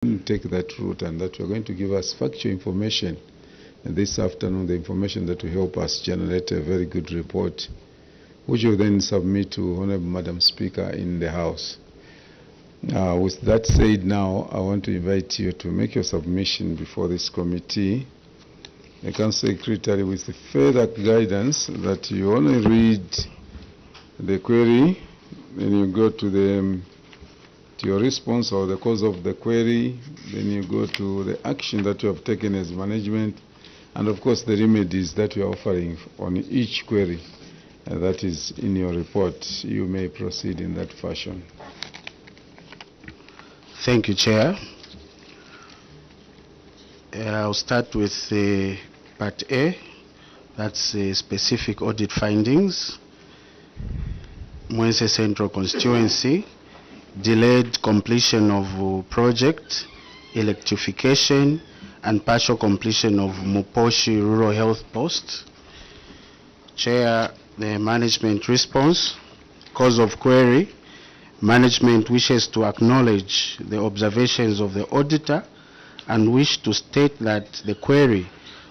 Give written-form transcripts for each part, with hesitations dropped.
take that route, and that you're going to give us factual information this afternoon, the information that will help us generate a very good report, which will then submit to Honorable Madam Speaker in the House. With that said, now I want to invite you to make your submission before this committee. The Council Secretary, with the further guidance that you only read the query, then you go to your response or the cause of the query, then you go to the action that you have taken as management, and of course the remedies that you are offering on each query that is in your report. You may proceed in that fashion. Thank you, Chair. I'll start with Part A, that's specific audit findings. Mwense Central Constituency, delayed completion of project, electrification, and partial completion of Muposhi Rural Health Post. Chair, the management response, cause of query. Management wishes to acknowledge the observations of the auditor and wish to state that the query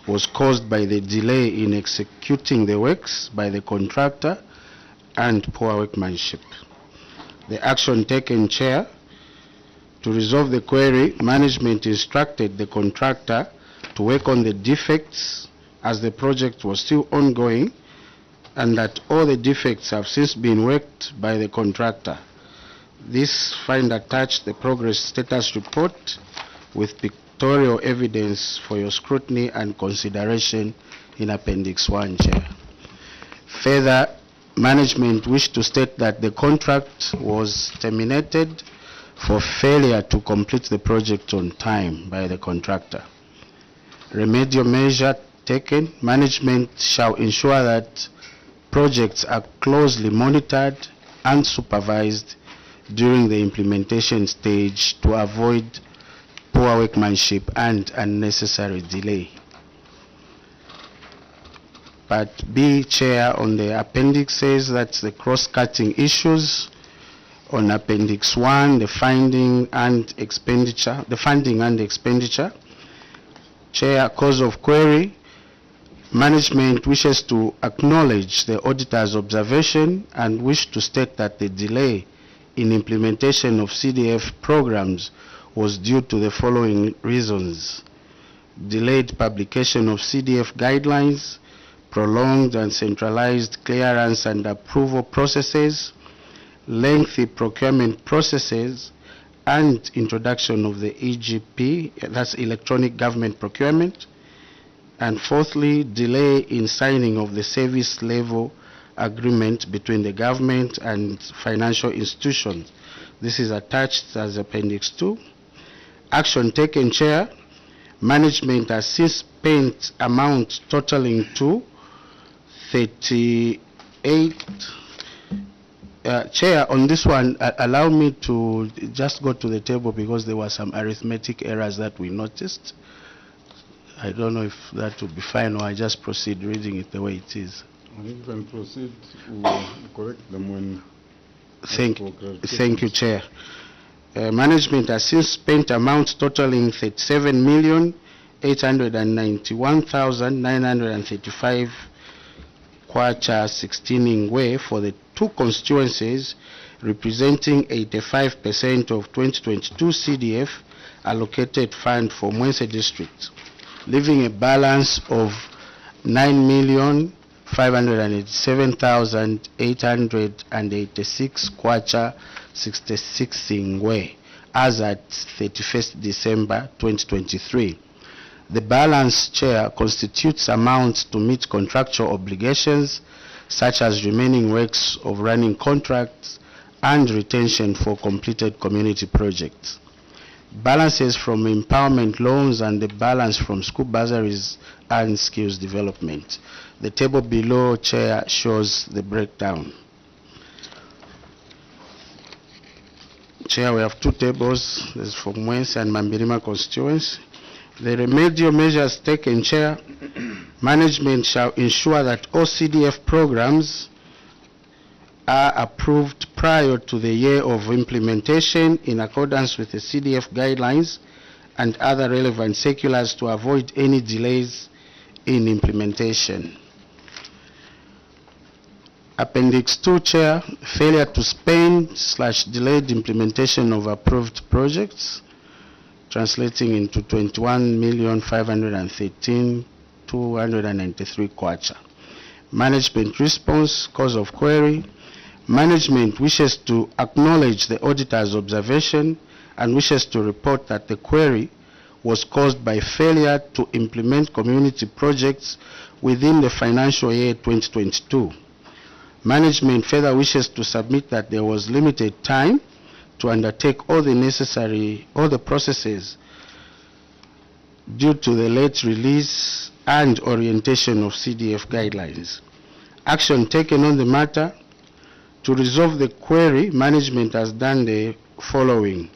was caused by the delay in executing the works by the contractor and poor workmanship. The action taken, Chair, to resolve the query, management instructed the contractor to work on the defects as the project was still ongoing, and that all the defects have since been worked by the contractor. This find attached the progress status report with pictorial evidence for your scrutiny and consideration in Appendix 1, Chair. Further, management wished to state that the contract was terminated for failure to complete the project on time by the contractor. Remedial measure taken, management shall ensure that projects are closely monitored and supervised during the implementation stage to avoid poor workmanship and unnecessary delay. Part B, Chair, on the appendixes, that's the cross-cutting issues. On Appendix 1, the funding and expenditure. Chair, cause of query. Management wishes to acknowledge the auditor's observation and wish to state that the delay in implementation of CDF programs was due to the following reasons: delayed publication of CDF guidelines, prolonged and centralized clearance and approval processes, lengthy procurement processes, and introduction of the EGP, that's electronic government procurement. And fourthly, delay in signing of the service level agreement between the government and financial institutions. This is attached as Appendix 2. Action taken, Chair. Management has since spent amount totaling to 38. Chair, on this one, allow me to just go to the table because there were some arithmetic errors that we noticed. I don't know if that would be fine, or I just proceed reading it the way it is. You can proceed to correct them when... Thank you, Chair. Management has since spent amounts totaling 37,891,935 kwacha 16 ingwe for the two constituencies, representing 85% of 2022 CDF allocated fund for Mwense district, leaving a balance of 9,587,886 kwacha 66 ingwe as at 31st December 2023. The balance, Chair, constitutes amounts to meet contractual obligations such as remaining works of running contracts and retention for completed community projects. Balances from empowerment loans and the balance from school bursaries and skills development. The table below, Chair, shows the breakdown. Chair, we have two tables. This is for Mwense and Mambirima constituency. The remedial measures taken, Chair. Management shall ensure that all CDF programs are approved prior to the year of implementation in accordance with the CDF guidelines and other relevant circulars to avoid any delays in implementation. Appendix 2, Chair, failure to spend/delayed implementation of approved projects, translating into 21,513,293 kwacha. Management response, cause of query. Management wishes to acknowledge the auditor's observation and wishes to report that the query was caused by failure to implement community projects within the financial year 2022. Management further wishes to submit that there was limited time to undertake all the processes due to the late release and orientation of CDF guidelines. Action taken on the matter. To resolve the query, management has done the following.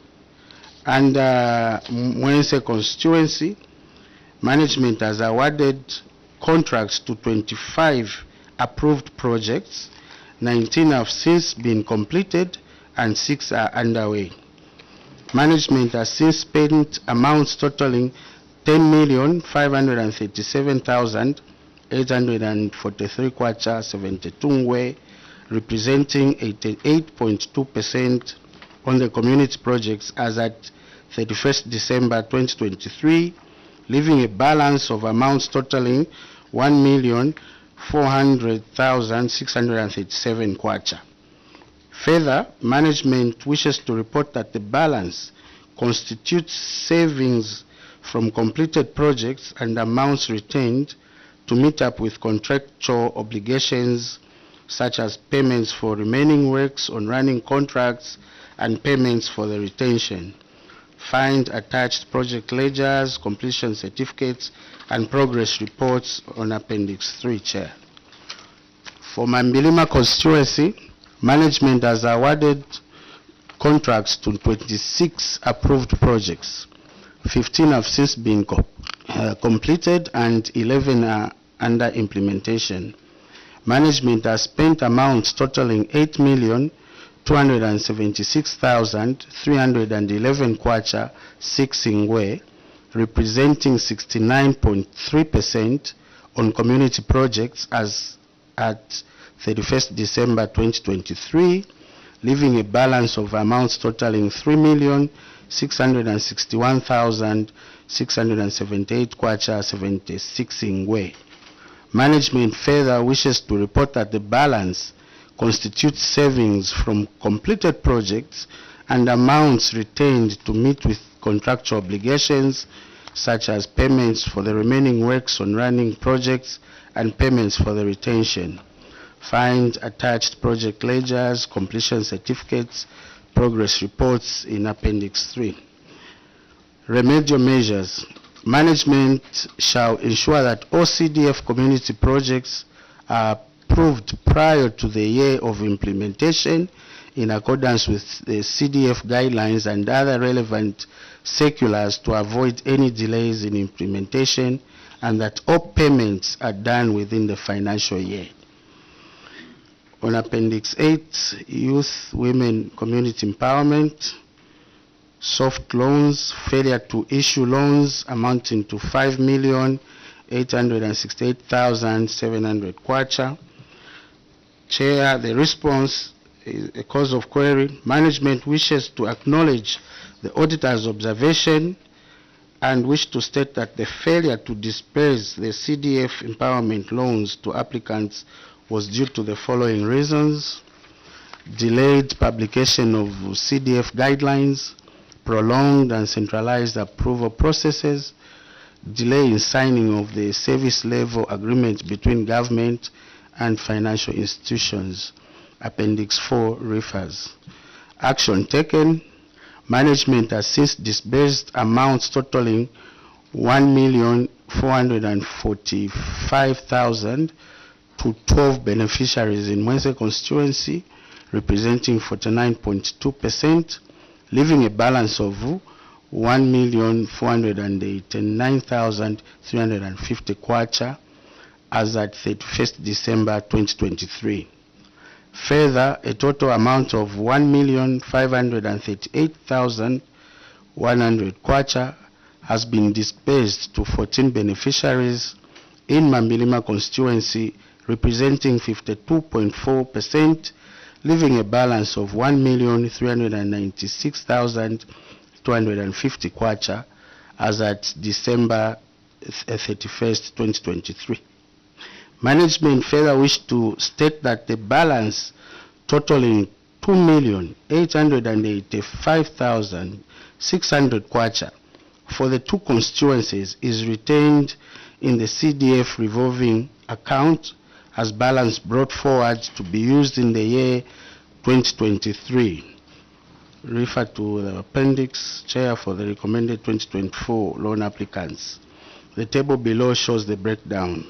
Under Mwense constituency, management has awarded contracts to 25 approved projects. 19 have since been completed and 6 are underway. Management has since spent amounts totaling 10,537,843 kwacha 72 ngwe, representing 88.2% on the community projects as at 31st December 2023, leaving a balance of amounts totaling 1,400,637 kwacha. Further, management wishes to report that the balance constitutes savings from completed projects and amounts retained to meet up with contractual obligations such as payments for remaining works on running contracts and payments for the retention. Find attached project ledgers, completion certificates, and progress reports on Appendix 3, Chair. For Mambilima constituency, management has awarded contracts to 26 approved projects. 15 have since been completed and 11 are under implementation. Management has spent amounts totaling 8,276,311 kwacha 6 ngwe, representing 69.3% on community projects as at 31st December 2023, leaving a balance of amounts totaling 3,661,678 kwacha 76 ngwe. Management further wishes to report that the balance constitutes savings from completed projects and amounts retained to meet with contractual obligations such as payments for the remaining works on running projects and payments for the retention. Find attached project ledgers, completion certificates, progress reports in Appendix 3. Remedial measures. Management shall ensure that all CDF community projects are approved prior to the year of implementation in accordance with the CDF guidelines and other relevant circulars to avoid any delays in implementation, and that all payments are done within the financial year. On Appendix 8, Youth, Women, Community Empowerment, soft loans, failure to issue loans amounting to 5,868,700 kwacha. Chair, the response is a cause of query. Management wishes to acknowledge the auditor's observation and wish to state that the failure to disperse the CDF empowerment loans to applicants was due to the following reasons: delayed publication of CDF guidelines, prolonged and centralized approval processes, delay in signing of the service level agreement between government and financial institutions. Appendix 4 refers. Action taken. Management has since disbursed amounts totaling 1,445,000 to 12 beneficiaries in Mwense constituency, representing 49.2%, leaving a balance of 1,489,350 kwacha as at 31st December 2023. Further, a total amount of 1,538,100 kwacha has been disbursed to 14 beneficiaries in Mambilima constituency, representing 52.4%, leaving a balance of 1,396,250 kwacha as at December 31st, 2023. Management further wished to state that the balance totaling 2,885,600 kwacha for the two constituencies is retained in the CDF revolving account as balance brought forward to be used in the year 2023. Refer to the appendix, Chair, for the recommended 2024 loan applicants. The table below shows the breakdown.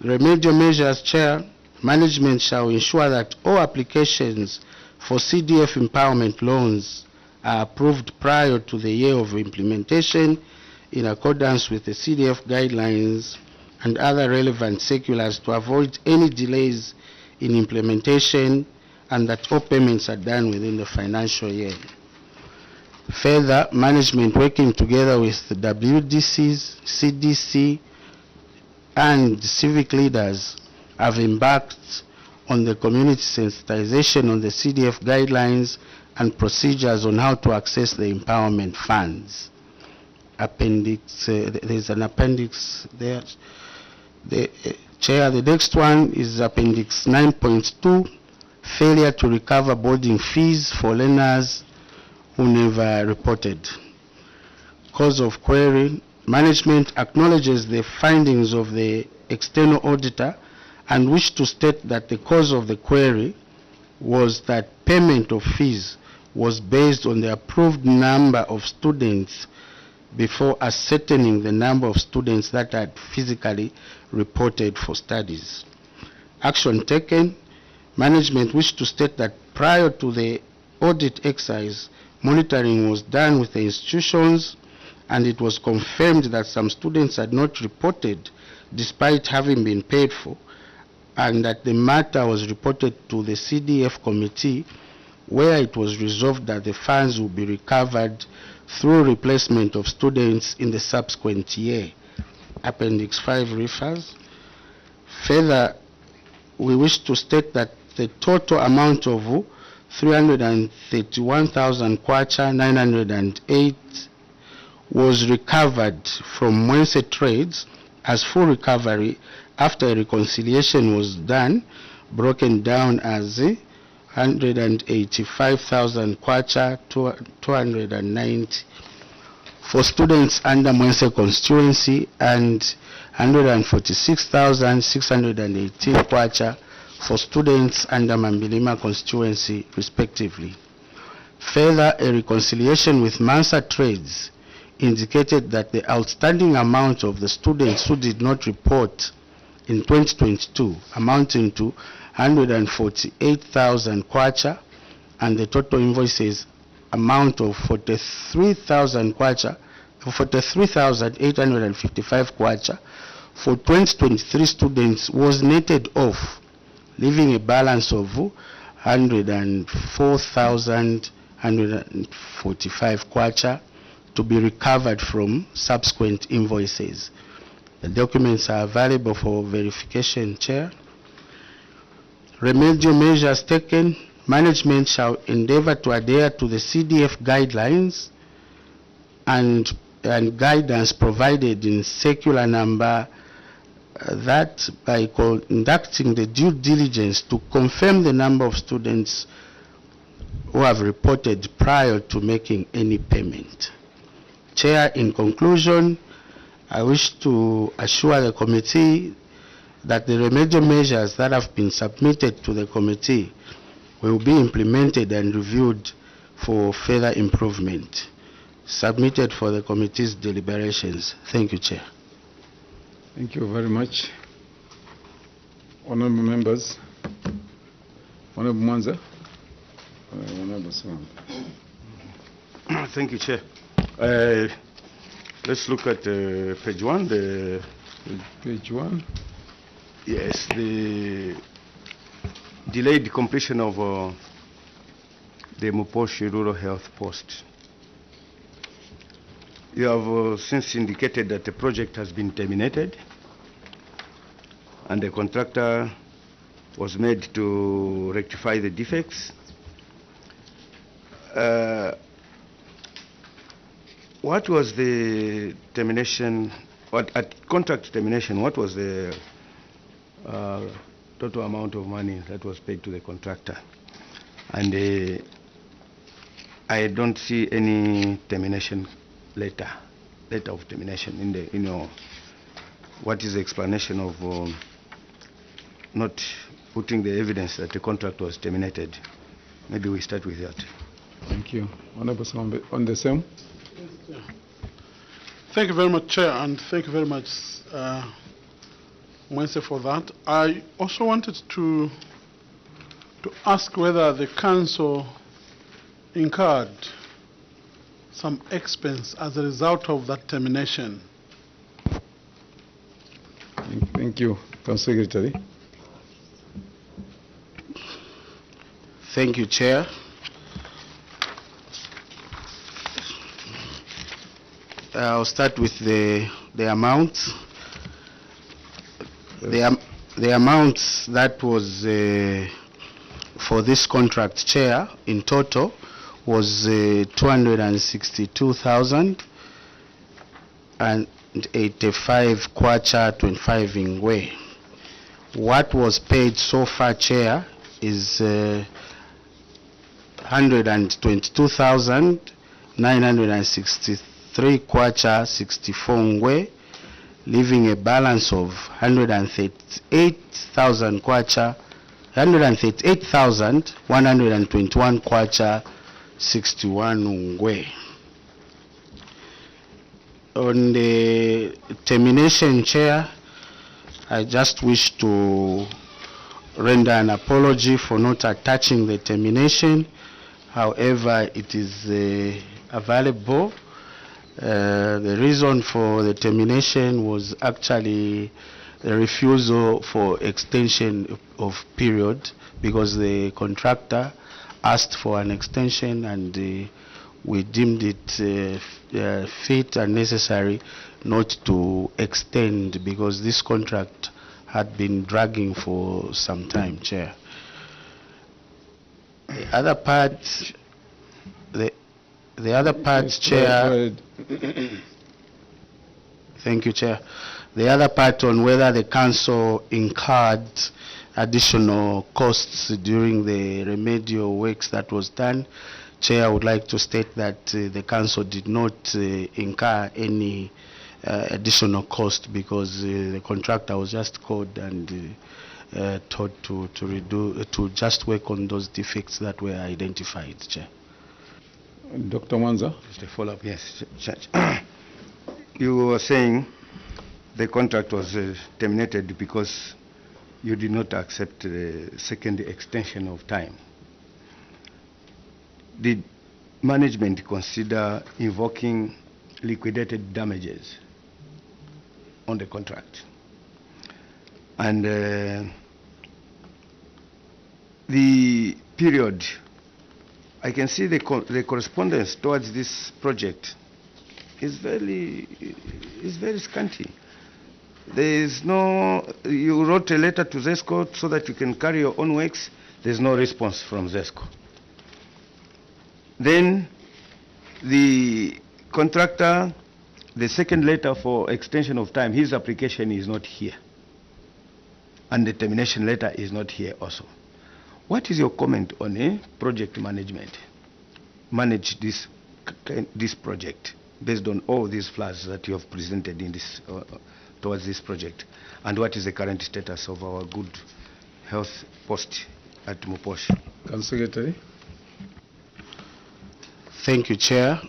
Remedial measures, Chair. Management shall ensure that all applications for CDF empowerment loans are approved prior to the year of implementation in accordance with the CDF guidelines and other relevant circulars to avoid any delays in implementation, and that all payments are done within the financial year. Further, management working together with the WDCs, CDC, and civic leaders have embarked on the community sensitization on the CDF guidelines and procedures on how to access the empowerment funds. Appendix, there's an appendix there. Chair, the next one is Appendix 9.2, failure to recover boarding fees for learners who never reported. Cause of query, management acknowledges the findings of the external auditor and wish to state that the cause of the query was that payment of fees was based on the approved number of students before ascertaining the number of students that had physically reported for studies. Action taken, management wished to state that prior to the audit exercise, monitoring was done with the institutions, and it was confirmed that some students had not reported despite having been paid for, and that the matter was reported to the CDF committee, where it was resolved that the funds will be recovered through replacement of students in the subsequent year. Appendix 5 refers. Further, we wish to state that the total amount of 331,000 kwacha 908 was recovered from Mwense Trades as full recovery after a reconciliation was done, broken down as 185,000 kwacha 290 for students under Mwense constituency and 146,618 kwacha for students under Mambilima constituency respectively. Further, a reconciliation with Mansa Trades indicated that the outstanding amount of the students who did not report in 2022 amounting to 148,000 kwacha, and the total invoices amount of 43,000 kwacha, 43,855 kwacha for 2023 students was netted off, leaving a balance of 104,145 kwacha to be recovered from subsequent invoices. The documents are available for verification, Chair. Remedial measures taken, management shall endeavor to adhere to the CDF guidelines and guidance provided in circular number that by conducting the due diligence to confirm the number of students who have reported prior to making any payment. Chair, in conclusion, I wish to assure the committee that the remedial measures that have been submitted to the committee will be implemented and reviewed for further improvement. Submitted for the committee's deliberations. Thank you, Chair. Thank you very much. Honorable members. Honorable Mwanza. Honorable Swam. Thank you, Chair. Let's look at page 1. Page 1. Yes, the delayed completion of the Muposhi Rural Health Post. You have since indicated that the project has been terminated and the contractor was made to rectify the defects. What was the termination, at contract termination, what was the total amount of money that was paid to the contractor? And I don't see any termination letter of termination in the, what is the explanation of not putting the evidence that the contract was terminated? Maybe we start with that. Thank you. Honorable Sambe, on the same. Thank you very much, Chair, and thank you very much, Mwense, for that. I also wanted to ask whether the council incurred some expense as a result of that termination. Thank you. Council Secretary. Thank you, Chair. I'll start with the amounts. The amounts that was for this contract, Chair, in total was 262,085 kwacha 25 ingwe. What was paid so far, Chair, is 122,963 kwacha 64 ngwe, leaving a balance of 138,000 kwacha, 138,121 kwacha 61 ngwe. On the termination, Chair, I just wish to render an apology for not attaching the termination. However, it is available. The reason for the termination was actually the refusal for extension of period, because the contractor asked for an extension and we deemed it fit and necessary not to extend, because this contract had been dragging for some time, Chair. The other part, Chair. Thank you, Chair. The other part on whether the council incurred additional costs during the remedial works that was done, Chair, I would like to state that the council did not incur any additional cost, because the contractor was just called and told to just work on those defects that were identified, Chair. Dr. Mwanza. Just a follow-up, yes, Judge. You were saying the contract was terminated because you did not accept the second extension of time. Did management consider invoking liquidated damages on the contract? And the period, I can see the correspondence towards this project is very scanty. There is no, you wrote a letter to ZESCO so that you can carry your own works. There's no response from ZESCO. Then the contractor, the second letter for extension of time, his application is not here. And the termination letter is not here also. What is your comment on project management? Manage this project based on all these flaws that you have presented in this towards this project, and what is the current status of our good health post at Muposhi? Council Secretary. Thank you, Chair.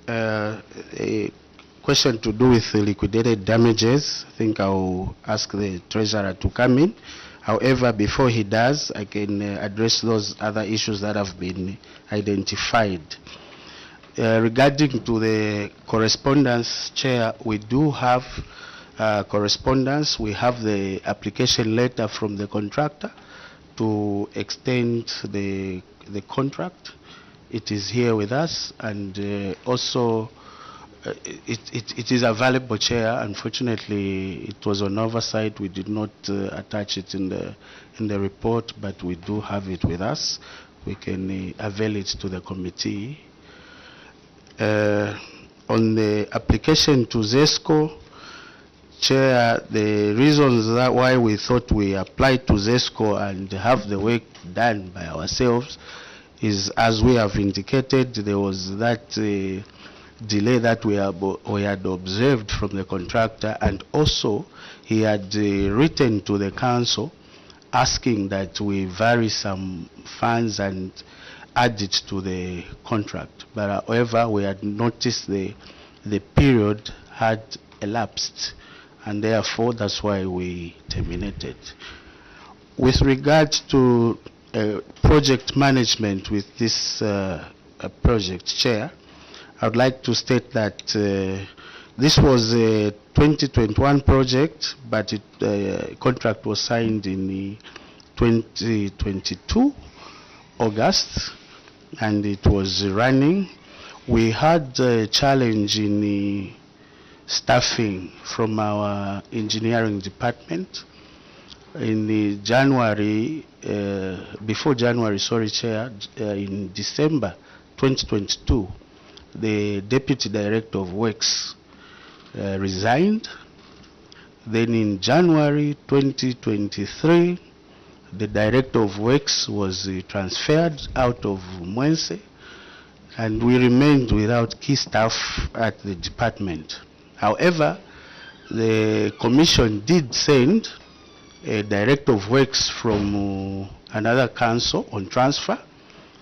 A question to do with the liquidated damages. I think I will ask the Treasurer to come in. However, before he does, I can address those other issues that have been identified. Regarding to the correspondence, Chair, we do have correspondence. We have the application letter from the contractor to extend the contract. It is here with us, and also it is available, Chair. Unfortunately, it was on oversight. We did not attach it in the report, but we do have it with us. We can avail it to the committee. On the application to ZESCO, Chair, the reasons that why we thought we applied to ZESCO and have the work done by ourselves is, as we have indicated, there was that delay that we had observed from the contractor, and also he had written to the council asking that we vary some funds and add it to the contract. But however, we had noticed the period had elapsed, and therefore that's why we terminated. With regard to project management with this project, Chair, I would like to state that this was a 2021 project, but contract was signed in 2022, August, and it was running. We had a challenge in the staffing from our engineering department. In the January, before January, sorry, Chair, in December 2022, the Deputy Director of Works resigned. Then in January 2023, the Director of Works was transferred out of Mwense, and we remained without key staff at the department. However, the Commission did send a Director of Works from another council on transfer,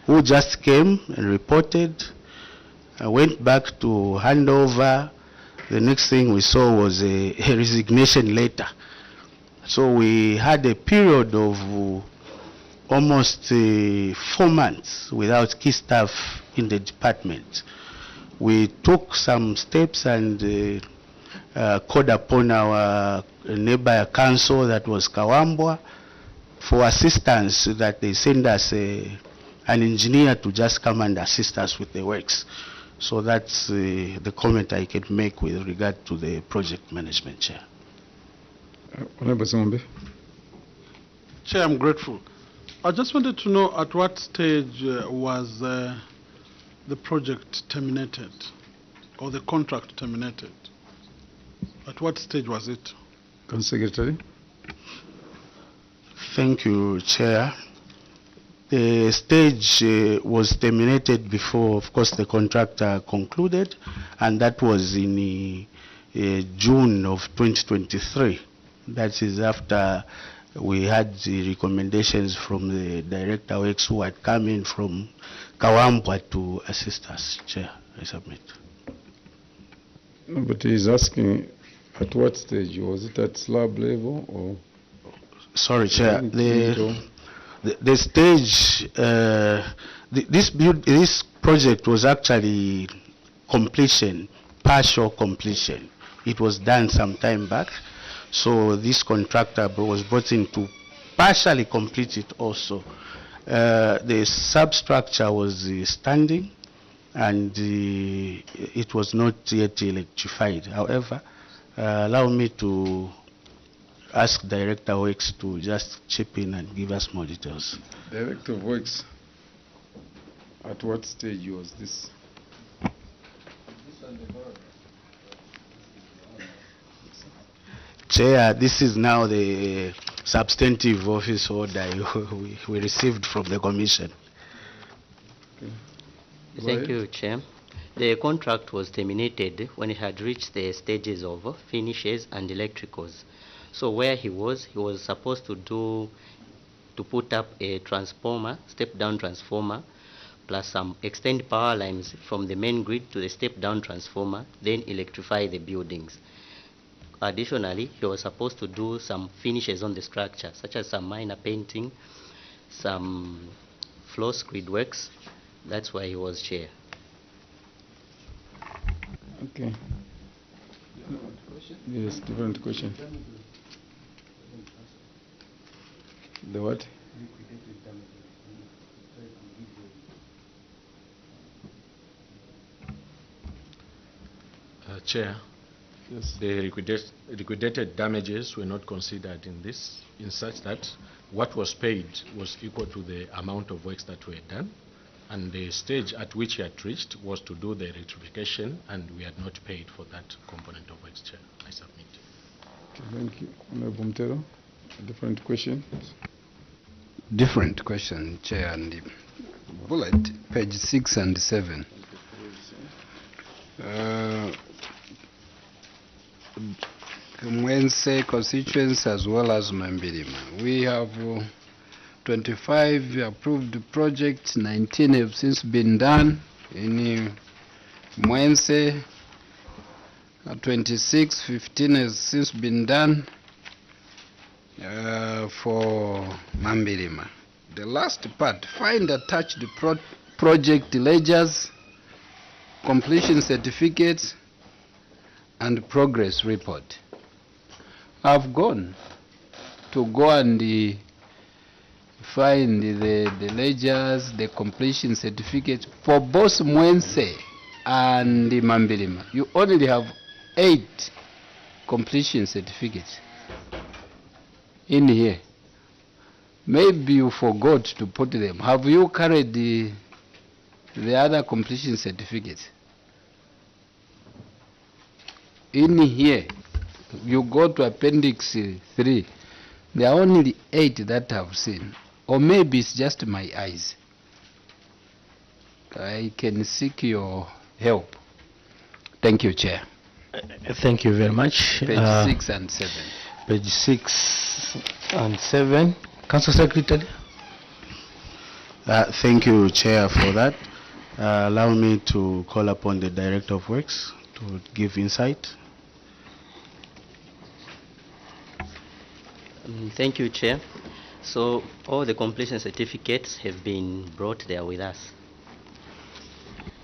who just came and reported. I went back to hand over. The next thing we saw was a resignation letter. So we had a period of almost 4 months without key staff in the department. We took some steps and called upon our neighbor council, that was Kawambwa, for assistance, so that they send us an engineer to just come and assist us with the works. So that's the comment I can make with regard to the project management, Chair. Honorable Zambia. Chair, I'm grateful. I just wanted to know at what stage was the project terminated, or the contract terminated? At what stage was it? Secretary. Thank you, Chair. The stage was terminated before, of course, the contractor concluded, and that was in June of 2023. That is after we had the recommendations from the Director of Works, who had come in from Kawambwa to assist us. Chair, I submit. No, but he's asking at what stage? Was it at slab level or? Sorry, Chair. The stage, this project was actually completion, partial completion. It was done some time back. So this contractor was brought in to partially complete it also. The substructure was standing, and it was not yet electrified. However, allow me to ask Director of Works to just chip in and give us more details. Director of Works, at what stage was this? Chair, this is now the substantive office order we received from the Commission. Okay. Thank you, Chair. The contract was terminated when it had reached the stages of finishes and electricals. So where he was supposed to put up a transformer, step-down transformer, plus some extend power lines from the main grid to the step-down transformer, then electrify the buildings. Additionally, he was supposed to do some finishes on the structure, such as some minor painting, some floor screed works. That's why he was chair. Okay. Yes, different question. The what? Chair, Yes. the liquidated damages were not considered in this, in such that what was paid was equal to the amount of works that were done, and the stage at which he had reached was to do the electrification, and we had not paid for that component of works, Chair. I submit. Okay, thank you. Honorable Mtero, a different question. Different question, Chair, and the bullet, page 6 and 7. Mwense constituents as well as Mambilima. We have 25 approved projects, 19 have since been done in Mwense, 26, 15 has since been done for Mambilima. The last part, find attached project ledgers, completion certificates, and progress report. I've gone and find the ledgers, the completion certificates for both Mwense and the Mambilima. You only have 8 completion certificates in here. Maybe you forgot to put them. Have you carried the other completion certificates? In here, you go to appendix 3. There are only 8 that I've seen. Or maybe it's just my eyes. I can seek your help. Thank you, Chair. Thank you very much. Page 6 and 7. Page 6 and 7. Council Secretary. Thank you, Chair, for that. Allow me to call upon the Director of Works to give insight. Thank you, Chair. So all the completion certificates have been brought there with us.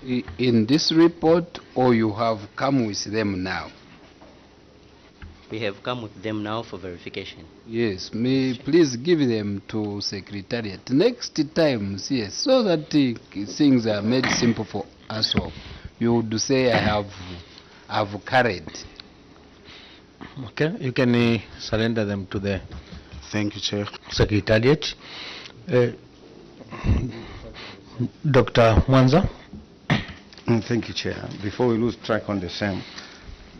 In this report, or you have come with them now? We have come with them now for verification. Yes, may please give them to Secretariat next time, yes, so that things are made simple for us all. You would say I've carried. Okay, you can surrender them to the Thank you, Chair. Secretariat. Dr. Mwanza. Thank you, Chair. Before we lose track on the same,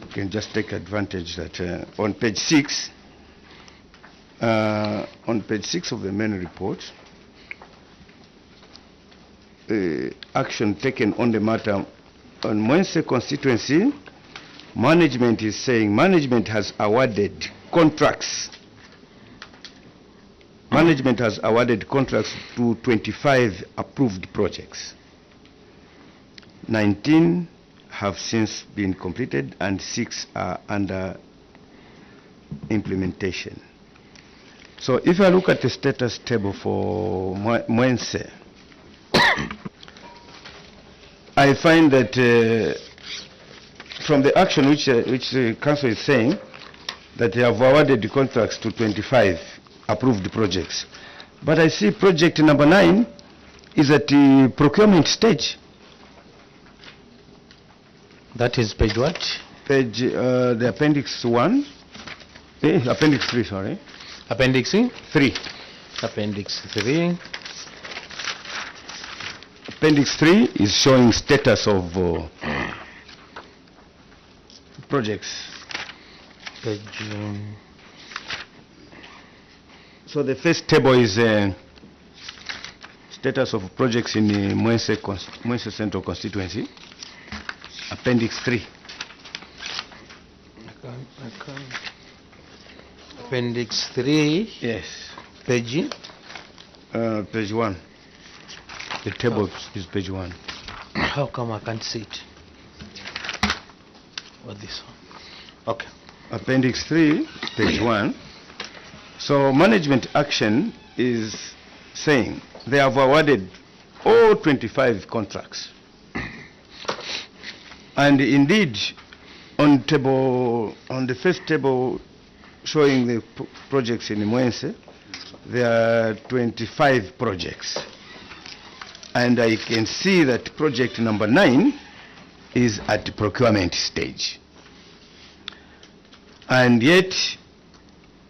we can just take advantage that on page 6, of the main report, action taken on the matter on Mwense constituency, management is saying management has awarded contracts. Management has awarded contracts to 25 approved projects. 19 have since been completed and 6 are under implementation. So if I look at the status table for Mwense, I find that from the action which the council is saying, that they have awarded the contracts to 25 approved projects. But I see project number 9 is at the procurement stage. That is page what? Page, the appendix 1, appendix 3, sorry. Appendix 3. Appendix 3. Appendix 3 is showing status of projects. Page. So the first table is status of projects in the Mwense Central Constituency. Appendix 3. Appendix 3. Yes. Page. Page 1. The table is page 1. How come I can't see it? Or this one? Okay. Appendix 3, page 1. So management action is saying they have awarded all 25 contracts. And indeed, on the first table showing the projects in Mwense, there are 25 projects. And I can see that project number 9 is at the procurement stage. And yet,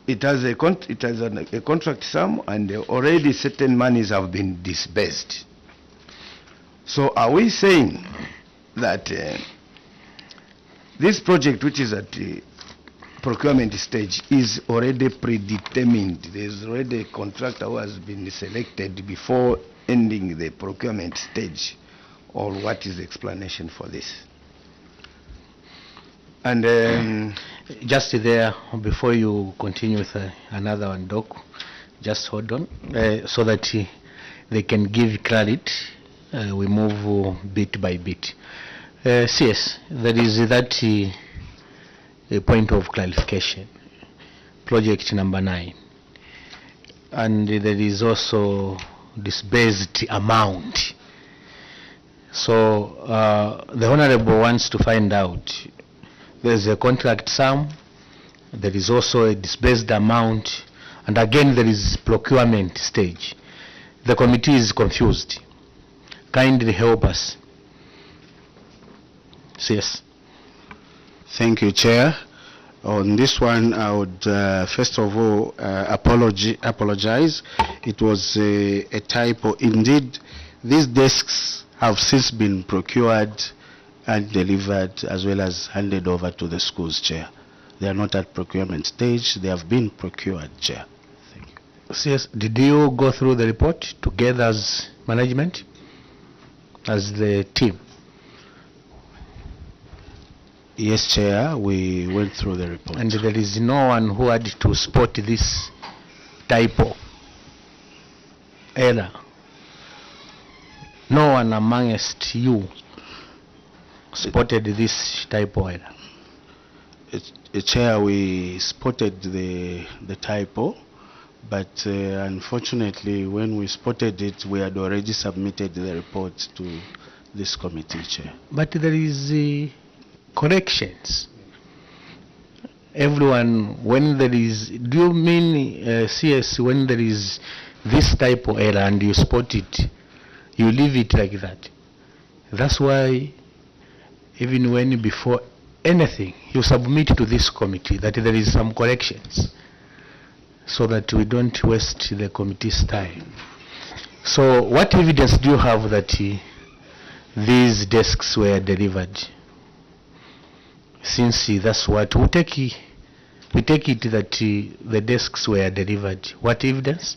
it has a contract sum, and already certain monies have been disbursed. So are we saying that this project, which is at the procurement stage, is already predetermined? There's already a contractor who has been selected before ending the procurement stage, or what is the explanation for this? And Just there, before you continue with another one, Doc, just hold on, so that they can give clarity. We move bit by bit. CS, there is that a point of clarification, project number 9. And there is also disbursed amount. So the Honorable wants to find out, there's a contract sum, there is also a disbursed amount, and again there is procurement stage. The committee is confused. Kindly help us. Yes. Thank you, Chair. On this one, I would first of all apologize. It was a typo. Indeed, these desks have since been procured and delivered, as well as handed over to the schools, Chair. They are not at procurement stage. They have been procured, Chair. Thank you. Yes. Did you go through the report together as management, as the team? Yes, Chair, we went through the report. And there is no one who had to spot this typo error? No one amongst you spotted this typo error? Chair, we spotted the typo, but unfortunately, when we spotted it, we had already submitted the report to this committee, Chair. But there is corrections. Everyone, when there is, do you mean CS, when there is this typo error and you spot it, you leave it like that? That's why even when before anything you submit to this committee that there is some corrections, so that we don't waste the committee's time. So what evidence do you have that these desks were delivered? Since that's what we take it that the desks were delivered. What evidence?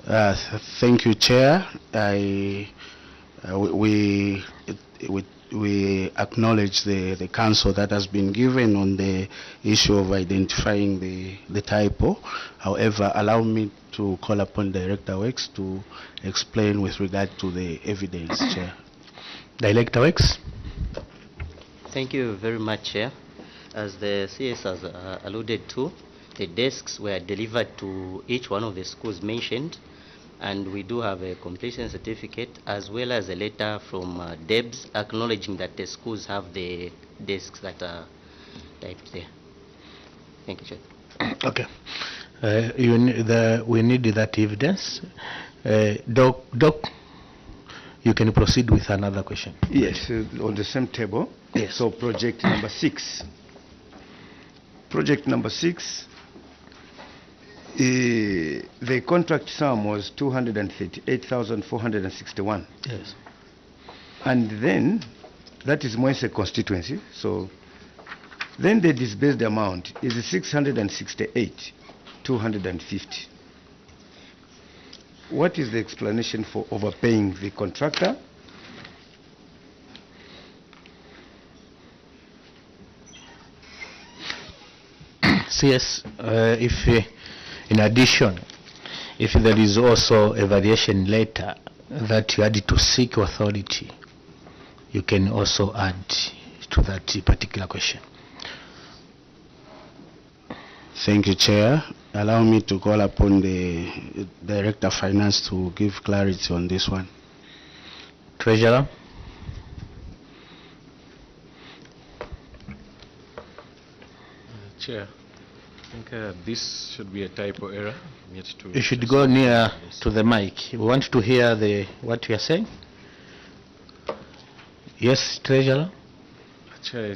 Thank you, Chair. We acknowledge the counsel that has been given on the issue of identifying the typo. However, allow me to call upon Director Wex to explain with regard to the evidence, Chair. Director Wex. Thank you very much, Chair. As the CS has alluded to, the desks were delivered to each one of the schools mentioned, and we do have a completion certificate as well as a letter from DEBS acknowledging that the schools have the desks that are typed there. Thank you, Chair. Okay. We need that evidence. Doc, you can proceed with another question. Yes, on the same table. Yes. So project number 6. Project number 6, the contract sum was 238,461. Yes. And then, that is Mwese constituency, so then the disbursed amount is 668,250. What is the explanation for overpaying the contractor? CS, if in addition, if there is also a variation letter that you had to seek authority, you can also add to that particular question. Thank you, Chair. Allow me to call upon the Director of Finance to give clarity on this one. Treasurer. Chair, I think this should be a typo error. You should go near to the mic. We want to hear what you are saying. Yes, Treasurer. Chair,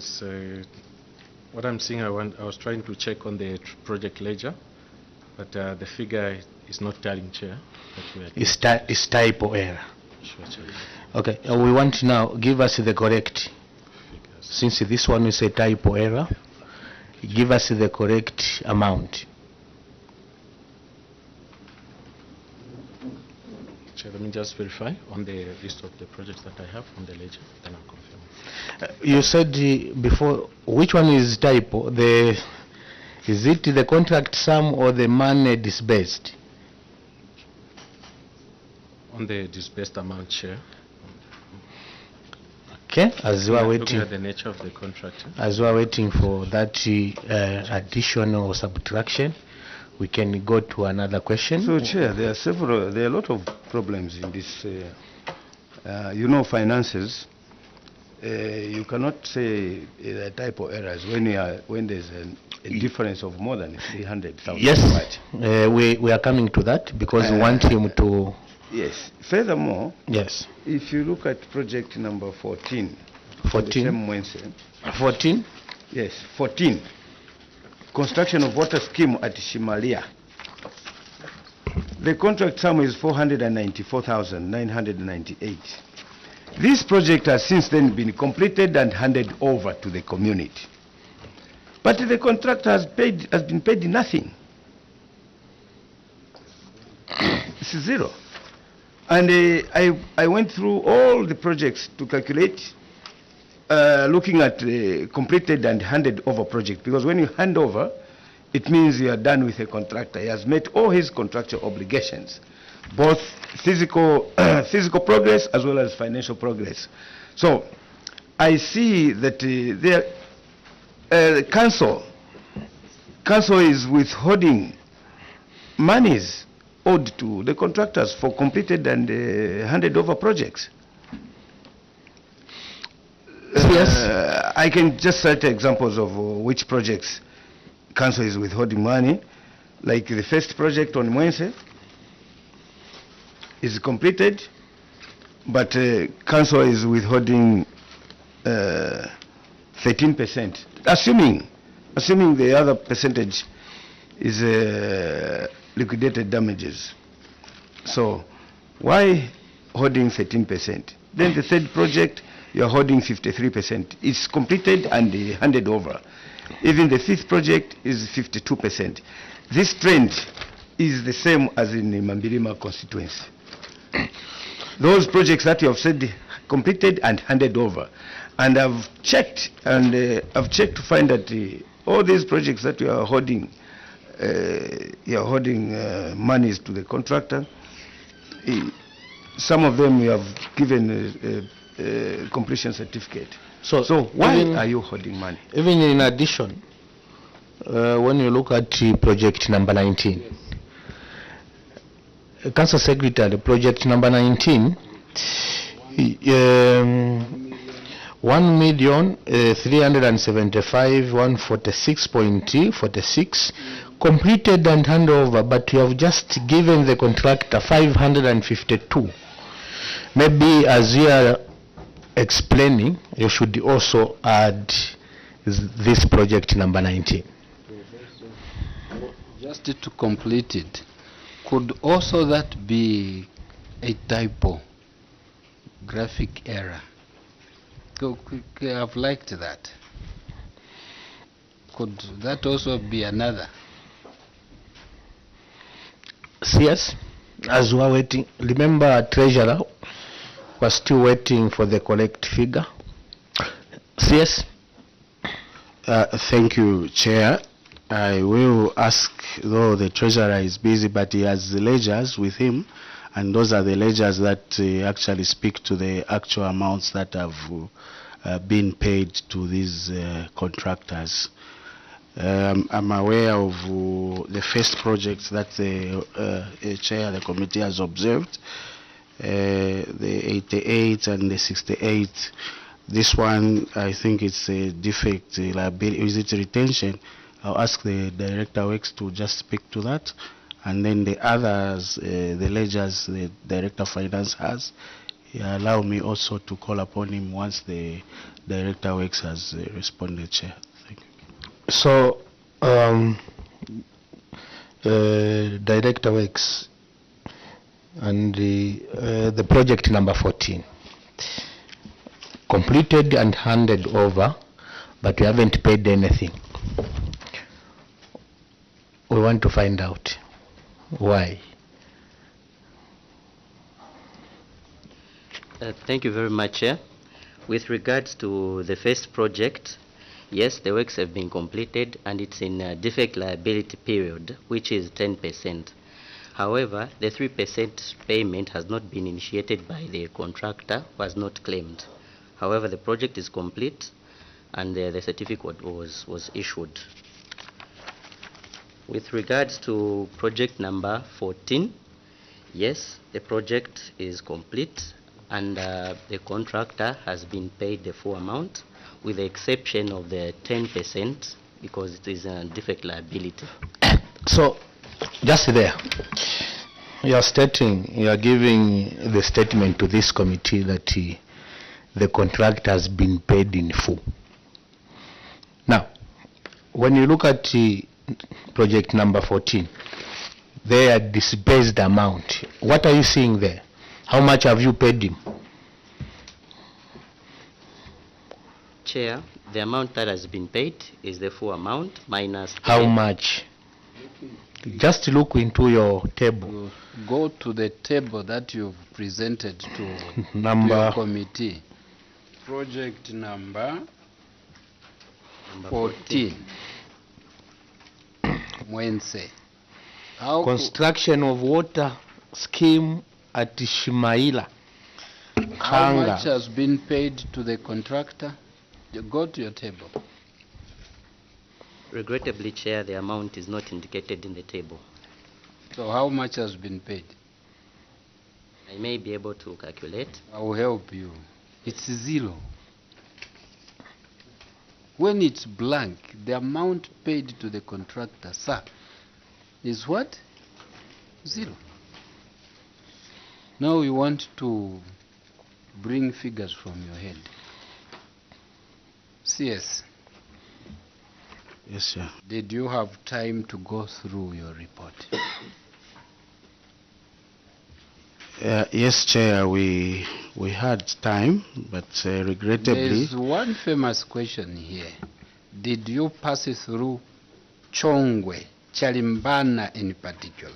What I'm seeing, I was trying to check on the project ledger, but the figure is not telling, Chair. It's typo error. Sure, Chair. Okay, we want now, give us the correct, since this one is a typo error, give us the correct amount. Chair, let me just verify on the list of the projects that I have on the ledger, then I'll confirm. You said before, which one is typo? Is it the contract sum or the money disbursed? On the disbursed amount, Chair. Okay, as we are Looking waiting, at the nature of the contract. as we are waiting for that additional subtraction, we can go to another question. So, Chair, there are a lot of problems in this. Finances. You cannot say typo errors when there's a difference of more than 300,000. Yes, we are coming to that because we want him to. Yes. Furthermore, Yes. if you look at project number 14, 14. the same Wednesday, 14. yes, 14, construction of water scheme at Shimalia. The contract sum is 494,998. This project has since then been completed and handed over to the community. But the contractor has been paid nothing. It's zero. And I went through all the projects to calculate, looking at the completed and handed over project, because when you hand over, it means you are done with a contractor. He has met all his contractual obligations, both physical progress as well as financial progress. So I see that the council is withholding monies owed to the contractors for completed and handed over projects. Yes. I can just cite examples of which projects council is withholding money, like the first project on Wednesday is completed, but council is withholding 13%, assuming the other percentage is liquidated damages. So why holding 13%? Then the third project, you are holding 53%. It's completed and handed over. Even the fifth project is 52%. This trend is the same as in the Mambirima constituency. Those projects that you have said completed and handed over. And I've checked to find that all these projects that you are holding monies to the contractor. Some of them you have given a completion certificate. So why are you holding money? Even in addition, when you look at project number 19, Council Secretary, project number 19, 1,375,146.46 completed and handed over, but you have just given the contractor 552. Maybe as you are explaining, you should also add this project number 19. Just to complete it, could also that be a typo, graphic error? I've liked that. Could that also be another? Yes, as we are waiting, remember Treasurer was still waiting for the correct figure. Yes. Thank you, Chair. I will ask, though the Treasurer is busy, but he has the ledgers with him, and those are the ledgers that actually speak to the actual amounts that have been paid to these contractors. I'm aware of the first projects that the Chair, the committee has observed, the 88 and the 68. This one, I think it's a defect, liability. Is it retention? I'll ask the Director Works to just speak to that. And then the others, the ledgers the Director Finance has, allow me also to call upon him once the Director Works has responded, Chair. Thank you. So, Director Works and the project number 14 completed and handed over, but we haven't paid anything. We want to find out why. Thank you very much, Chair. With regards to the first project, yes, the works have been completed and it's in a defect liability period, which is 10%. However, the 3% payment has not been initiated by the contractor, was not claimed. However, the project is complete and the certificate was issued. With regards to project number 14, yes, the project is complete and the contractor has been paid the full amount with the exception of the 10% because it is a defect liability. So, just there, you are stating, you are giving the statement to this committee that the contract has been paid in full. Now, when you look at project number 14, they are disbursed amount. What are you seeing there? How much have you paid him? Chair, the amount that has been paid is the full amount minus... How much? Just look into your table. Go to the table that you've presented to Number. your committee. Project number 14. Mwense. Construction of water scheme at Shimaila. How much has been paid to the contractor? You go to your table. Regrettably, Chair, the amount is not indicated in the table. So how much has been paid? I may be able to calculate. I will help you. It's zero. When it's blank, the amount paid to the contractor, sir, is what? Zero. Now we want to bring figures from your head. CS. Yes, sir. Did you have time to go through your report? Yes, Chair, we had time, but regrettably... There's one famous question here. Did you pass it through Chongwe, Chalimbana in particular?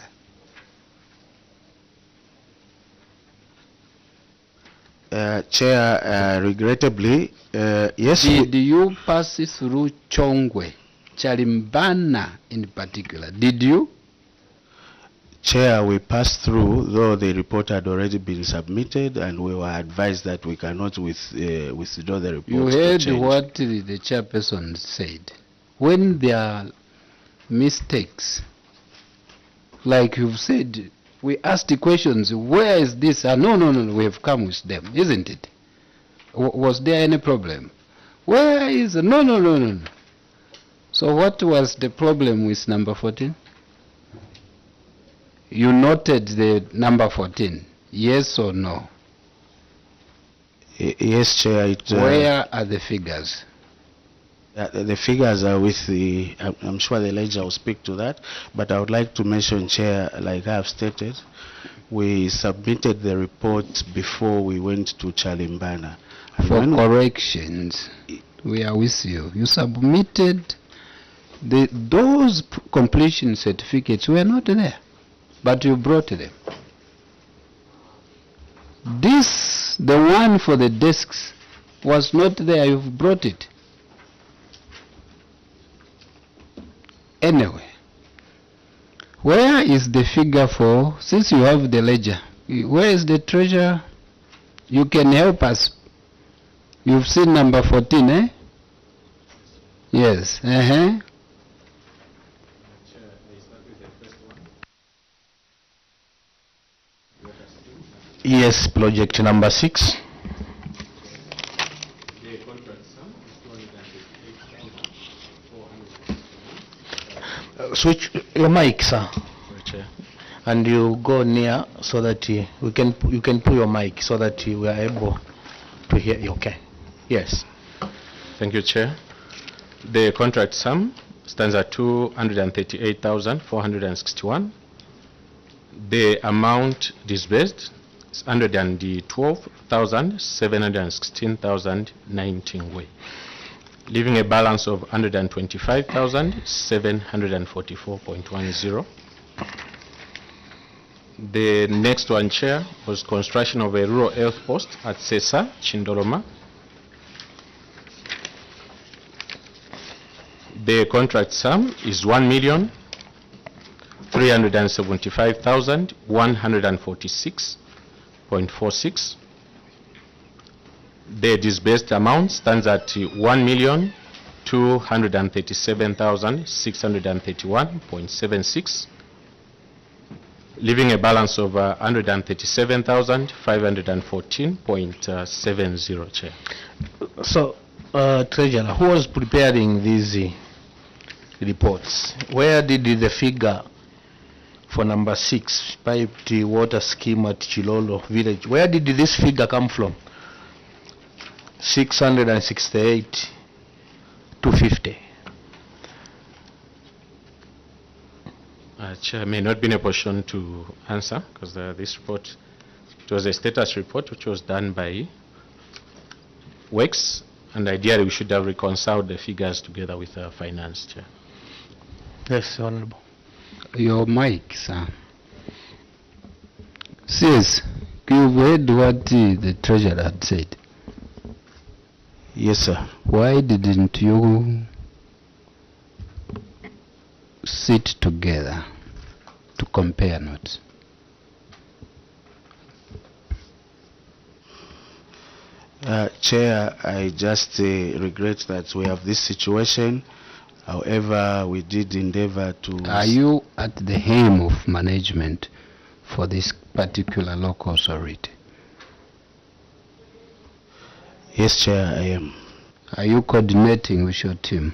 Chair, regrettably, yes. Did you pass it through Chongwe, Chalimbana in particular? Did you? Chair, we passed through, though the report had already been submitted, and we were advised that we cannot withdraw the report. You heard what the chairperson said. When there are mistakes, like you've said, we asked the questions, where is this? No, we have come with them, isn't it? Was there any problem? Where is, no. So what was the problem with number 14? You noted the number 14, yes or no? Yes, Chair. Where are the figures? The figures are with the, I'm sure the ledger will speak to that, but I would like to mention, Chair, like I have stated, we submitted the report before we went to Chalimbana. And for corrections, we are with you. You submitted, those completion certificates were not there, but you brought them. This, the one for the desks, was not there, you've brought it. Anyway, where is the figure for, since you have the ledger, where is the treasurer? You can help us. You've seen number 14, eh? Yes, Yes, project number 6. Switch your mic, sir. And you go near so that you can put your mic so that we are able to hear you. Okay. Yes. Thank you, Chair. The contract sum stands at 238,461. The amount disbursed is 112,716,019 way, leaving a balance of 125,744.10. The next one, Chair, was construction of a rural health post at Sesa, Chindoroma. The contract sum is 1,375,146.46. The disbursed amount stands at 1,237,631.76, leaving a balance of 137,514.70, Chair. So, Treasurer, who was preparing these reports? Where did the figure for number 6, piped water scheme at Chilolo village, where did this figure come from? 668, 250. Chair, may not be in a position to answer because this report, it was a status report which was done by WEX, and ideally we should have reconciled the figures together with finance, Chair. Yes, Honorable. Your mic, sir. Sis, you've heard what the treasurer had said. Yes, sir. Why didn't you sit together to compare notes? Chair, I just regret that we have this situation. However, we did endeavor to... Are you at the helm of management for this particular local authority? Yes, Chair, I am. Are you coordinating with your team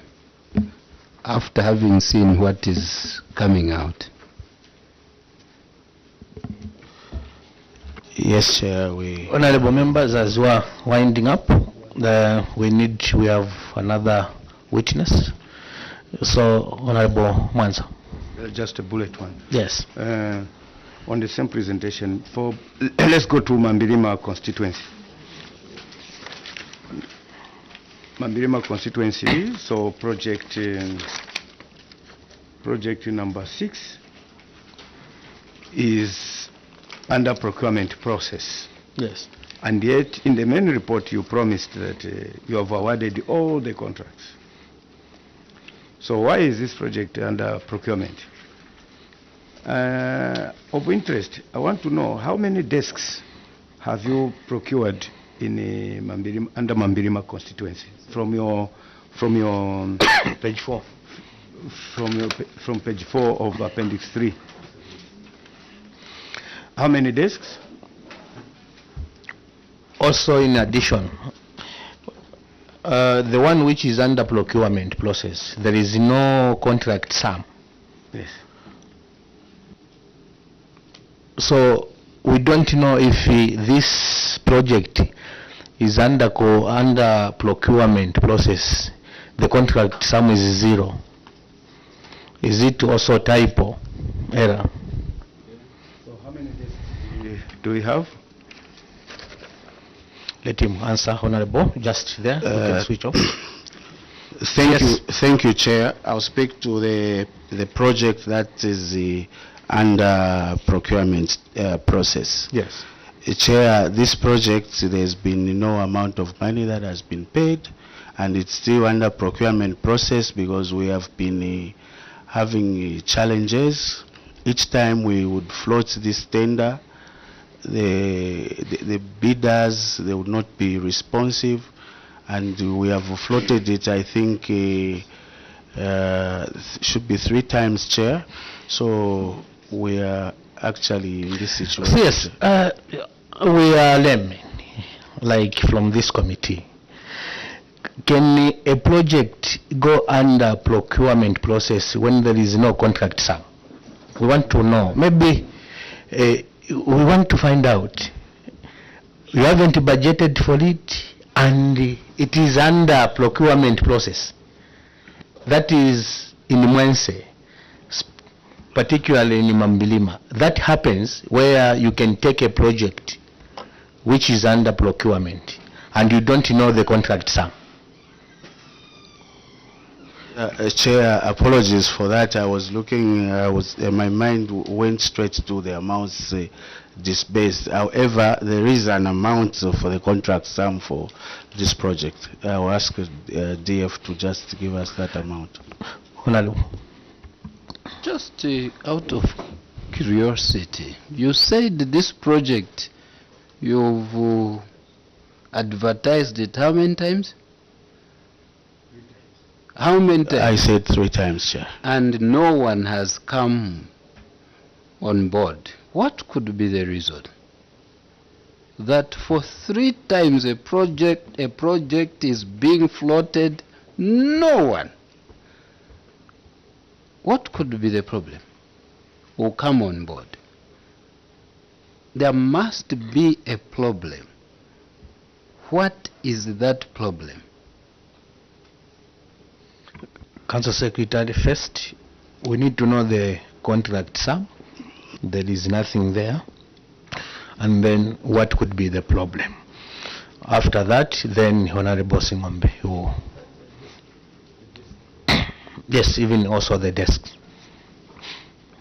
after having seen what is coming out? Yes, Chair, we... Honorable members, as we are winding up, we have another witness. So, Honorable Mwanza. Just a bullet one. Yes. On the same presentation, let's go to Mambirima constituency. Mambirima constituency, so project number 6 is under procurement process. Yes. And yet, in the main report, you promised that you have awarded all the contracts. So why is this project under procurement? Of interest, I want to know how many desks have you procured in under Mambirima constituency from your Page 4. From page 4 of appendix 3. How many desks? Also, in addition, the one which is under procurement process, there is no contract sum. Yes. So we don't know if this project is under procurement process. The contract sum is 0. Is it also typo error? So how many desks do we have? Let him answer, Honorable. Just there. You can switch off. Thank you, Chair. I'll speak to the project that is under procurement process. Yes. Chair, this project, there's been no amount of money that has been paid, and it's still under procurement process because we have been having challenges. Each time we would float this tender, the bidders, they would not be responsive, and we have floated it, I think, should be 3 times, Chair. So we are actually in this situation. Yes, we are laymen, like from this committee. Can a project go under procurement process when there is no contract sum? We want to know. Maybe we want to find out. You haven't budgeted for it and it is under procurement process. that is in Mwense, particularly in Mambilima. That happens where you can take a project which is under procurement and you don't know the contract sum. Chair, apologies for that. I was looking, my mind went straight to the amounts disbursed. However, there is an amount for the contract sum for this project. I will ask DF to just give us that amount. Honorable. Just out of curiosity, you said this project, you've advertised it how many times? How many times? I said 3 times, Chair. And no one has come on board. What could be the reason? That for 3 times a project is being floated, no one. What could be the problem? Will come on board. There must be a problem. What is that problem? Council Secretary, first, we need to know the contract sum. There is nothing there. And then what could be the problem? After that, then Honorable Singombe, who, yes, even also the desk.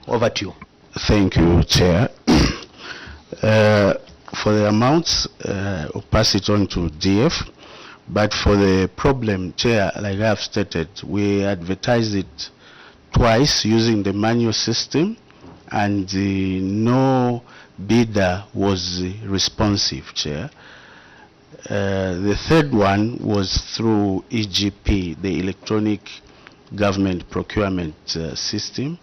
Over to you. Thank you, Chair. For the amounts, I'll pass it on to DF. But for the problem, Chair, like I have stated, we advertised it twice using the manual system, and no bidder was responsive, Chair. The third one was through EGP, the Electronic Government Procurement System.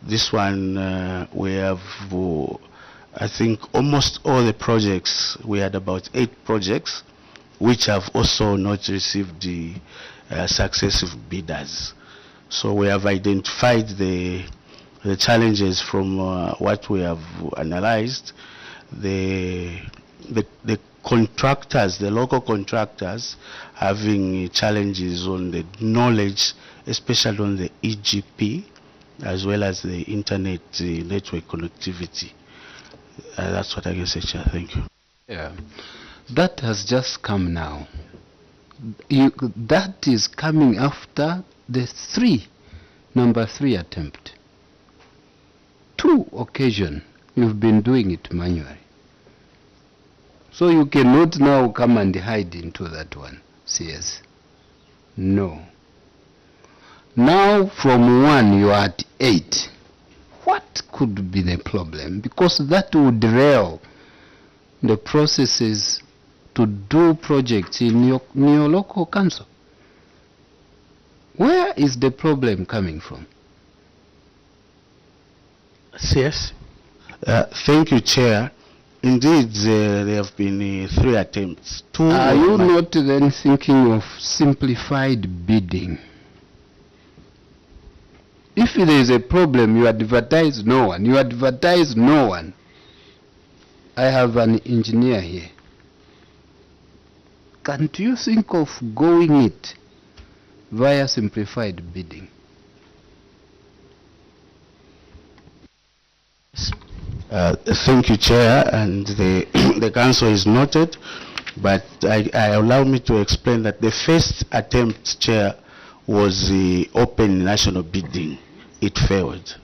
This one, we have, I think, almost all the projects. We had about 8 projects, which have also not received the successive bidders. So we have identified the challenges from what we have analyzed. The contractors, the local contractors, having challenges on the knowledge, especially on the EGP, as well as the internet network connectivity. That's what I can say, Chair. Thank you. Yeah. That has just come now. That is coming after the number 3 attempt. 2 occasions you've been doing it manually. So you cannot now come and hide into that one, CS. No. Now from 1 you are at 8. What could be the problem? Because that would derail the processes to do projects in your local council. Where is the problem coming from? CS. Thank you, Chair. Indeed, there have been 3 attempts. 2 Are you not then thinking of simplified bidding? If there is a problem, you advertise no one. You advertise no one. I have an engineer here. Can't you think of going it via simplified bidding? Thank you, Chair, and the council is noted, but I allow me to explain that the first attempt, Chair, was the open national bidding. It failed.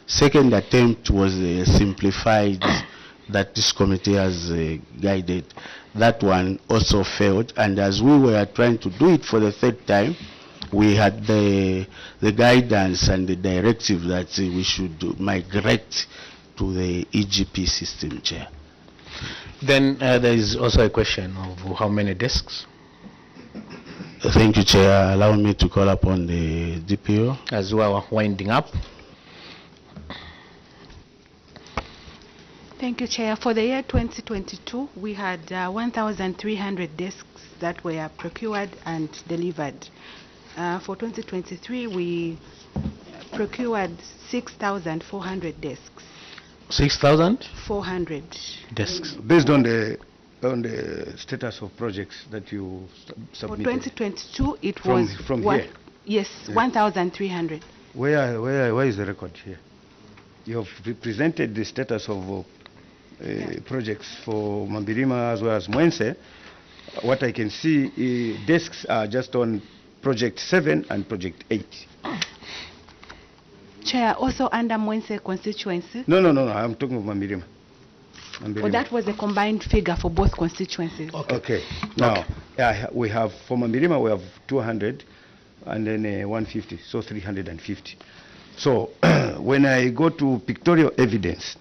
Second attempt was simplified that this committee has guided. That one also failed, and as we were trying to do it for the 3rd time, we had the guidance and the directive that we should migrate to the EGP system, Chair. Then there is also a question of how many desks? Thank you, Chair. Allow me to call upon the DPO. As we are winding up. Thank you, Chair. For the year 2022, we had 1,300 desks that were procured and delivered. For 2023, we procured 6,400 desks. 6,400 desks. Based on the status of projects that you For submitted. 2022, it was from here. Yes, 1,300. Where is the record here? You have presented the status of projects for Mambirima as well as Mwense. What I can see, desks are just on Project 7 and Project 8. Chair, also under Mwense constituency. No, I'm talking of Mambirima. Well, that was a combined figure for both constituencies. Okay. Now, we have, for Mambirima, we have 200 and then 150, so 350. So, when I go to pictorial evidence,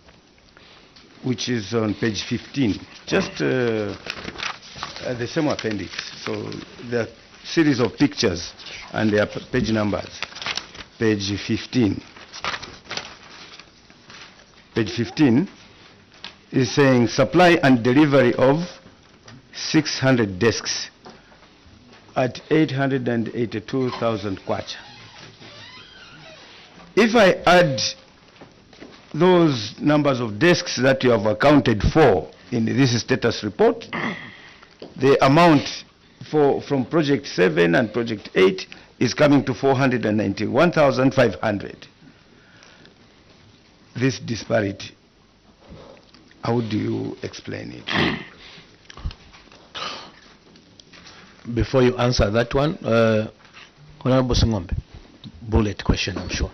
which is on page 15, just the same appendix. So, there are series of pictures and their page numbers. Page 15. Page 15 is saying supply and delivery of 600 desks at 882,000 kwacha. If I add those numbers of desks that you have accounted for in this status report, the amount from Project 7 and Project 8 is coming to 491,500. This disparity, how do you explain it? Before you answer that one, Honorable Singombe, bullet question, I'm sure.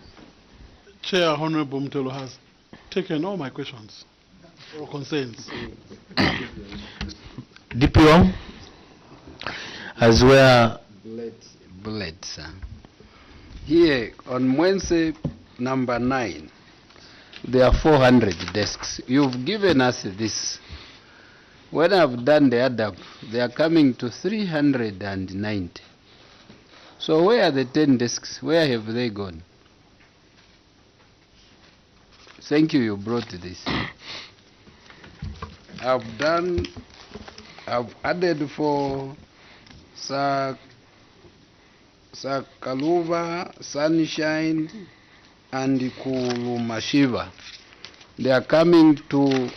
Chair Honorable Mtelo has taken all my questions or concerns. DPO, as well. Bullet, sir. Here on Wednesday number 9, there are 400 desks. You've given us this. When I've done the add up, they are coming to 390. So where are the 10 desks? Where have they gone? Thank you, you brought this. I've added for Sakaluva, Sunshine, and Kulumashiva. They are coming to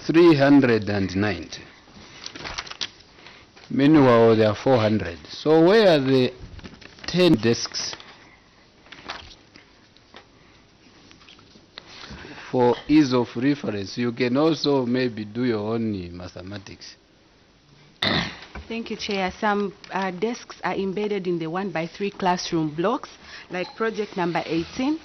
390. Meanwhile, there are 400. So where are the 10 desks? For ease of reference, you can also maybe do your own mathematics. Thank you, Chair. Some desks are embedded in the 1x3 classroom blocks, like project number 18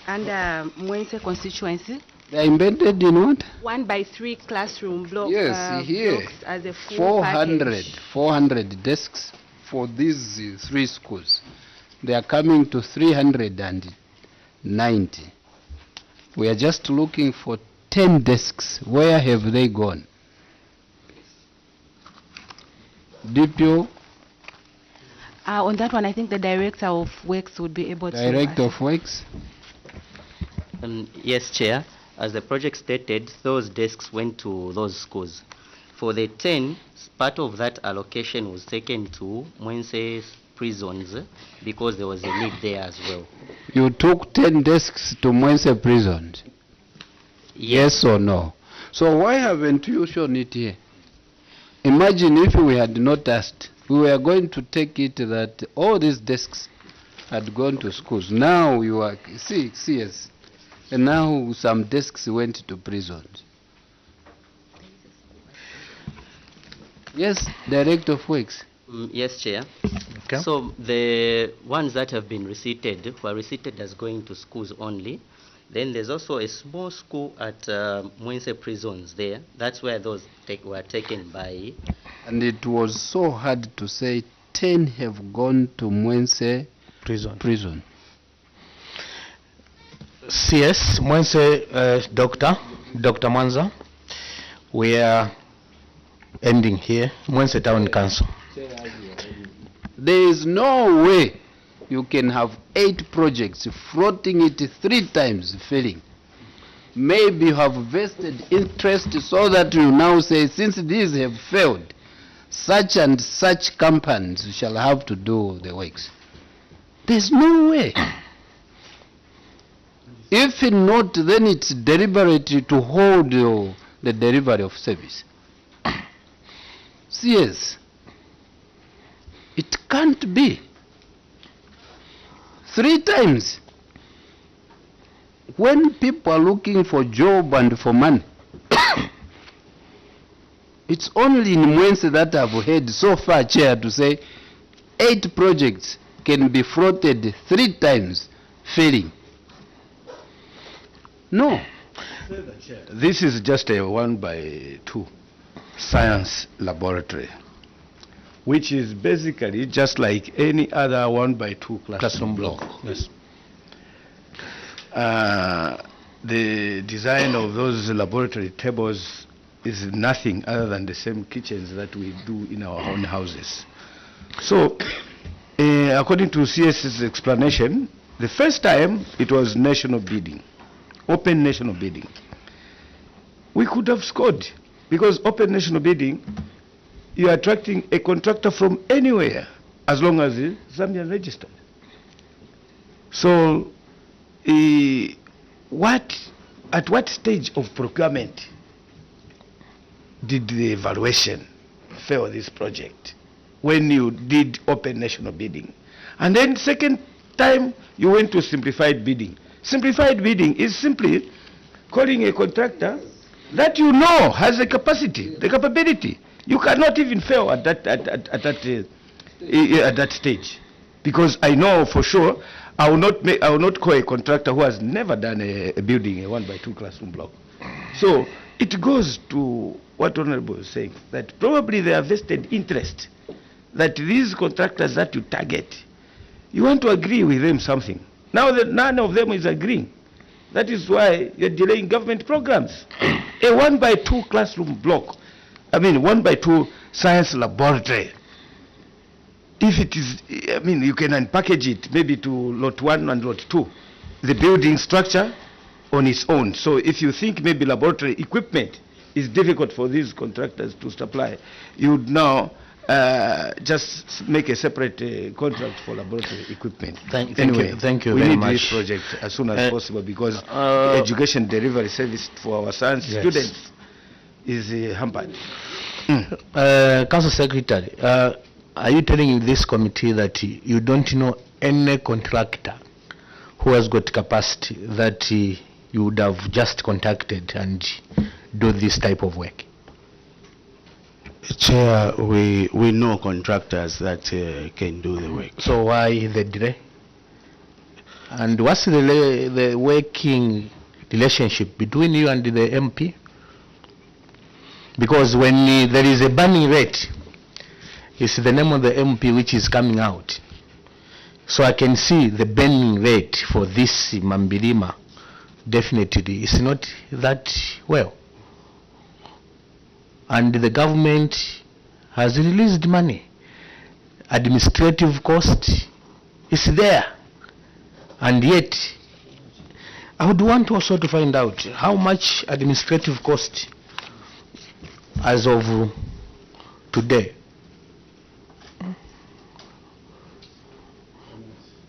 under Mwense constituency. They are embedded in what? 1x3 classroom blocks. Yes, here. Blocks as a full 400 desks for these 3 schools. They are coming to 390. We are just looking for 10 desks. Where have they gone? DPO? On that one, I think the Director of Works would be able to. Director of Works? Yes, Chair. As the project stated, those desks went to those schools. For the 10, part of that allocation was taken to Mwense prisons because there was a need there as well. You took 10 desks to Mwense prisons? Yes or no? So why haven't you shown it here? Imagine if we had not asked, we were going to take it that all these desks had gone to schools. Now you are, see, yes. And now some desks went to prisons. Yes, Director of Works. Yes, Chair. Okay. So the ones that have been receipted were receipted as going to schools only. Then there's also a small school at Mwense prisons there. That's where those were taken by. And it was so hard to say 10 have gone to Mwense prison. CS, Mwense Dr. Mwanza, we are ending here. Mwense Town Council. There is no way you can have 8 projects, floating it 3 times, failing. Maybe you have vested interest so that you now say, since these have failed, such and such companies shall have to do the works. There's no way. If not, then it's deliberate to hold the delivery of service. Yes. It can't be. 3 times. When people are looking for job and for money, it's only in Mwense that I've heard so far, Chair, to say 8 projects can be floated 3 times, failing. No. This is just a 1x2 science laboratory, which is basically just like any other 1x2 classroom block. Yes. The design of those laboratory tables is nothing other than the same kitchens that we do in our own houses. So, according to CS's explanation, the first time it was national bidding, open national bidding. We could have scored, because open national bidding, you are attracting a contractor from anywhere as long as it's Zambian registered. So, at what stage of procurement did the evaluation fail this project when you did open national bidding? And then second time you went to simplified bidding. Simplified bidding is simply calling a contractor that you know has the capacity, the capability. You cannot even fail at that stage, because I know for sure I will not call a contractor who has never done a building, a 1x2 classroom block. So it goes to what Honorable is saying, that probably they have vested interest that these contractors that you target, you want to agree with them something. Now that none of them is agreeing, that is why you're delaying government programs. A 1x2 classroom block, 1x2 science laboratory, if it is, you can unpackage it maybe to lot 1 and lot 2, the building structure on its own. So if you think maybe laboratory equipment is difficult for these contractors to supply, you would now just make a separate contract for laboratory equipment. Thank you very much. We need this project as soon as possible, because the education delivery service for our science students is hampered. Council Secretary, are you telling this committee that you don't know any contractor who has got capacity that you would have just contacted and do this type of work? Chair, we know contractors that can do the work. So why the delay? And what's the working relationship between you and the MP? Because when there is a burning rate, it's the name of the MP which is coming out. So I can see the burning rate for this Mambilima definitely is not that well. And the government has released money. Administrative cost is there. And yet, I would want also to find out how much administrative cost as of today.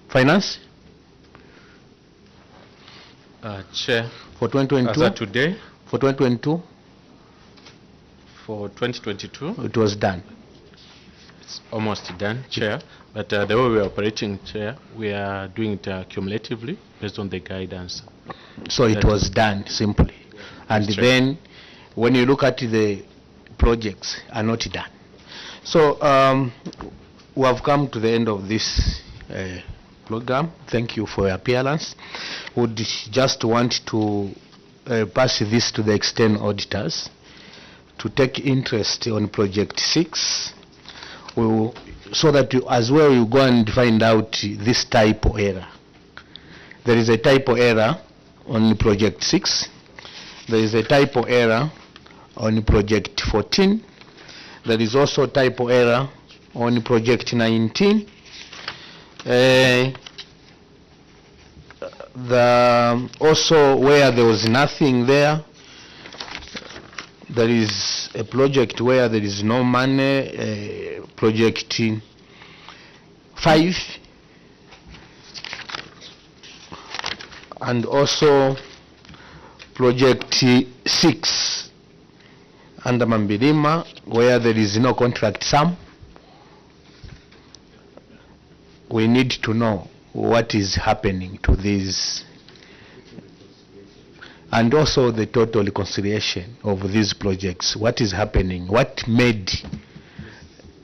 Finance? Chair, For 2022? as of today, For 2022? for 2022, It was done. it's almost done, Chair. But the way we are operating, Chair, we are doing it cumulatively based on the guidance. So it was done simply. And That's then when you look at the projects are not done. So we have come to the end of this program. Thank you for your appearance. Would just want to pass this to the external auditors to take interest on project 6, so that as well you go and find out this typo error. There is a typo error on project 6. There is a typo error on project 14. There is also typo error on project 19. Also where there was nothing there, there is a project where there is no money, project 5, and also project 6 under Mambilima, where there is no contract sum. We need to know what is happening to these, and also the total reconciliation of these projects. What is happening? What made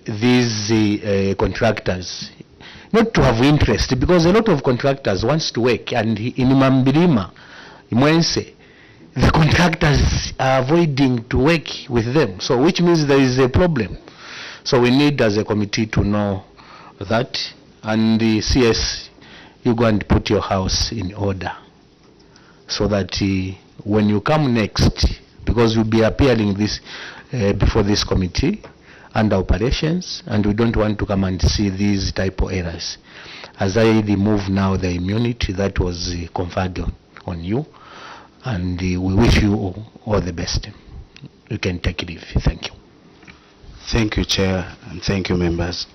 these contractors not to have interest? Because a lot of contractors wants to work, and in Mambilima, Mwense, the contractors are avoiding to work with them. So which means there is a problem. So we need as a committee to know that, and the CS, you go and put your house in order so that when you come next, because you'll be appearing this before this committee under operations, and we don't want to come and see these type of errors. As I remove now the immunity that was conferred on you, and we wish you all the best. You can take leave. Thank you. Thank you, Chair, and thank you, members.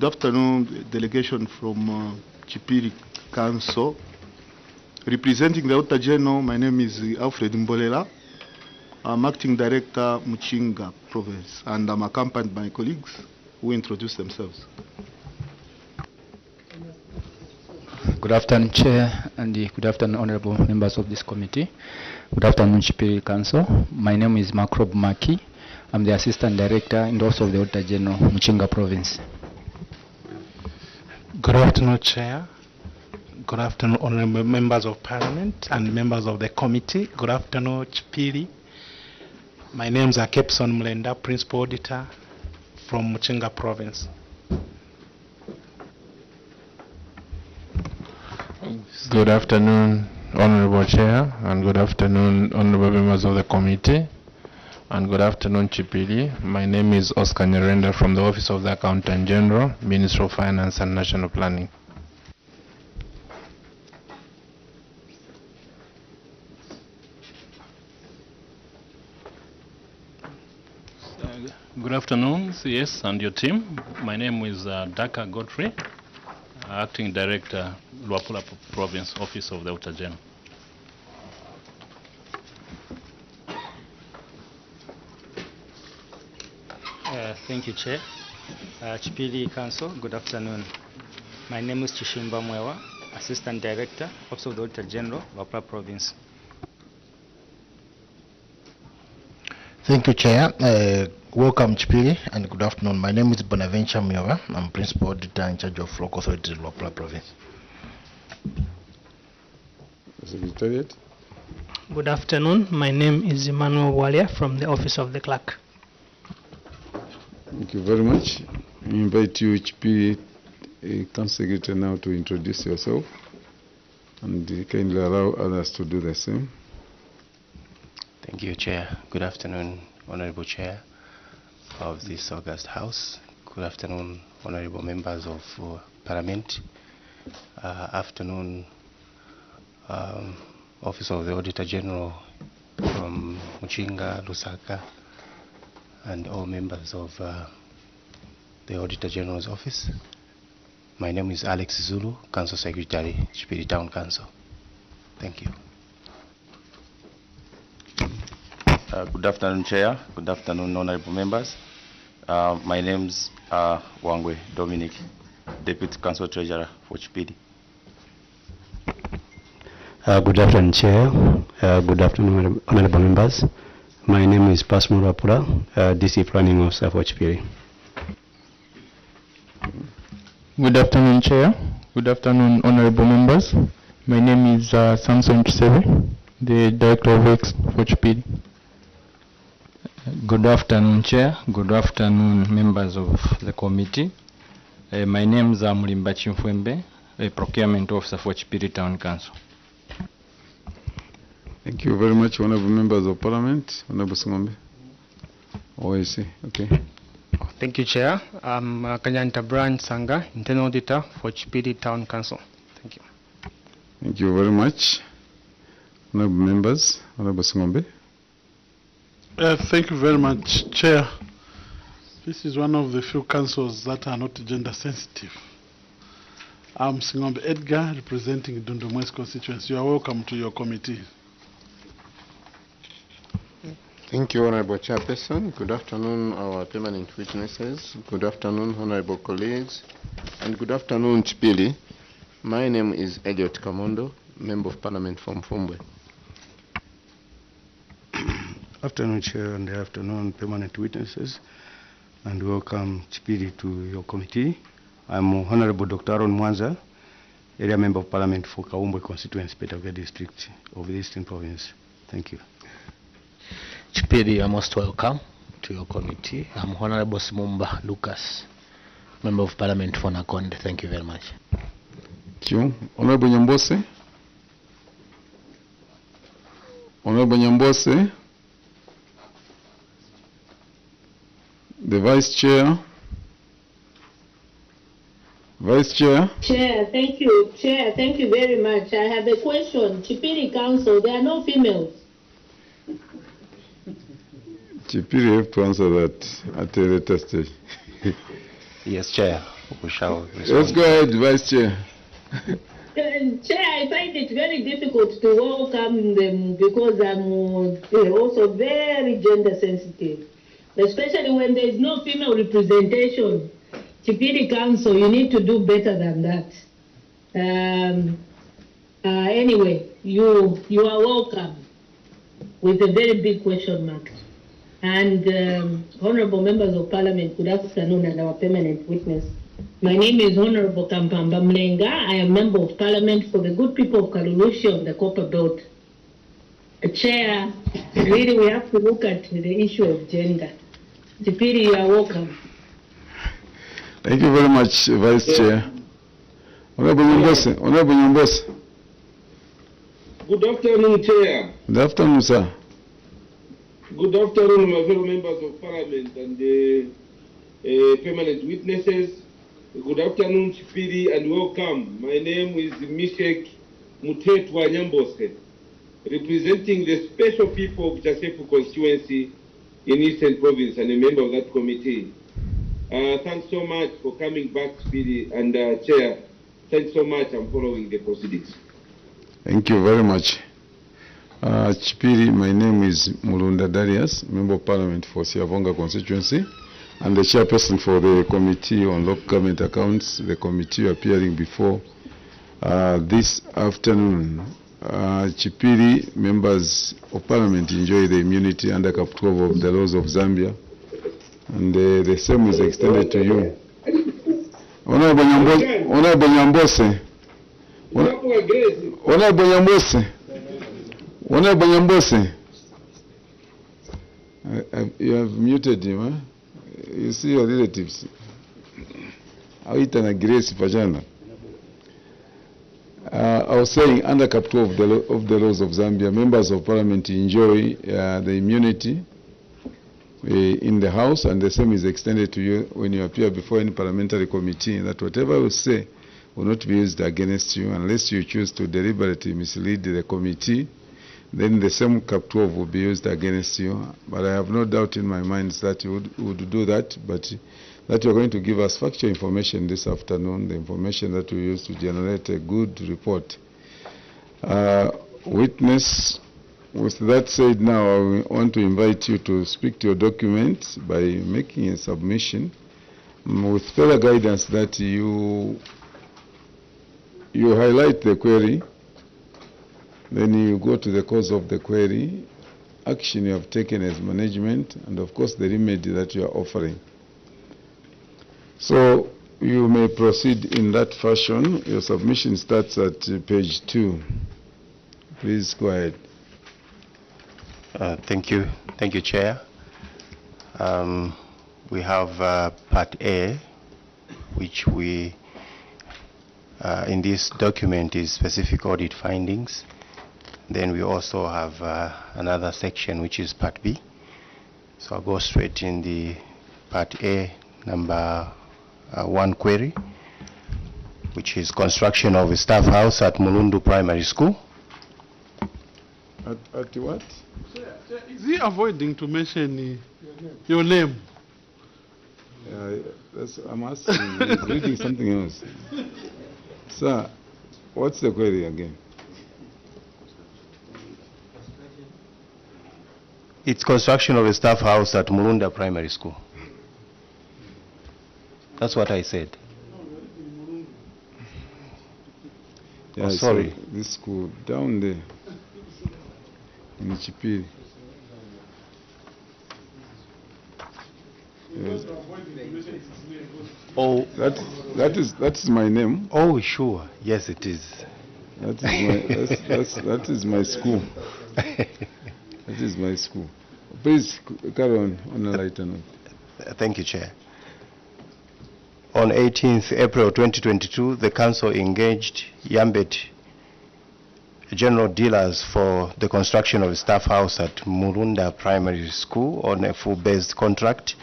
Good afternoon, delegation from Chipiri Council. Representing the Auditor General, my name is Alfred Mbolela. I'm Acting Director, Muchinga Province, and I'm accompanied by my colleagues who introduce themselves. Good afternoon, Chair, and good afternoon, honorable members of this committee. Good afternoon, Chipiri Council. My name is Makrob Maki. I'm the Assistant Director and also of the Auditor General, Muchinga Province. Good afternoon, Chair. Good afternoon, honorable members of Parliament and members of the committee. Good afternoon, Chipiri. My name is Akepson Mlenda, Principal Auditor from Muchinga Province. Good afternoon, Honorable Chair, and good afternoon, honorable members of the committee, and good afternoon, Chipiri. My name is Oscar Nyerenda from the Office of the Accountant General, Ministry of Finance and National Planning. Good afternoon, CS and your team. My name is Daka Godfrey, Acting Director, Luapula Province, Office of the Auditor General. Thank you, Chair. Chipiri Council, good afternoon. My name is Chishimba Mwewa, Assistant Director, Office of the Auditor General, Luapula Province. Thank you, Chair. Welcome, Chipiri, and good afternoon. My name is Bonaventure Mwewa. I'm Principal Auditor in charge of Local Authority in Luapula Province. Secretariat. Good afternoon. My name is Emmanuel Walia from the Office of the Clerk. Thank you very much. I invite you, Chipiri Council Secretary, now to introduce yourself and kindly allow others to do the same. Thank you, Chair. Good afternoon, Honorable Chair of this August House. Good afternoon, Honorable Members of Parliament. Afternoon, Office of the Auditor General from Muchinga, Lusaka, and all members of the Auditor General's Office. My name is Alex Zulu, Council Secretary, Chipiri Town Council. Thank you. Good afternoon, Chair. Good afternoon, honorable members. My name is Wangwe Dominic, Deputy Council Treasurer for Chipiri. Good afternoon, Chair. Good afternoon, honorable members. My name is Pasmo Rapura, DC Planning Officer for Chipiri. Good afternoon, Chair. Good afternoon, honorable members. My name is Samson Chisebe, the Director of Works for Chipiri. Good afternoon, Chair. Good afternoon, members of the committee. My name is Mulimba Chimfwembe, a Procurement Officer for Chipiri Town Council. Thank you very much, honorable members of Parliament. Honorable Singombe. OAC, okay. Thank you, Chair. I'm Kanyanta Brian Sanga, Internal Auditor for Chipiri Town Council. Thank you. Thank you very much. Honorable members, Honorable Singombe. Thank you very much, Chair. This is one of the few councils that are not gender sensitive. I'm Singombe Edgar, representing Dundumwes constituency. You are welcome to your committee. Thank you, Honorable Chairperson. Good afternoon, our permanent witnesses. Good afternoon, honorable colleagues. And good afternoon, Chipiri. My name is Elliot Kamondo, Member of Parliament from Fumbwe. Afternoon, Chair, and afternoon, permanent witnesses, and welcome, Chipiri, to your committee. I'm Honorable Dr. Aaron Mwanza, Area Member of Parliament for Kaumbwe Constituency, Petauke District of the Eastern Province. Thank you. Chipiri, you're most welcome to your committee. I'm Honorable Simumba Lucas, Member of Parliament for Nakonde. Thank you very much. Thank you. Honorable Nyambose. Honorable Nyambose. The Vice Chair. Vice Chair. Chair, thank you. Chair, thank you very much. I have a question. Chipiri Council, there are no females. Chipiri have to answer that at a later stage. Yes, Chair. we shall respond. Let's go ahead, Vice Chair. Chair, I find it very difficult to welcome them because I'm also very gender sensitive, especially when there is no female representation. Chipiri Council, you need to do better than that. Anyway, you are welcome with a very big question mark. And honorable members of parliament, good afternoon, and our permanent witness. My name is Honorable Kampamba Mlenga. I am member of parliament for the good people of Kalulushi on the Copper Belt. Chair, really we have to look at the issue of gender. Chipiri, you are welcome. Thank you very much, Vice Chair. Honorable Nyambose. Honorable Nyambose. Good afternoon, Chair. Good afternoon, sir. Good afternoon, my fellow members of parliament and permanent witnesses. Good afternoon, Chipiri, and welcome. My name is Mishek Mutetwa Nyambose, representing the special people of Chasefu constituency in Eastern Province and a member of that committee. Thanks so much for coming back, Chipiri, and Chair, thanks so much. I'm following the proceedings. Thank you very much. Chipiri, my name is Mulunda Darius, Member of Parliament for Siavonga constituency, and the chairperson for the Committee on Local Government Accounts, the committee appearing before this afternoon. Chipiri, members of Parliament enjoy the immunity under Cap 12 of the laws of Zambia, and the same is extended to you. Honorable Nyambose. Honorable Nyambose. Honorable Nyambose. You have muted him, huh? You see your relatives. How it and Grace Pajana. I was saying under Cap 12 of the laws of Zambia, members of parliament enjoy the immunity in the House, and the same is extended to you when you appear before any parliamentary committee, that whatever you say will not be used against you unless you choose to deliberately mislead the committee. Then the same Cap 12 will be used against you. But I have no doubt in my mind that you would do that, but that you're going to give us factual information this afternoon, the information that we use to generate a good report. Witness, with that said, now I want to invite you to speak to your document by making a submission with further guidance that you highlight the query, then you go to the cause of the query, action you have taken as management, and of course the remedy that you are offering. So you may proceed in that fashion. Your submission starts at page 2. Please go ahead. Thank you. Thank you, Chair. We have Part A, which we, in this document, is specific audit findings. Then we also have another section, which is Part B. So I'll go straight in the Part A, number 1 query, which is construction of a staff house at Mulundu Primary School. At what? Is he avoiding to mention your name? I'm asking. He's reading something else. Sir, what's the query again? It's construction of a staff house at Mulunda Primary School. That's what I said. Yeah, sorry. So this school down there in Chipiri. Yes. Oh, that is my name. Oh, sure. Yes, it is. That is my school. That is my school. Please carry on a lighter note. Thank you, Chair. On 18th April 2022, the Council engaged Yambet general dealers for the construction of a staff house at Mulunda Primary School on a full-based contract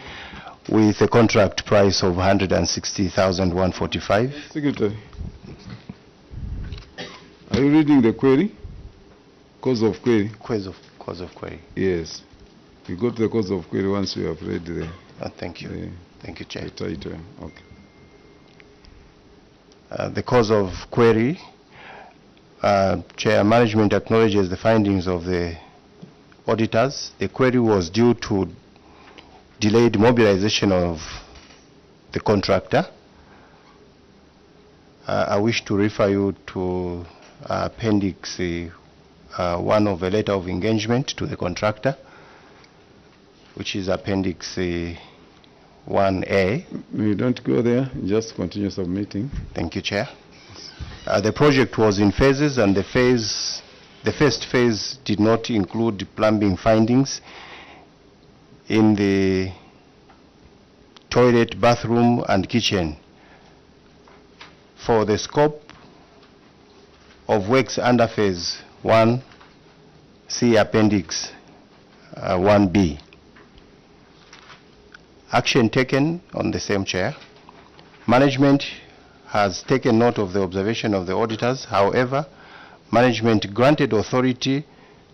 with a contract price of 160,145. Secretary, are you reading the query? Cause of query? Cause of query. Yes. You go to the cause of query once you have read the... thank you. Thank you, Chair. The title. Okay. The cause of query, Chair, management acknowledges the findings of the auditors. The query was due to delayed mobilization of the contractor. I wish to refer you to Appendix 1 of a letter of engagement to the contractor, which is Appendix 1A. You don't go there, just continue submitting. Thank you, Chair. The project was in phases, and the first phase did not include plumbing findings in the toilet, bathroom, and kitchen. For the scope of works under phase 1, see Appendix 1B. Action taken on the same, Chair. Management has taken note of the observation of the auditors. However, management granted authority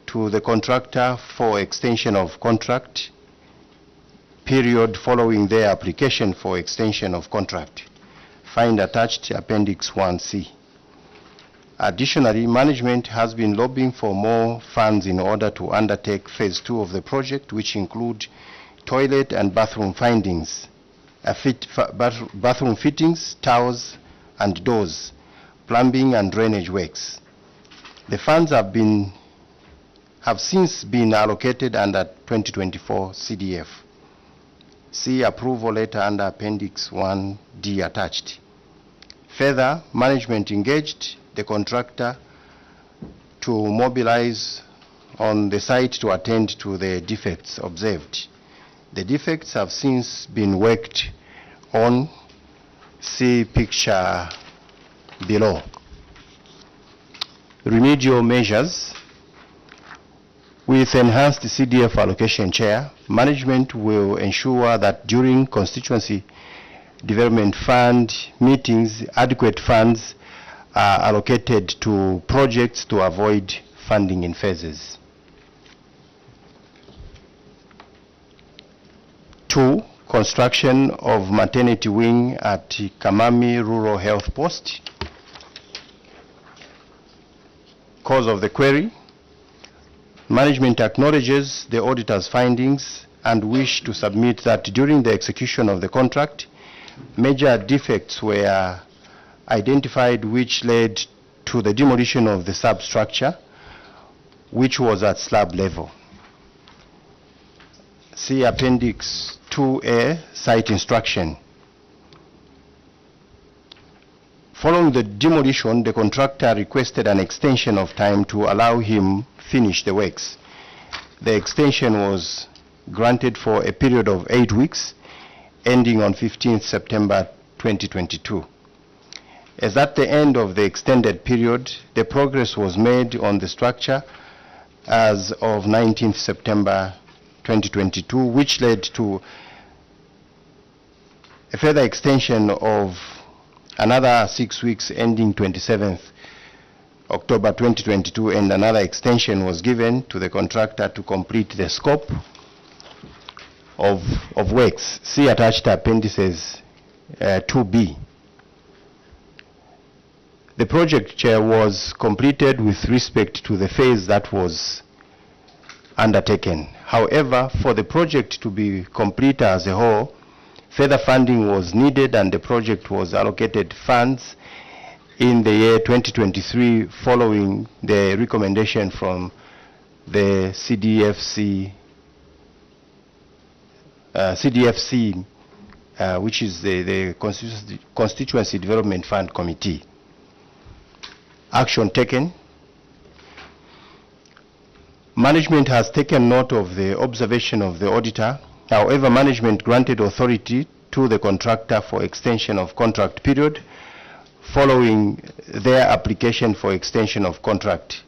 to the contractor for extension of contract period following their application for extension of contract. Find attached Appendix 1C. Additionally, management has been lobbying for more funds in order to undertake phase 2 of the project, which include toilet and bathroom findings, bathroom fittings, towels and doors, plumbing and drainage works. The funds have since been allocated under 2024 CDF. See approval letter under Appendix 1D attached. Further, management engaged the contractor to mobilize on the site to attend to the defects observed. The defects have since been worked on. See picture below. Remedial measures. With enhanced CDF allocation, Chair, management will ensure that during constituency development fund meetings, adequate funds are allocated to projects to avoid funding in phases. 2, construction of maternity wing at Kamami Rural Health Post. Cause of the query. Management acknowledges the auditor's findings and wish to submit that during the execution of the contract, major defects were identified which led to the demolition of the substructure, which was at slab level. See Appendix 2A, site instruction. Following the demolition, the contractor requested an extension of time to allow him finish the works. The extension was granted for a period of 8 weeks, ending on 15th September 2022. As at the end of the extended period, the progress was made on the structure as of 19th September 2022, which led to a further extension of another 6 weeks ending 27th October 2022, and another extension was given to the contractor to complete the scope of works. See attached appendices 2B. The project, Chair, was completed with respect to the phase that was undertaken. However, for the project to be complete as a whole, further funding was needed, and the project was allocated funds in the year 2023 following the recommendation from the CDFC, which is the Constituency Development Fund Committee. Action taken. Management has taken note of the observation of the auditor. However, management granted authority to the contractor for extension of contract period following their application for extension of contract.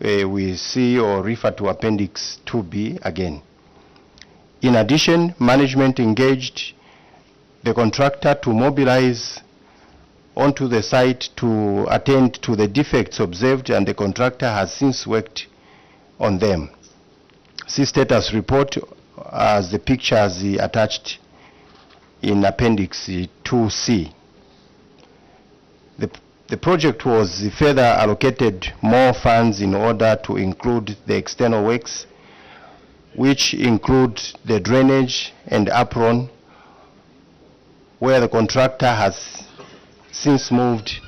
We see or refer to Appendix 2B again. In addition, management engaged the contractor to mobilize onto the site to attend to the defects observed, and the contractor has since worked on them. See status report as the pictures attached in Appendix 2C. The project was further allocated more funds in order to include the external works, which include the drainage and apron, where the contractor has since moved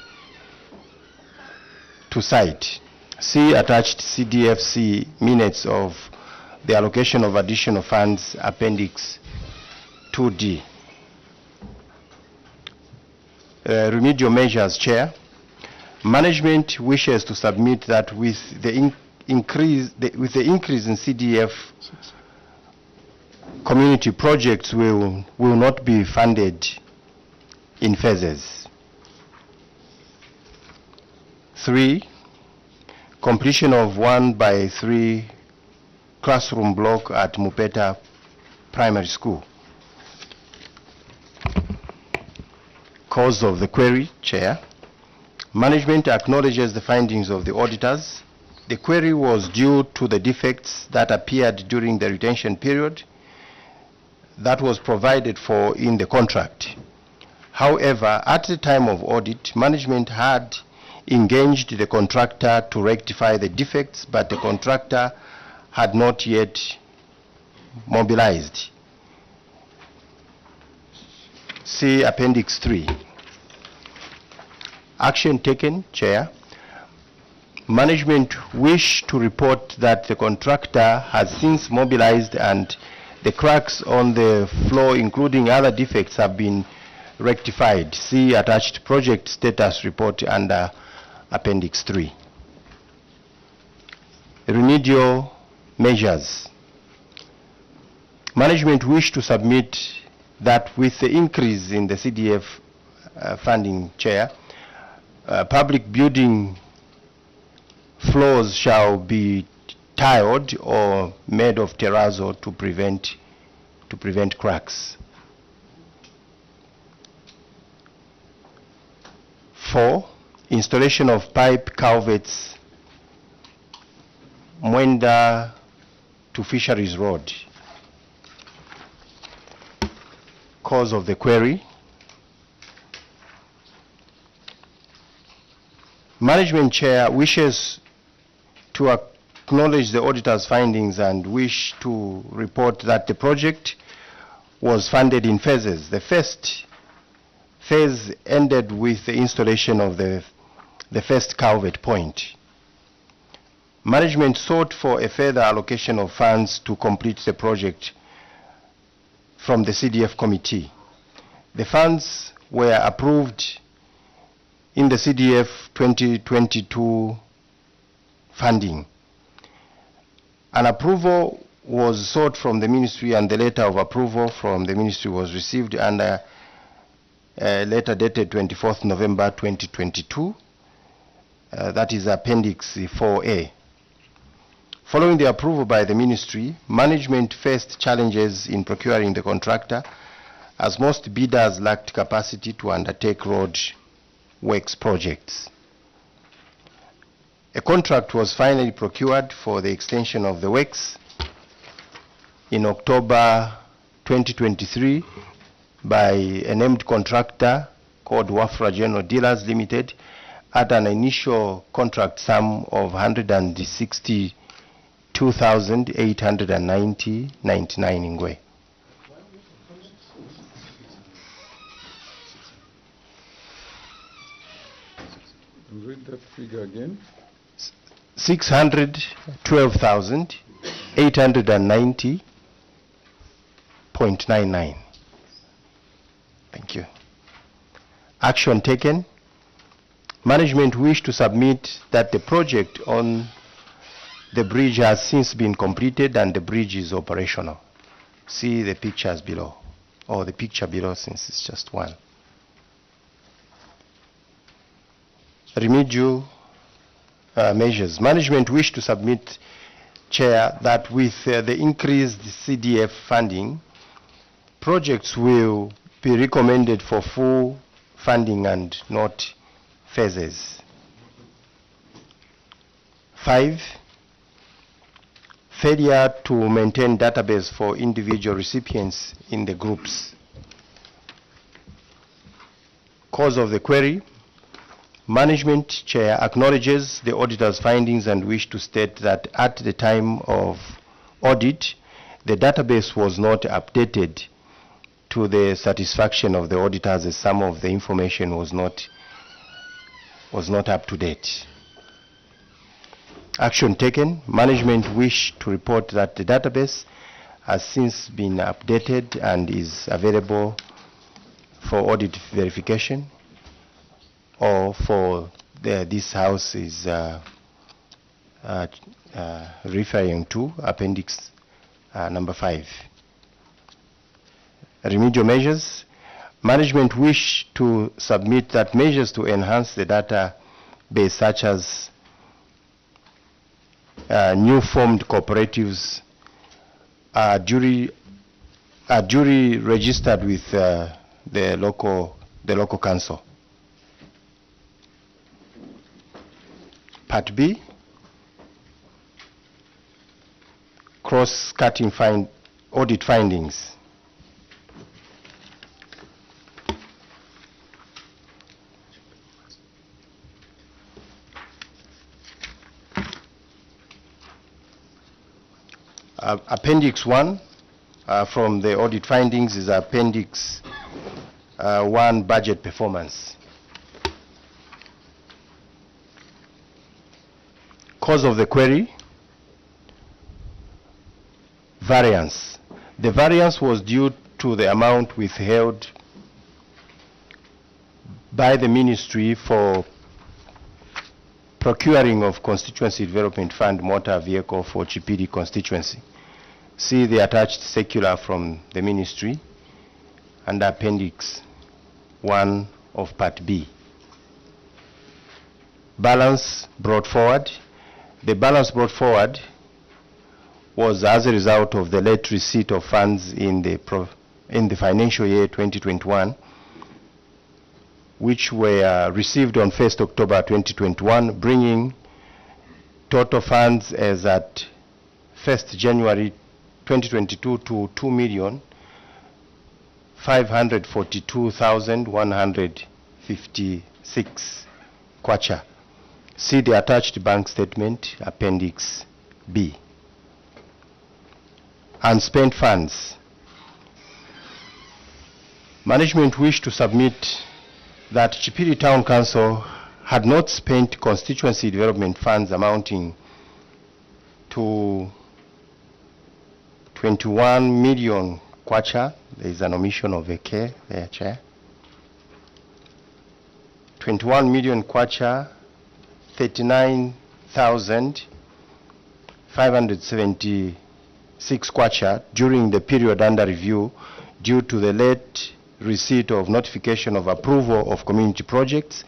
to site. See attached CDFC minutes of the allocation of additional funds, Appendix 2D. Remedial measures, Chair. Management wishes to submit that with the increase in CDF, community projects will not be funded in phases. 3, completion of 1/3 classroom block at Mupeta Primary School. Cause of the query, Chair. Management acknowledges the findings of the auditors. The query was due to the defects that appeared during the retention period that was provided for in the contract. However, at the time of audit, management had engaged the contractor to rectify the defects, but the contractor had not yet mobilized. See Appendix 3. Action taken, Chair. Management wish to report that the contractor has since mobilized and the cracks on the floor, including other defects, have been rectified. See attached project status report under Appendix 3. Remedial measures. Management wish to submit that with the increase in the CDF funding, Chair, public building floors shall be tiled or made of terrazzo to prevent cracks. 4, installation of pipe culverts Mwenda to Fisheries Road. Cause of the query. Management Chair wishes to acknowledge the auditor's findings and wish to report that the project was funded in phases. The first phase ended with the installation of the first culvert point. Management sought for a further allocation of funds to complete the project from the CDF committee. The funds were approved in the CDF 2022 funding. An approval was sought from the ministry and the letter of approval from the ministry was received under a letter dated 24th November 2022. That is Appendix 4A. Following the approval by the ministry, management faced challenges in procuring the contractor as most bidders lacked capacity to undertake road works projects. A contract was finally procured for the extension of the works in October 2023 by a named contractor called Wafra General Dealers Limited at an initial contract sum of 162,890.99 Ngwe. Read that figure again. 612,890.99. Thank you. Action taken. Management wish to submit that the project on the bridge has since been completed and the bridge is operational. See the pictures below, or the picture below since it's just one. Remedial measures. Management wish to submit, Chair, that with the increased CDF funding, projects will be recommended for full funding and not phases. 5, failure to maintain database for individual recipients in the groups. Cause of the query. Management Chair acknowledges the auditor's findings and wish to state that at the time of audit, the database was not updated to the satisfaction of the auditors, as some of the information was not up to date. Action taken. Management wish to report that the database has since been updated and is available for audit verification, or for this House is referring to Appendix number 5. Remedial measures. Management wish to submit that measures to enhance the database, such as new formed cooperatives, are duly registered with the local council. Part B, cross-cutting audit findings. Appendix 1 from the audit findings is Appendix 1, budget performance. Cause of the query, variance. The variance was due to the amount withheld by the ministry for procuring of Constituency Development Fund motor vehicle for Chipiri constituency. See the attached circular from the ministry under Appendix 1 of Part B. Balance brought forward. The balance brought forward was as a result of the late receipt of funds in the financial year 2021, which were received on 1st October 2021, bringing total funds as at 1st January 2022 to 2,542,156 kwacha. See the attached bank statement, Appendix B. Unspent funds. Management wished to submit that Chipiri Town Council had not spent constituency development funds amounting to 21 million kwacha. There is an omission of a K there, Chair. 21 million kwacha, 39,576 kwacha during the period under review, due to the late receipt of notification of approval of community projects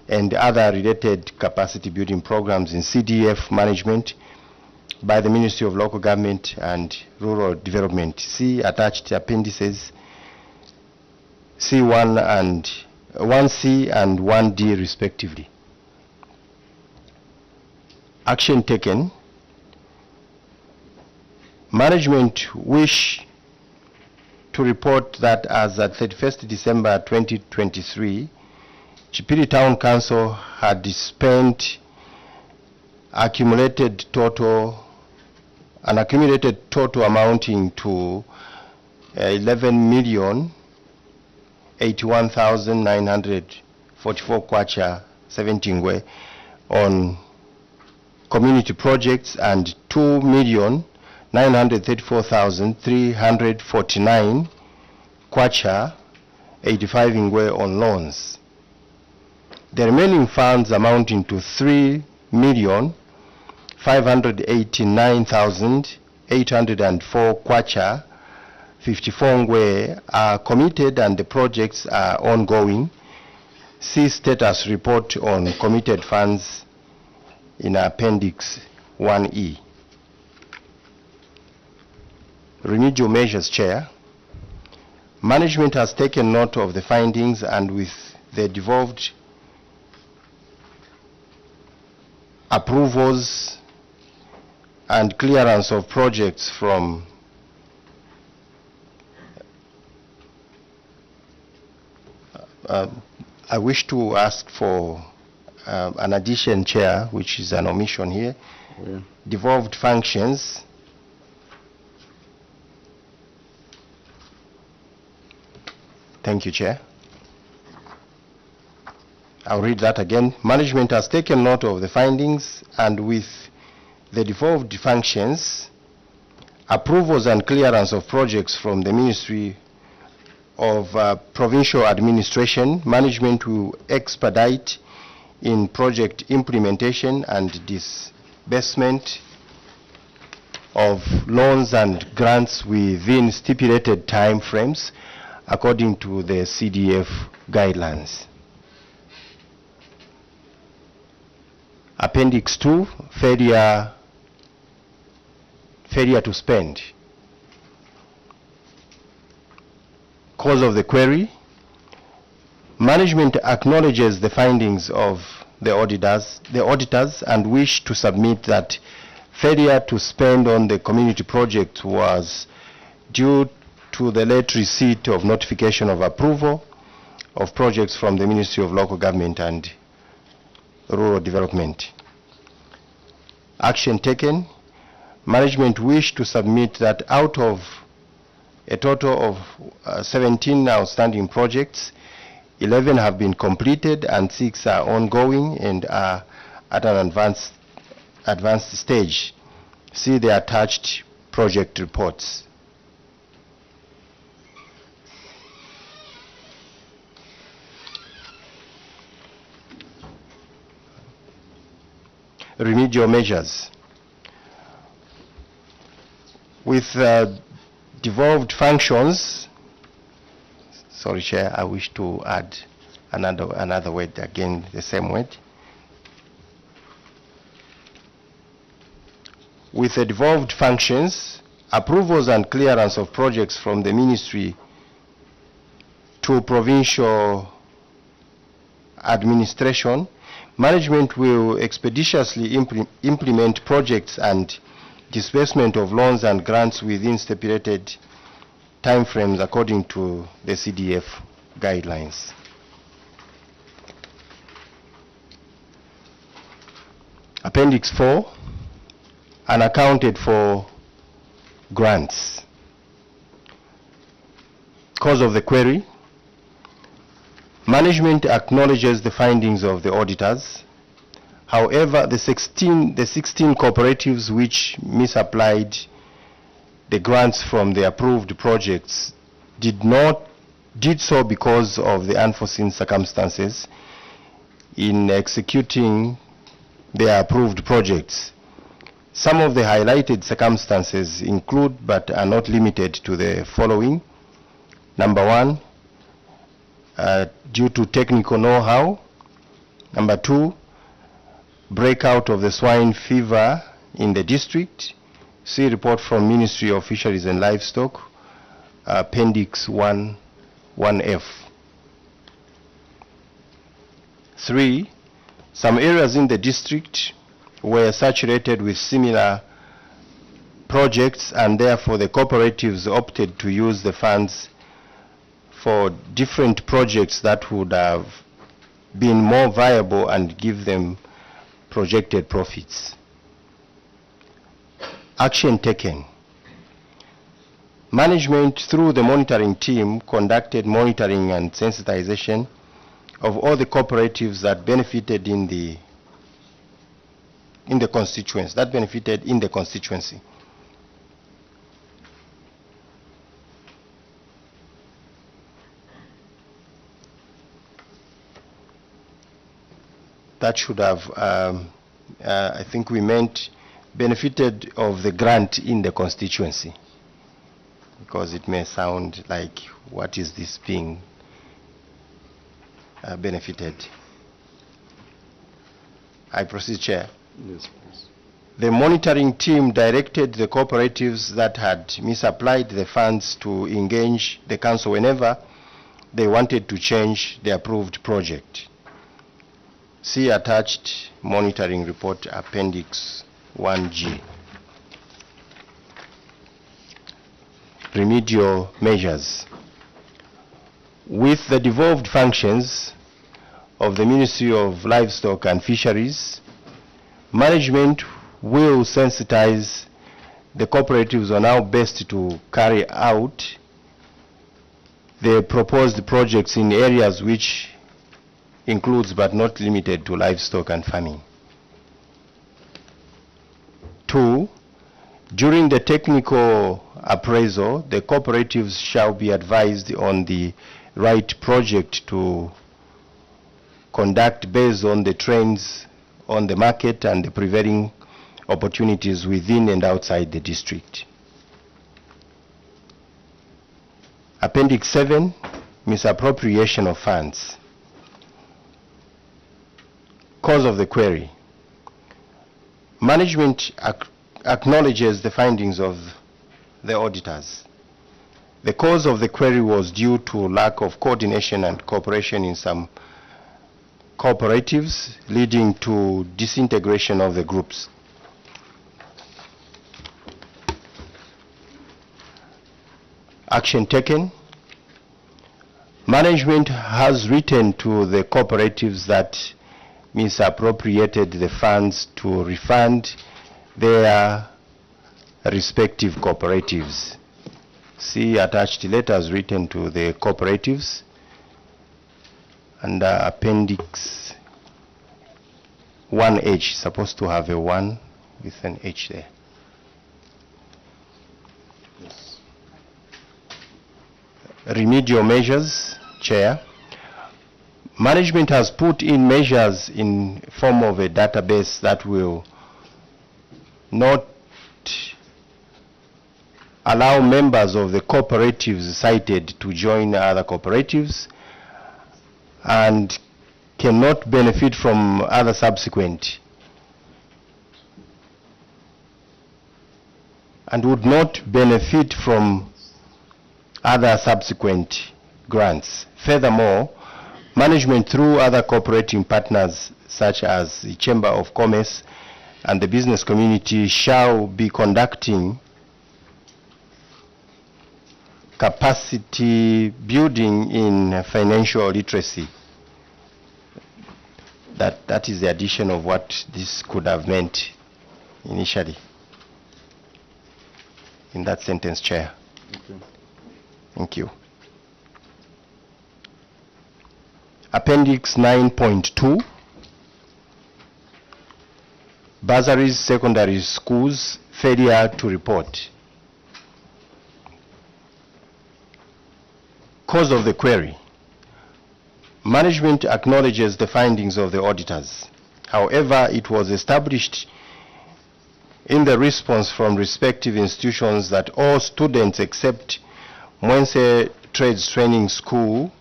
and other related capacity building programs in CDF management by the Ministry of Local Government and Rural Development. See attached appendices C1 and 1C and 1D respectively. Action taken. Management wish to report that as at 31st December 2023, Chipiri Town Council had spent an accumulated total amounting to 11,081,944 kwacha 70 ngwe on community projects and 2,934,349 kwacha 85 ngwe on loans. The remaining funds amounting to 3,589,804 kwacha 54 ngwe are committed and the projects are ongoing. See status report on committed funds in Appendix 1E. Remedial measures, Chair. Management has taken note of the findings and with the devolved approvals and clearance of projects from I wish to ask for an addition, Chair, which is an omission here. Yeah. Devolved functions. Thank you, Chair. I'll read that again. Management has taken note of the findings, and with the devolved functions, approvals and clearance of projects from the Ministry of Provincial Administration, management will expedite in project implementation and disbursement of loans and grants within stipulated time frames according to the CDF guidelines. Appendix 2, failure to spend. Cause of the query. Management acknowledges the findings of the auditors and wish to submit that failure to spend on the community project was due to the late receipt of notification of approval of projects from the Ministry of Local Government and Rural Development. Action taken. Management wish to submit that out of a total of 17 outstanding projects, 11 have been completed and 6 are ongoing and are at an advanced stage. See the attached project reports. Remedial measures. With devolved functions, sorry, Chair, I wish to add another word, again, the same word. With the devolved functions, approvals and clearance of projects from the Ministry to Provincial Administration, management will expeditiously implement projects and disbursement of loans and grants within stipulated timeframes according to the CDF guidelines. Appendix 4, unaccounted for grants. Cause of the query. Management acknowledges the findings of the auditors. However, the 16 cooperatives which misapplied the grants from the approved projects did so because of the unforeseen circumstances in executing their approved projects. Some of the highlighted circumstances include, but are not limited to, the following. Number 1, due to technical know-how. Number 2, breakout of the swine fever in the district. See report from Ministry of Fisheries and Livestock, Appendix 1F. 3, some areas in the district were saturated with similar projects, and therefore the cooperatives opted to use the funds for different projects that would have been more viable and give them projected profits. Action taken. Management, through the monitoring team, conducted monitoring and sensitization of all the cooperatives that benefited in the constituency. That should have, I think we meant benefited of the grant in the constituency, because it may sound like, what is this being benefited? I proceed, Chair. Yes, please. The monitoring team directed the cooperatives that had misapplied the funds to engage the council whenever they wanted to change the approved project. See attached monitoring report, Appendix 1G. Remedial measures. With the devolved functions, of the Ministry of Livestock and Fisheries, management will sensitize the cooperatives on how best to carry out the proposed projects in areas which includes but not limited to livestock and farming. 2, during the technical appraisal, the cooperatives shall be advised on the right project to conduct based on the trends on the market and the prevailing opportunities within and outside the district. Appendix 7, misappropriation of funds. Cause of the query. Management acknowledges the findings of the auditors. The cause of the query was due to lack of coordination and cooperation in some cooperatives, leading to disintegration of the groups. Action taken. Management has written to the cooperatives that misappropriated the funds to refund their respective cooperatives. See attached letters written to the cooperatives under appendix 1H, supposed to have a 1 with an H there. Yes. Remedial measures, Chair. Management has put in measures in form of a database that will not allow members of the cooperatives cited to join other cooperatives and cannot benefit from other subsequent and would not benefit from other subsequent grants. Furthermore, management through other cooperating partners such as the Chamber of Commerce and the business community shall be conducting capacity building in financial literacy. That is the addition of what this could have meant initially in that sentence, Chair. Okay. Thank you. Appendix 9.2, bursaries secondary schools failure to report. Cause of the query. Management acknowledges the findings of the auditors. However, it was established in the response from respective institutions that all students except Mwense Trades Training School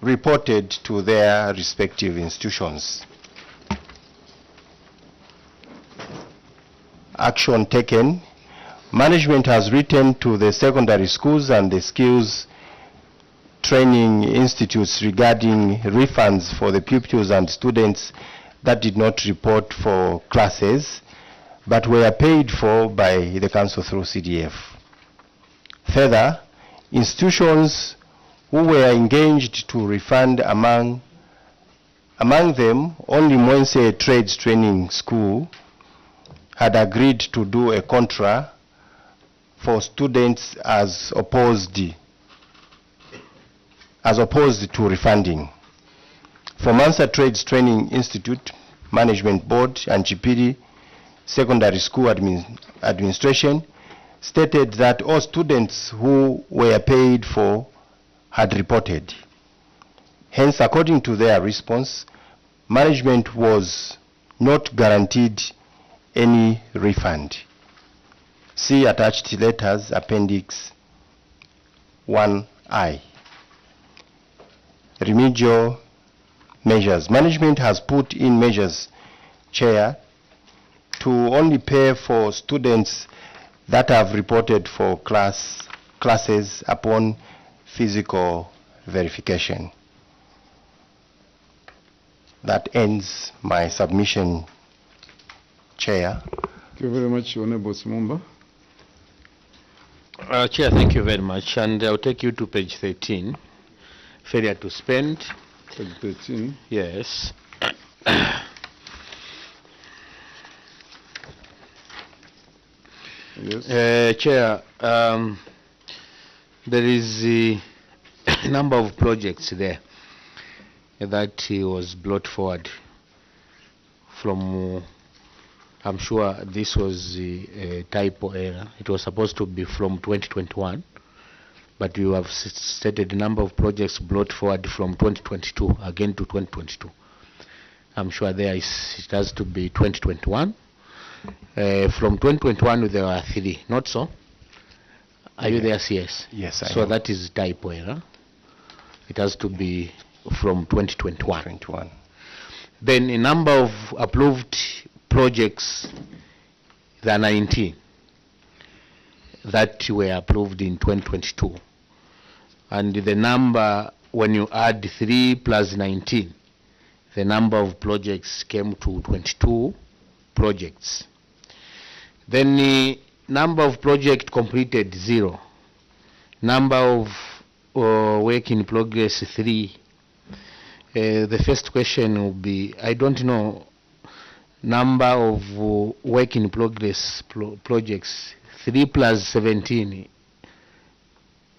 reported to their respective institutions. Action taken. Management has written to the secondary schools and the skills training institutes regarding refunds for the pupils and students that did not report for classes but were paid for by the council through CDF. Further, institutions who were engaged to refund among them only Mwense Trades Training School had agreed to do a contra for students as opposed to refunding. For Mansa Trades Training Institute, Management Board and Chipiri Secondary School Administration stated that all students who were paid for had reported. Hence, according to their response, management was not guaranteed any refund. See attached letters, Appendix 1I. Remedial measures. Management has put in measures, Chair, to only pay for students that have reported for classes upon physical verification. That ends my submission, Chair. Thank you very much, Honorable Simumba. Chair, thank you very much. And I'll take you to page 13. Failure to spend. Page 13. Yes. Yes. Chair, there is a number of projects there that was brought forward from, I'm sure this was a typo error. It was supposed to be from 2021, but you have stated the number of projects brought forward from 2022 again to 2022. I'm sure it has to be 2021. From 2021 there were 3, not so? Are you there, CS? Yes, I So am. that is typo error. It has to be from 2021. Then a number of approved projects, there are 19 that were approved in 2022. And the number, when you add 3 plus 19, the number of projects came to 22 projects. Then the number of projects completed, 0. Number of work in progress, 3. The first question will be, I don't know, number of work in progress projects, 3 plus 17,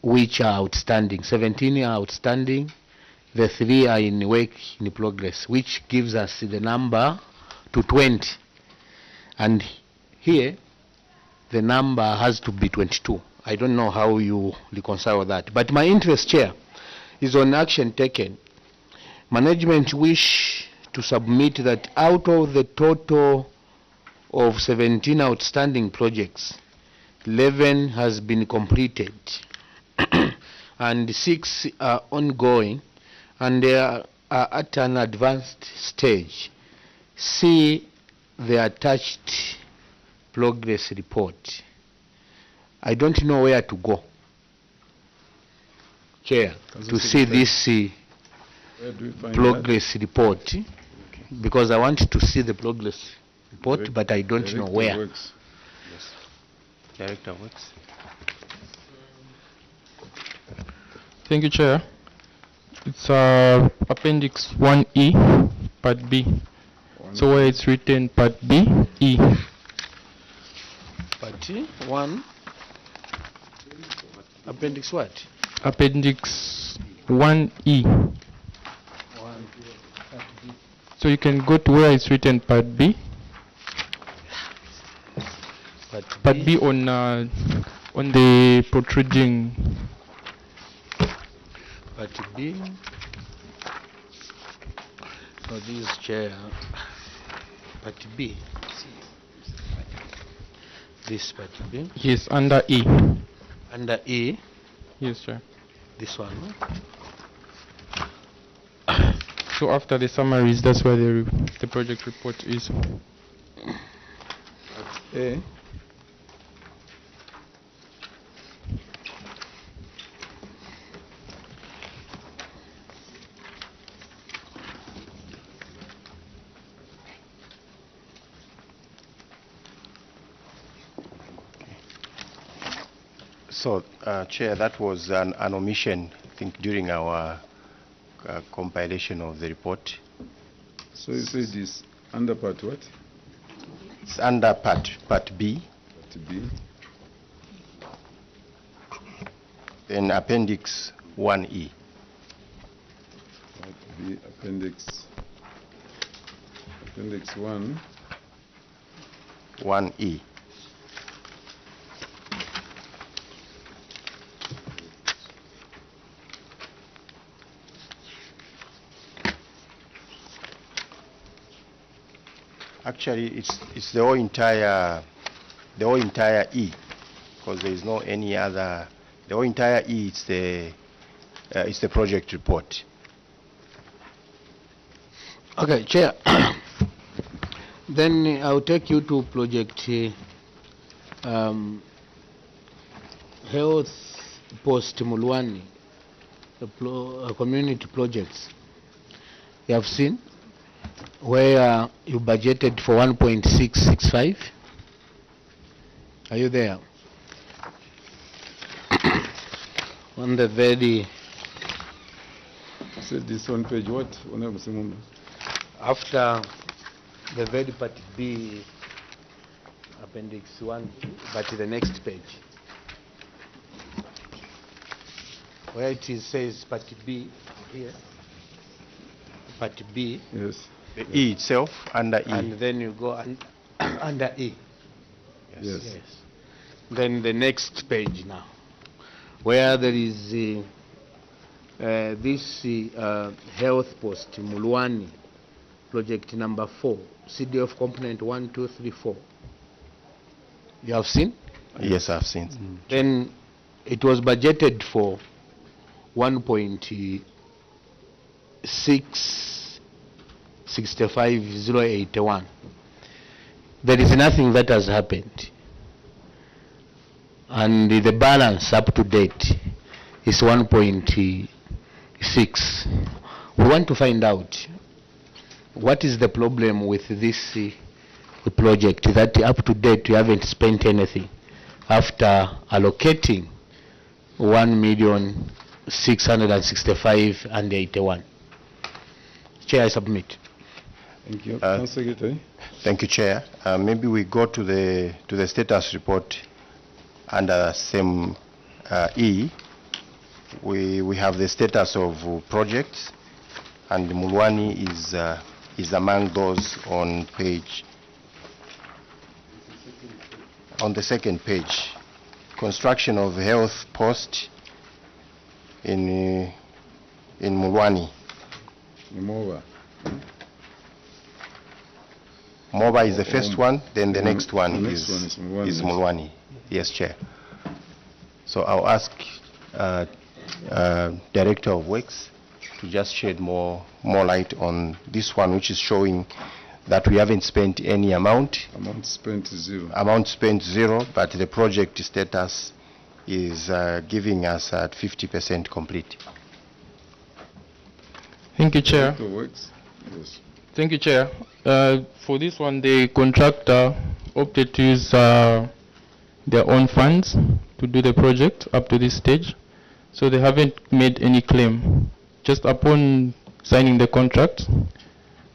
which are outstanding. 17 are outstanding, the 3 are in work in progress, which gives us the number to 20. And here, the number has to be 22. I don't know how you reconcile that. But my interest, Chair, is on action taken. Management wish to submit that out of the total of 17 outstanding projects, 11 has been completed and 6 are ongoing and they are at an advanced stage. See the attached progress report. I don't know where to go, Chair, to see this Where do we find progress report, because I want to see the progress report, but I don't know where. Works. Yes. Director Works. Thank you, Chair. It's Appendix 1E, Part B. So where it's written Part B, E. Part 1, Appendix what? Appendix 1E. So you can go to where it's written Part B. Part B on the protruding. Part B. No, this is Chair. Part B. This Part B. Yes, under E. Under E. Yes, sir. This one. No? So after the summaries, that's where the project report is. A. So, Chair, that was an omission, I think, during our compilation of the report. So you say it is under part what? It's under Part B. Part B. Then Appendix 1E. Part B, Appendix 1. 1E. Actually, it's the whole entire E, because there is no any other. The whole entire E, it's the project report. Okay, Chair. Then I'll take you to project health post Mulwani, community projects. You have seen where you budgeted for 1.665. Are you there? On the very said this on page what? Honorable Simumba? After the very part B, appendix 1, but the next page, where it says part B here, part B. Yes. The E itself, under E. And then you go under E. Yes. Then the next page now, where there is this health post, Mulwani, project number 4, CDF component 1, 2, 3, 4. You have seen? Yes, I've seen. Then it was budgeted for 1.665,081. There is nothing that has happened. And the balance up to date is 1.6. We want to find out what is the problem with this project, that up to date you haven't spent anything after allocating 1,665,081. Chair, I submit. Thank you. Council Secretary. Thank you, Chair. Maybe we go to the status report under same E. We have the status of projects, and Mulwani is among those on the second page. Construction of health post in Mulwani. Moba is the first one, then the next one is Mulwani. Yes, Chair. So I'll ask Director of Works to just shed more light on this one, which is showing that we haven't spent any amount. Amount spent zero. Amount spent zero, but the project status is giving us at 50% complete. Thank you, Chair. Director of Works. Yes. Thank you, Chair. For this one, the contractor opted to use their own funds to do the project up to this stage. So they haven't made any claim. Just upon signing the contract,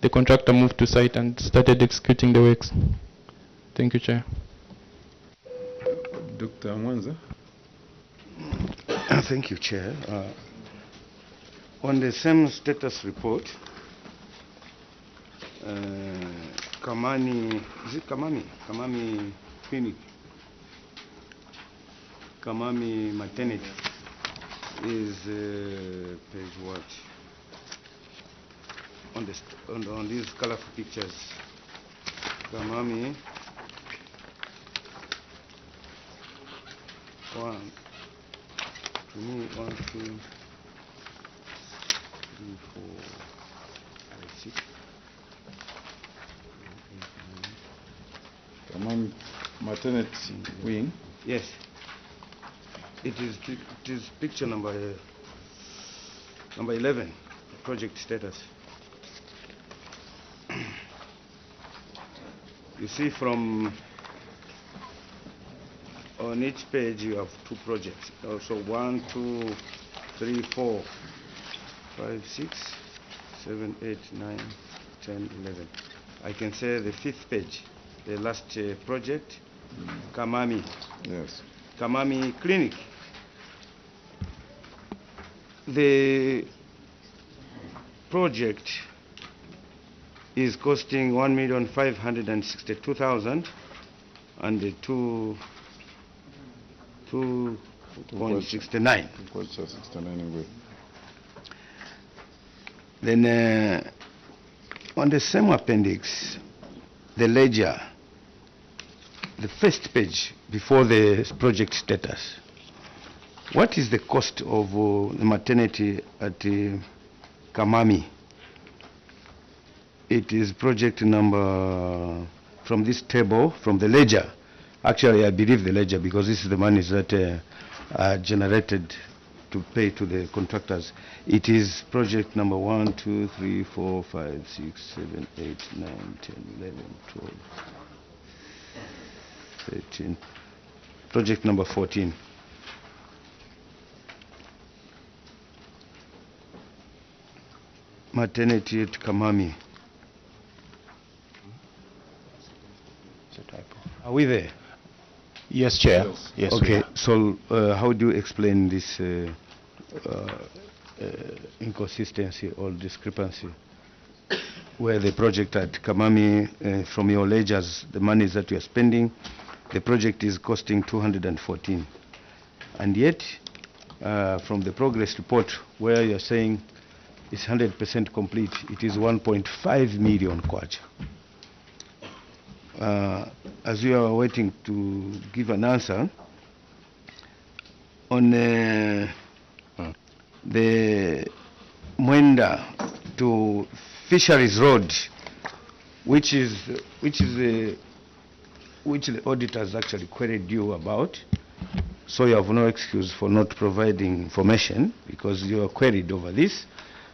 the contractor moved to site and started executing the works. Thank you, Chair. Dr. Mwanza. Thank you, Chair. On the same status report, Kamani, is it Kamami? Kamami Clinic, Kamami Maternity is page what? On these colorful pictures, Kamami 1, to me 1, 2, 3, 4, 5, 6. Among maternity wing. Yes. It is picture number 11, project status. You see from on each page you have 2 projects. Also 1, 2, 3, 4, 5, 6, 7, 8, 9, 10, 11. I can say the 5th page, the last project, Kamami. Yes. Kamami Clinic. The project is costing 1,562,000 and 2.69. 2.69. Then on the same appendix, the ledger, the first page before the project status. What is the cost of the maternity at Kamami? It is project number from this table, from the ledger. Actually, I believe the ledger because this is the money that are generated to pay to the contractors. It is project number 1, 2, 3, 4, 5, 6, 7, 8, 9, 10, 11, 12, 13. Project number 14. maternity at Kamami. Are we there? Yes, Chair. Yes, we Okay, are. so how do you explain this inconsistency or discrepancy where the project at Kamami, from your ledgers, the monies that you are spending, the project is costing 214, and yet from the progress report where you're saying it's 100% complete, it is 1.5 million kwacha. As we are waiting to give an answer on the Mwenda to Fisheries Road, which the auditors actually queried you about, so you have no excuse for not providing information because you are queried over this,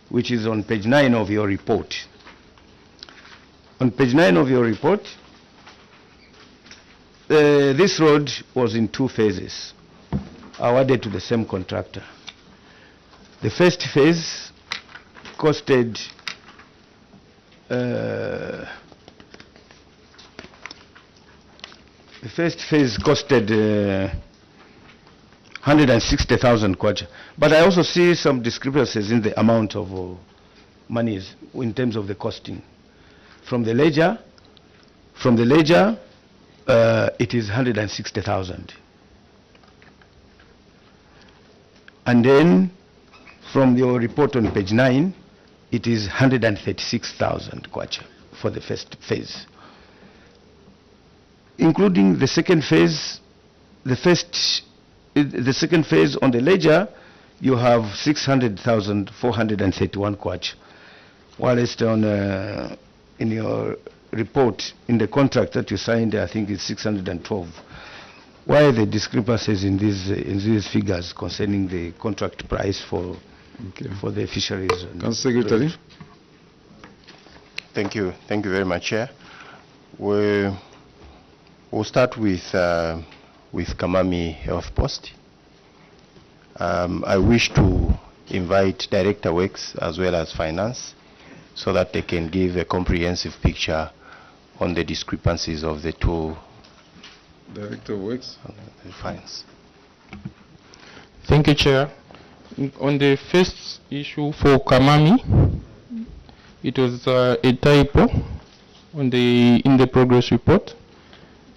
which is on page 9 of your report. On page 9 of your report, this road was in 2 phases, awarded to the same contractor. The first phase costed the first phase costed 160,000 kwacha. But I also see some discrepancies in the amount of monies in terms of the costing. From the ledger, it is 160,000. And then from your report on page 9, it is 136,000 kwacha for the first phase. Including the second phase, the second phase on the ledger, you have 600,431 kwacha. Whilst on in your report, in the contract that you signed, I think it's 612. Why are the discrepancies in these figures concerning the contract price for the fisheries? Council Secretary. Thank you very much, Chair. We'll start with Kamami Health Post. I wish to invite Director Works as well as Finance so that they can give a comprehensive picture on the discrepancies of the two. Director of Works. Finance. Thank you, Chair. On the first issue for Kamami, it was a typo in the progress report.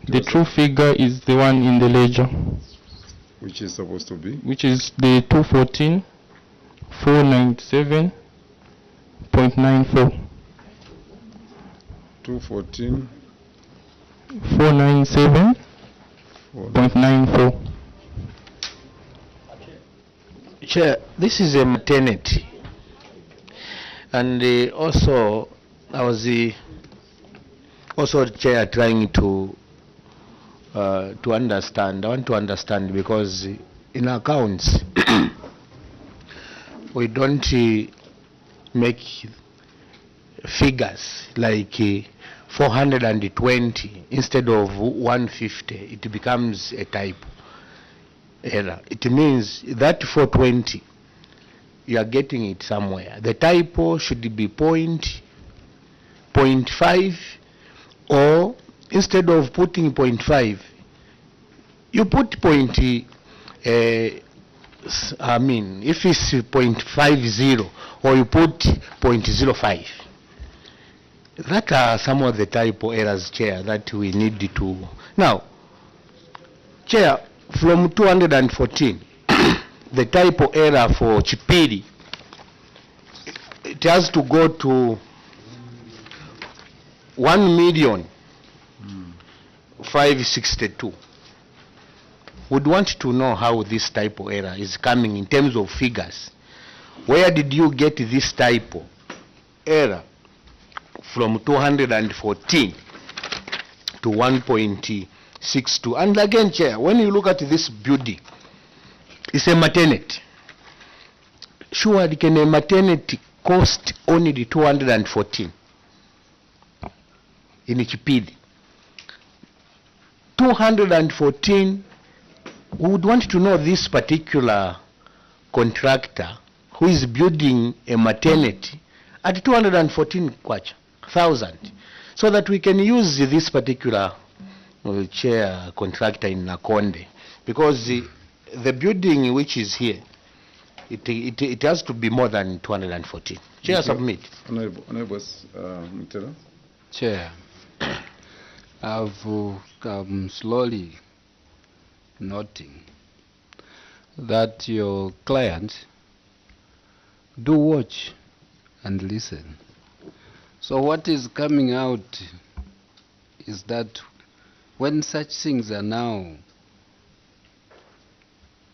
The true figure is the one in the ledger, which is supposed to be? Which is the 214,497.94. 214,497.94. Chair, this is a maternity, and also I was also Chair trying to understand. I want to understand because in accounts we don't make figures like 420 instead of 150. It becomes a type error. It means that 420 you are getting it somewhere. The typo should be 0.5, or instead of putting 0.5 you put if it's 0.50 or you put 0.05. That are some of the typo errors, Chair, that we need to. Now, Chair, from 214, the typo error for Chipiri, it has to go to 1,562,000. Would want to know how this typo error is coming in terms of figures. Where did you get this typo error from 214 to 1.62? And again, Chair, when you look at this building, it's a maternity. Surely can a maternity cost only the 214 in Chipidi? 214. We would want to know this particular contractor who is building a maternity at 214 thousand, so that we can use this particular chair contractor in Nakonde, because the building which is here, it has to be more than 214. Chair, submit. Honorable Mutela. Chair, I've come slowly noting that your clients do watch and listen. So what is coming out is that when such things are now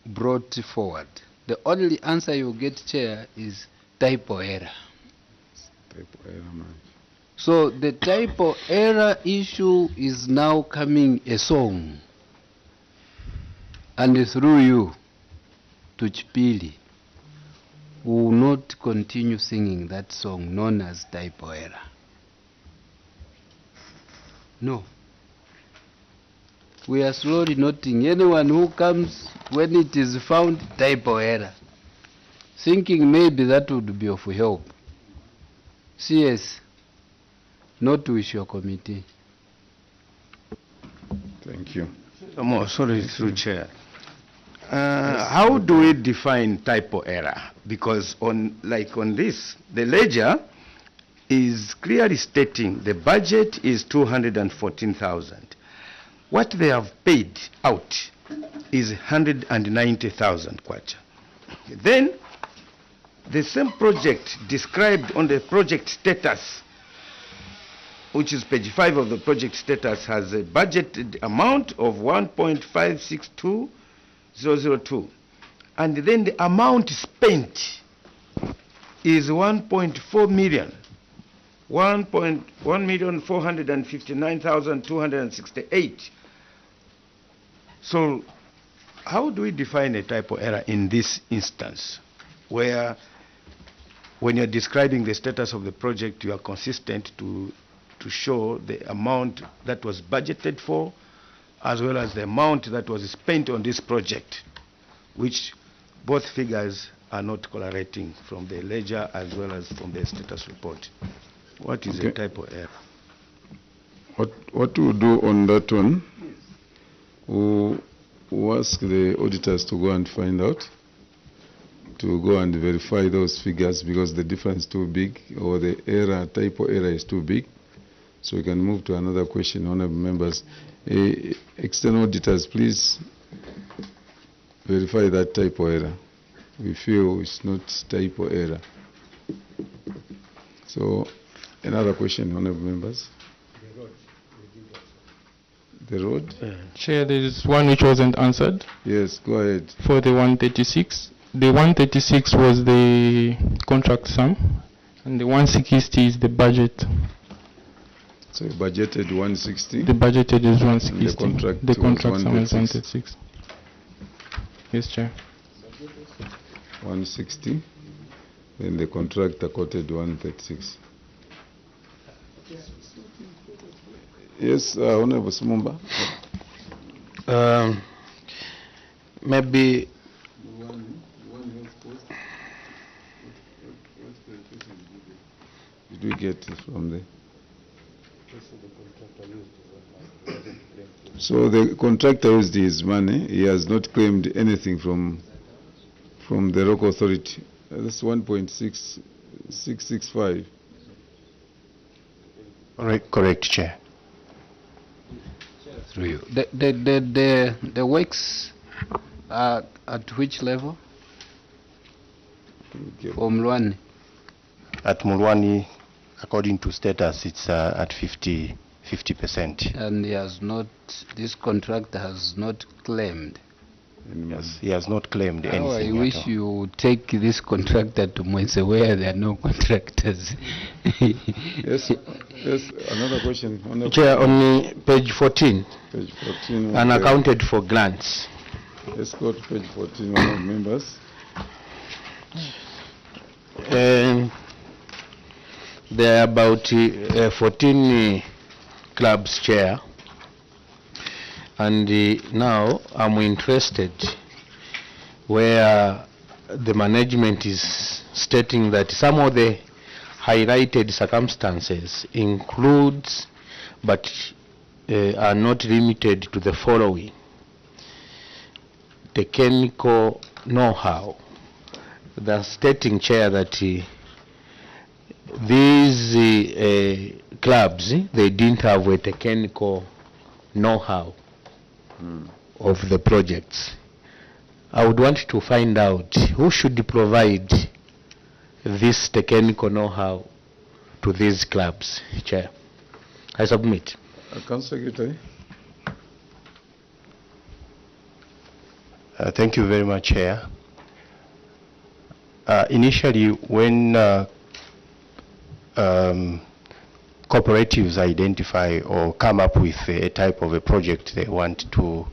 brought forward, the only answer you get, Chair, is typo error. Typo error, man. So the typo error issue is now coming a song, and through you to Chipili, we will not continue singing that song known as typo error. No. We are slowly noting anyone who comes when it is found typo error, thinking maybe that would be of help. CS, not with your committee. Thank you. Sorry, through chair. How do we define typo error? Because on this, the ledger is clearly stating the budget is 214,000. What they have paid out is 190,000 kwacha. Then the same project described on the project status, which is page 5 of the project status, has a budgeted amount of 1.562002, and then the amount spent is 1.4 million, 1,459,268. So how do we define a typo error in this instance, where when you're describing the status of the project, you are consistent to show the amount that was budgeted for, as well as the amount that was spent on this project, which both figures are not correlating from the ledger as well as from the status report? What is a typo error? What we'll do on that one, we'll ask the auditors to go and find out, to go and verify those figures, because the difference is too big, or the error, typo error is too big. So we can move to another question, honorable members. External auditors, please verify that typo error. We feel it's not typo error. So another question, honorable members. The road? Chair, there is one which wasn't answered. Yes, go ahead. For the 136. The 136 was the contract sum, and the 160 is the budget. So you budgeted 160? The budgeted is 160. The contract sum is 136. Yes, Chair. 160. Then the contractor quoted 136. Yes, Honorable Sumumba. Maybe did we get it from there? So the contractor used his money. He has not claimed anything from the local authority. That's 1.665. Correct, Chair. Through you. The works are at which level? For Mulwani? At Mulwani, according to status, it's at 50%. And he has not, this contractor has not claimed. Yes, he has not claimed anything. I wish you would take this contractor to Mwese where there are no contractors. Yes, another question. Chair, on page 14, page 14 unaccounted for grants. Let's go to page 14, members. There are about 14 clubs, Chair. And now I'm interested where the management is stating that some of the highlighted circumstances includes but are not limited to the following: technical know-how. The stating, Chair, that these clubs, they didn't have a technical know-how of the projects. I would want to find out who should provide this technical know-how to these clubs, Chair. I submit. Council Secretary. Thank you very much, Chair. Initially, when cooperatives identify or come up with a type of a project they want to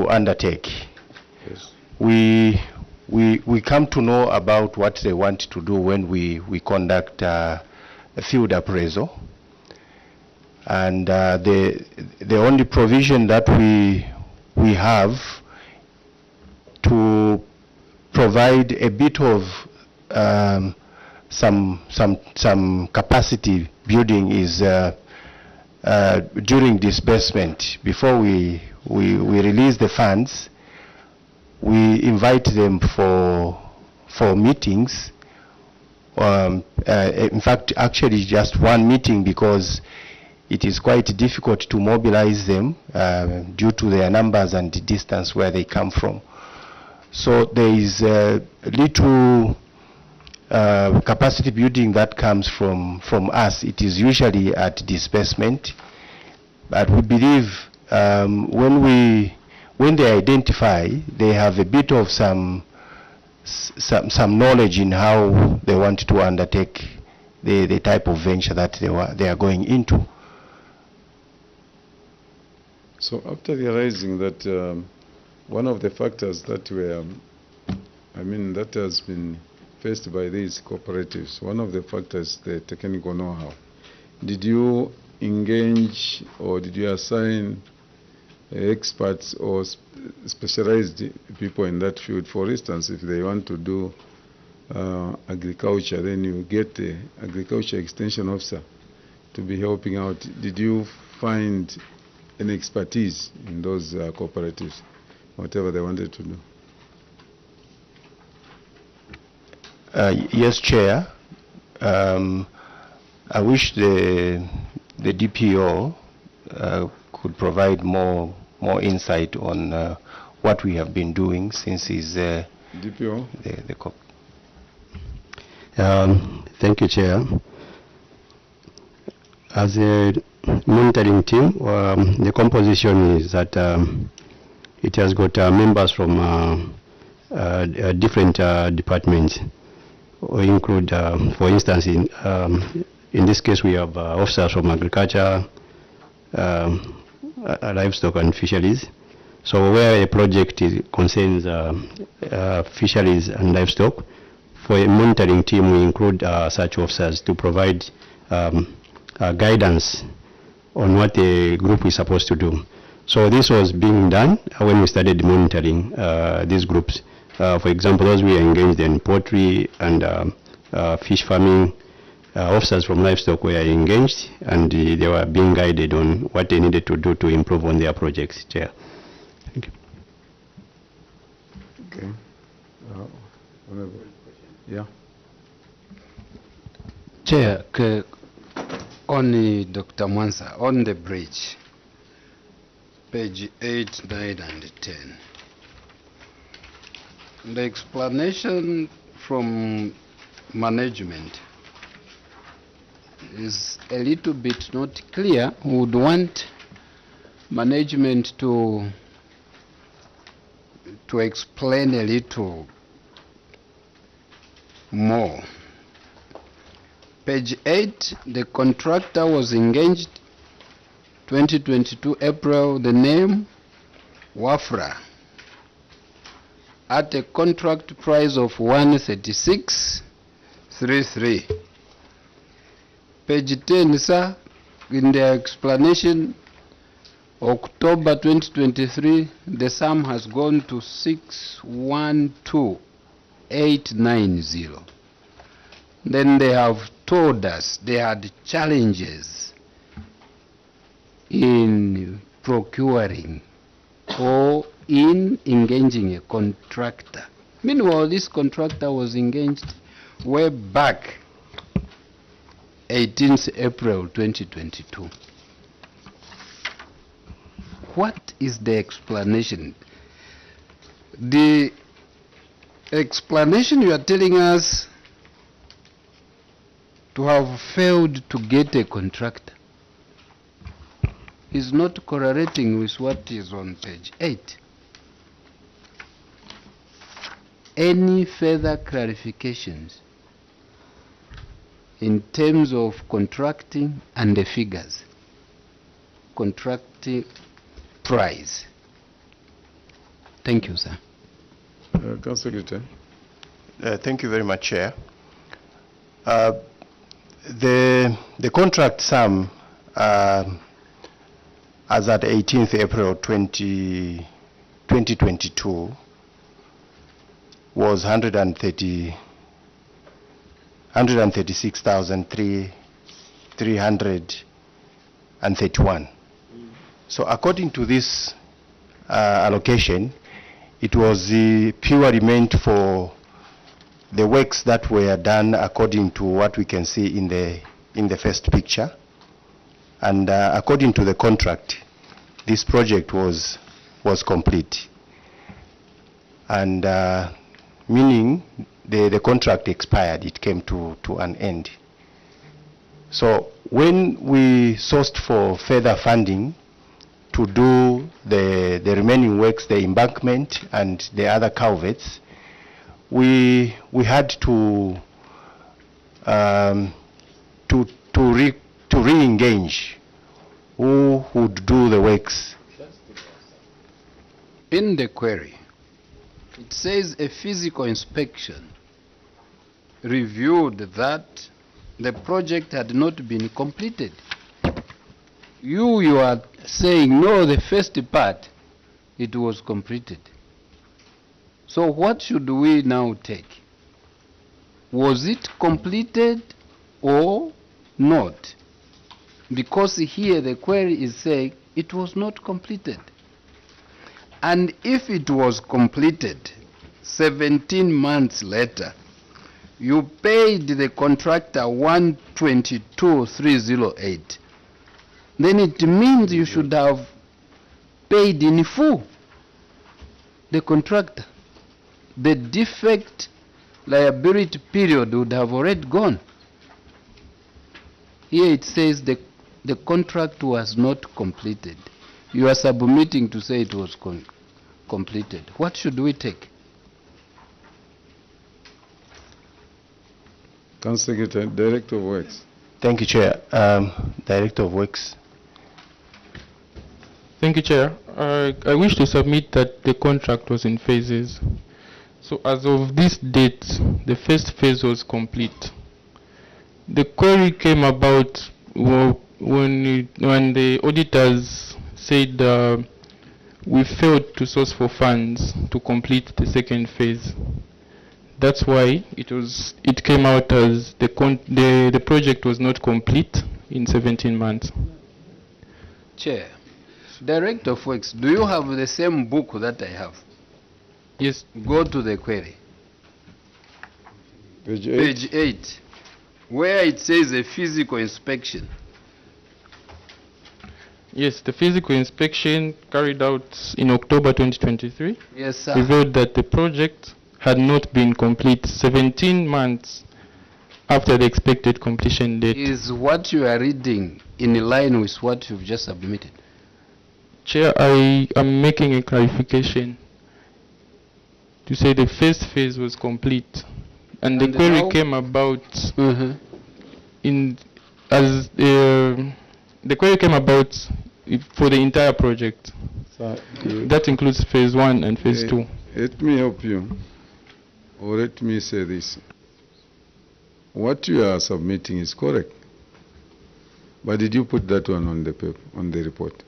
undertake, yes, we come to know about what they want to do when we conduct a field appraisal. And the only provision that we have to provide a bit of some capacity building is during disbursement. Before we release the funds, we invite them for meetings. In fact, actually just one meeting, because it is quite difficult to mobilize them due to their numbers and the distance where they come from. So there is little capacity building that comes from us. It is usually at disbursement, but we believe when they identify, they have a bit of some knowledge in how they want to undertake the type of venture that they are going into. So after realizing that one of the factors that that has been faced by these cooperatives, one of the factors, the technical know-how, did you engage or did you assign experts or specialized people in that field? For instance, if they want to do agriculture, then you get the agriculture extension officer to be helping out. Did you find an expertise in those cooperatives, whatever they wanted to do? Yes, Chair. I wish the DPO could provide more insight on what we have been doing since he's DPO. Thank you, Chair. As a monitoring team, the composition is that it has got members from different departments. We include, for instance, in this case, we have officers from agriculture, livestock and fisheries. So where a project concerns fisheries and livestock, for a monitoring team, we include such officers to provide guidance on what the group is supposed to do. So this was being done when we started monitoring these groups. For example, those we engaged in poultry and fish farming, officers from livestock were engaged, and they were being guided on what they needed to do to improve on their projects. Chair. Thank you. Okay. Yeah. Chair, on Dr. Mwansa, on the bridge, page 8, 9, and 10. The explanation from management is a little bit not clear. We would want management to explain a little more. Page 8, the contractor was engaged 2022 April, the name Wafra, at a contract price of 136.33. Page 10, sir, in the explanation, October 2023, the sum has gone to 612,890. Then they have told us they had challenges in procuring or in engaging a contractor. Meanwhile, this contractor was engaged way back 18th April 2022. What is the explanation? The explanation you are telling us to have failed to get a contractor is not correlating with what is on page 8. Any further clarifications in terms of contracting and the figures, contracting price? Thank you, sir. Council Secretary. Thank you very much, Chair. The contract sum as at 18th April 2022 was 136,331. So according to this allocation, it was purely meant for the works that were done according to what we can see in the first picture. And according to the contract, this project was complete. And meaning the contract expired, it came to an end. So when we sourced for further funding to do the remaining works, the embankment and the other culverts, we had to re-engage who would do the works. In the query, it says a physical inspection reviewed that the project had not been completed. You are saying, no, the first part, it was completed. So what should we now take? Was it completed or not? Because here the query is saying it was not completed. And if it was completed 17 months later, you paid the contractor 122,308, then it means you should have paid in full the contractor. The defect liability period would have already gone. Here it says the contract was not completed. You are submitting to say it was completed. What should we take? Council Secretary, Director of Works. Thank you, Chair. Director of Works. Thank you, Chair. I wish to submit that the contract was in phases. So as of this date, the first phase was complete. The query came about when the auditors said we failed to source for funds to complete the second phase. That's why it came out as the project was not complete in 17 months. Chair, Director of Works, do you have the same book that I have? Yes. Go to the query. Page 8. Page 8, where it says a physical inspection. Yes, the physical inspection carried out in October 2023 yes, sir, revealed that the project had not been complete 17 months after the expected completion date. Is what you are reading in line with what you've just submitted? Chair, I am making a clarification to say the first phase was complete, and the query came about the query came about for the entire project. That includes phase 1 and phase 2. Let me help you, or let me say this. What you are submitting is correct, but did you put that one on the paper, on the report?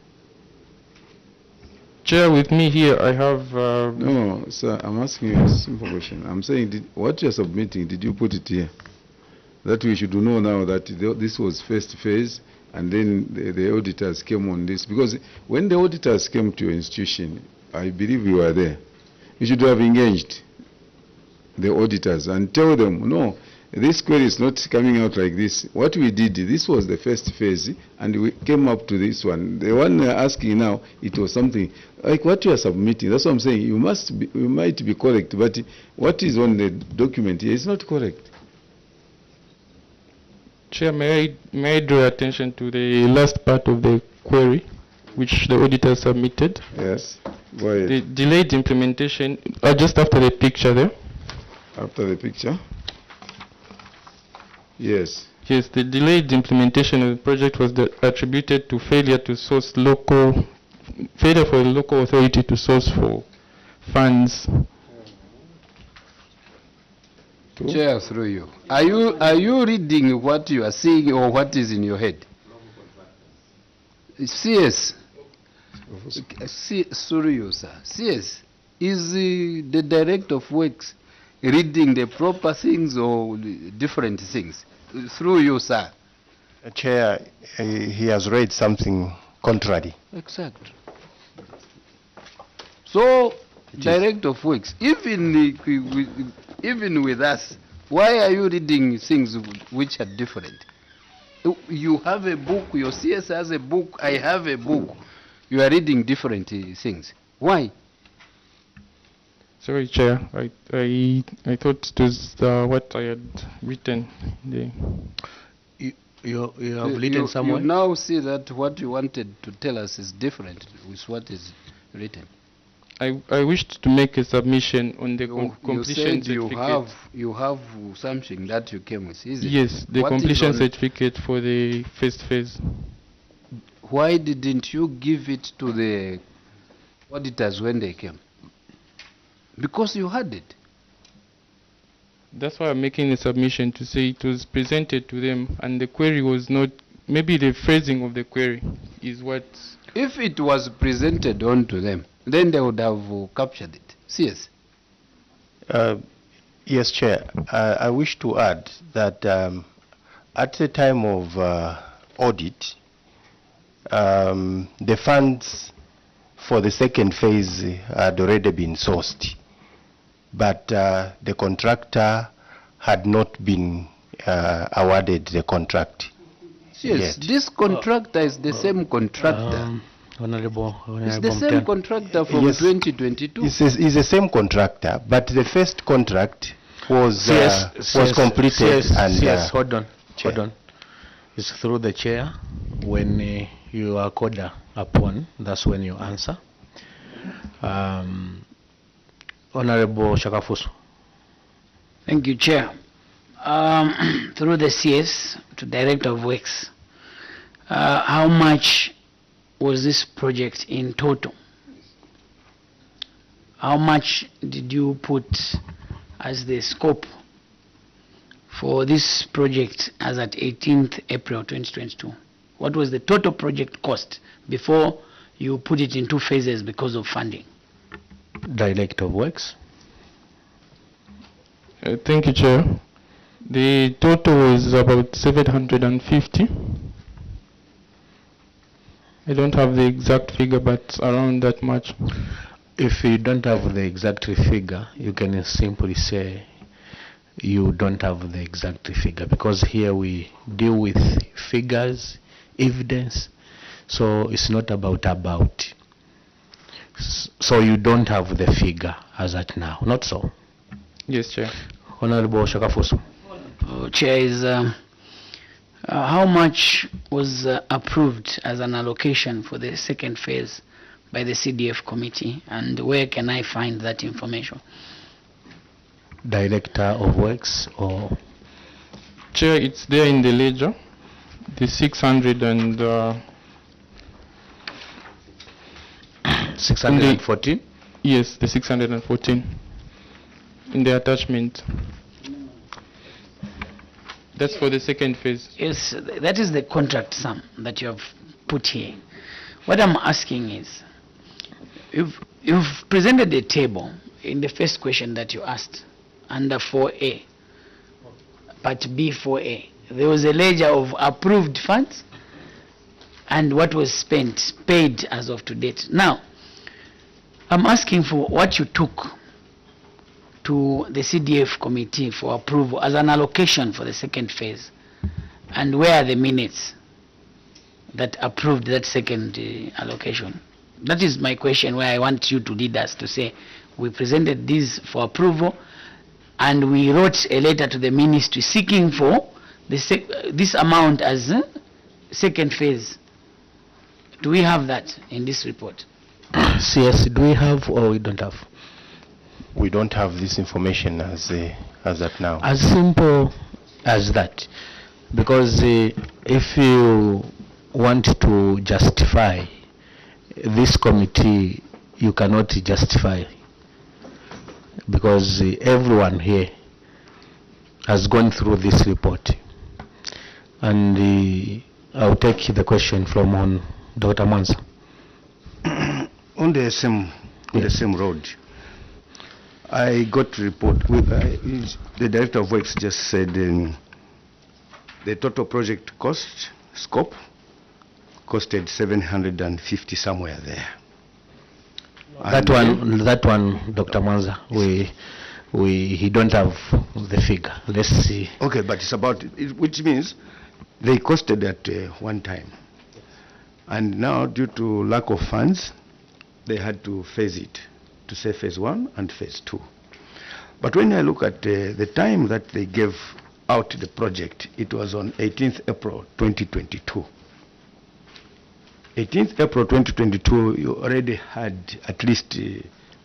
Chair, with me here, I have... No, sir, I'm asking you a simple question. I'm saying, what you are submitting, did you put it here? that we should know now that this was first phase, and then the auditors came on this. Because when the auditors came to your institution, I believe you were there, you should have engaged the auditors and tell them, no, this query is not coming out like this. What we did, this was the first phase, and we came up to this one. The one asking now, it was something like what you are submitting. That's what I'm saying. You might be correct, but what is on the document here is not correct. Chair, may I draw your attention to the last part of the query, which the auditor submitted? Yes. Go ahead. The delayed implementation, just after the picture there. After the picture? Yes. Yes, the delayed implementation of the project was attributed to failure for the local authority to source for funds. Chair, through you. Are you reading what you are seeing or what is in your head? CS. Through you, sir. CS. Is the Director of Works reading the proper things or different things? Through you, sir. Chair, he has read something contrary. Exactly. So, Director of Works, even with us, why are you reading things which are different? You have a book, your CS has a book, I have a book. You are reading different things. Why? Sorry, Chair. I thought it was what I had written. You have written somewhere? You now see that what you wanted to tell us is different with what is written. I wished to make a submission on the completion you certificate. You have something that you came with, is it? Yes, the completion certificate for the first phase. Why didn't you give it to the auditors when they came? Because you had it. That's why I'm making a submission to say it was presented to them and the query was not, maybe the phrasing of the query is what... If it was presented on to them, then they would have captured it. Yes. Yes, Chair. I wish to add that at the time of audit, the funds for the second phase had already been sourced, but the contractor had not been awarded the contract. Yes, this contractor is the same contractor. Honorable It's the same contractor from 2022. It's the same contractor, but the first contract was completed. Yes, hold on. It's through the chair. When you are called upon, that's when you answer. Honorable Shakafusu. Thank you, Chair. Through the CS to Director of Works, how much was this project in total? How much did you put as the scope for this project as at 18th April 2022? What was the total project cost before you put it in two phases because of funding? Director of Works. Thank you, Chair. The total is about 750. I don't have the exact figure, but around that much. If you don't have the exact figure, you can simply say you don't have the exact figure, because here we deal with figures, evidence, so it's not about. So you don't have the figure as at now, not so? Yes, Chair. Honorable Shakafusu. Chair, is how much was approved as an allocation for the second phase by the CDF committee, and where can I find that information? Director of Works or? Chair, it's there in the ledger, the 614? Yes, the 614 in the attachment. That's for the second phase. Yes, that is the contract sum that you have put here. What I'm asking is, you've presented a table in the first question that you asked under 4A. part B4A. There was a ledger of approved funds and what was spent, paid as of to date. Now, I'm asking for what you took to the CDF committee for approval as an allocation for the second phase, and where are the minutes that approved that second allocation? That is my question, where I want you to lead us to say, we presented this for approval, and we wrote a letter to the ministry seeking for this amount as second phase. Do we have that in this report? CS, do we have or we don't have? We don't have this information as that now. As simple as that. Because if you want to justify this committee, you cannot justify, because everyone here has gone through this report. And I'll take the question from on Dr. Mansa. On the same road, I got report with the director of works just said the total project cost scope costed 750 somewhere there. That one, Dr. Manza, he don't have the figure. Let's see. Okay, but it's about which means they costed at one time, and now due to lack of funds, they had to phase it to say phase 1 and phase 2. But when I look at the time that they gave out the project, it was on 18th April 2022. 18th April 2022, you already had at least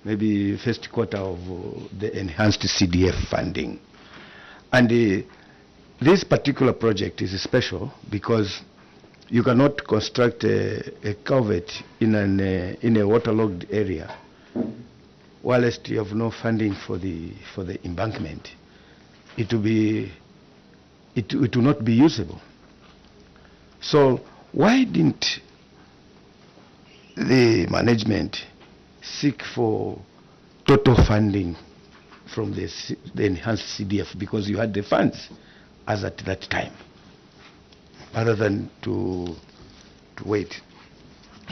maybe first quarter of the enhanced CDF funding. And this particular project is special because you cannot construct a culvert in a waterlogged area whilst you have no funding for the embankment. It will not be usable. So why didn't the management seek for total funding from the enhanced CDF, because you had the funds as at that time, rather than to wait?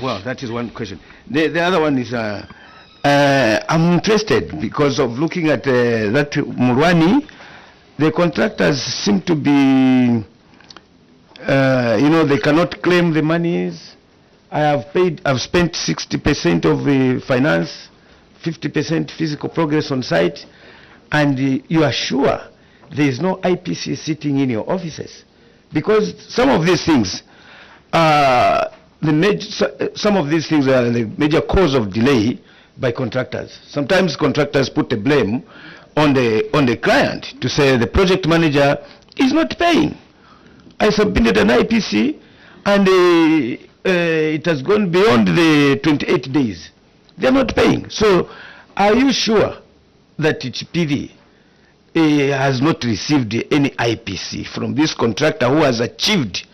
Well, that is one question. The other one is I'm interested because of looking at that Murwani. The contractors seem to be, they cannot claim the monies. I've spent 60% of the finance, 50% physical progress on site, and you are sure there is no IPC sitting in your offices, because some of these things are the major cause of delay by contractors. Sometimes contractors put the blame on the client to say the project manager is not paying. I submitted an IPC and it has gone beyond the 28 days. They're not paying. So are you sure that HPD has not received any IPC from this contractor who has achieved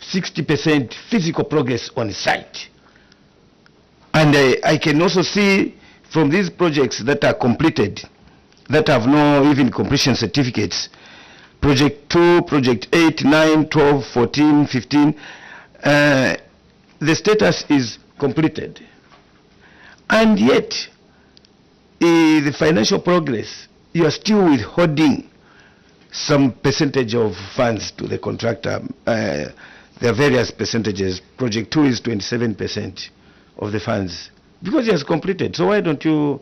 60% physical progress on site? And I can also see from these projects that are completed, that have no even completion certificates, project 2, project 8, 9, 12, 14, 15, the status is completed. And yet, the financial progress, you are still withholding some percentage of funds to the contractor. There are various percentages. Project 2 is 27% of the funds, because it has completed. So why don't you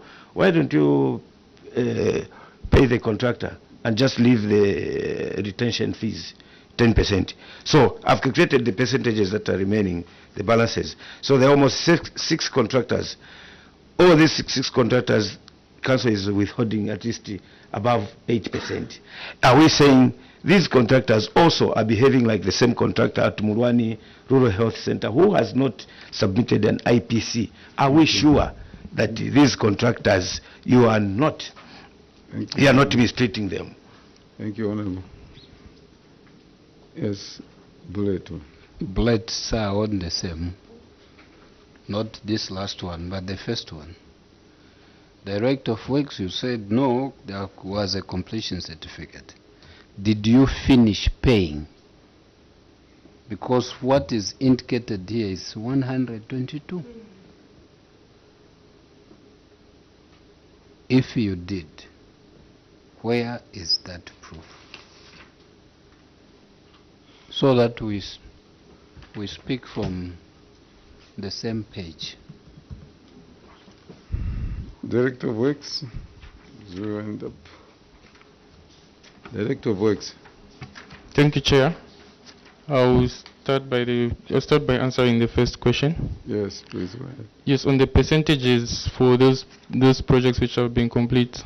pay the contractor and just leave the retention fees 10%? So I've calculated the percentages that are remaining, the balances. So there are almost six contractors. All these six contractors, council is withholding at least above 8%. Are we saying these contractors also are behaving like the same contractor at Murwani Rural Health Center who has not submitted an IPC? Are we sure that these contractors, you are not mistreating them? Thank you, Honorable. Yes, Buletu. Bullets are all the same. Not this last one, but the first one. Director of Works, you said no, there was a completion certificate. did you finish paying? Because what is indicated here is 122. If you did, where is that proof? So that we speak from the same page. Director of Works, you end up. Director of Works. Thank you, Chair. I'll start by answering the first question. Yes, please go ahead. Yes, on the percentages for those projects which have been complete,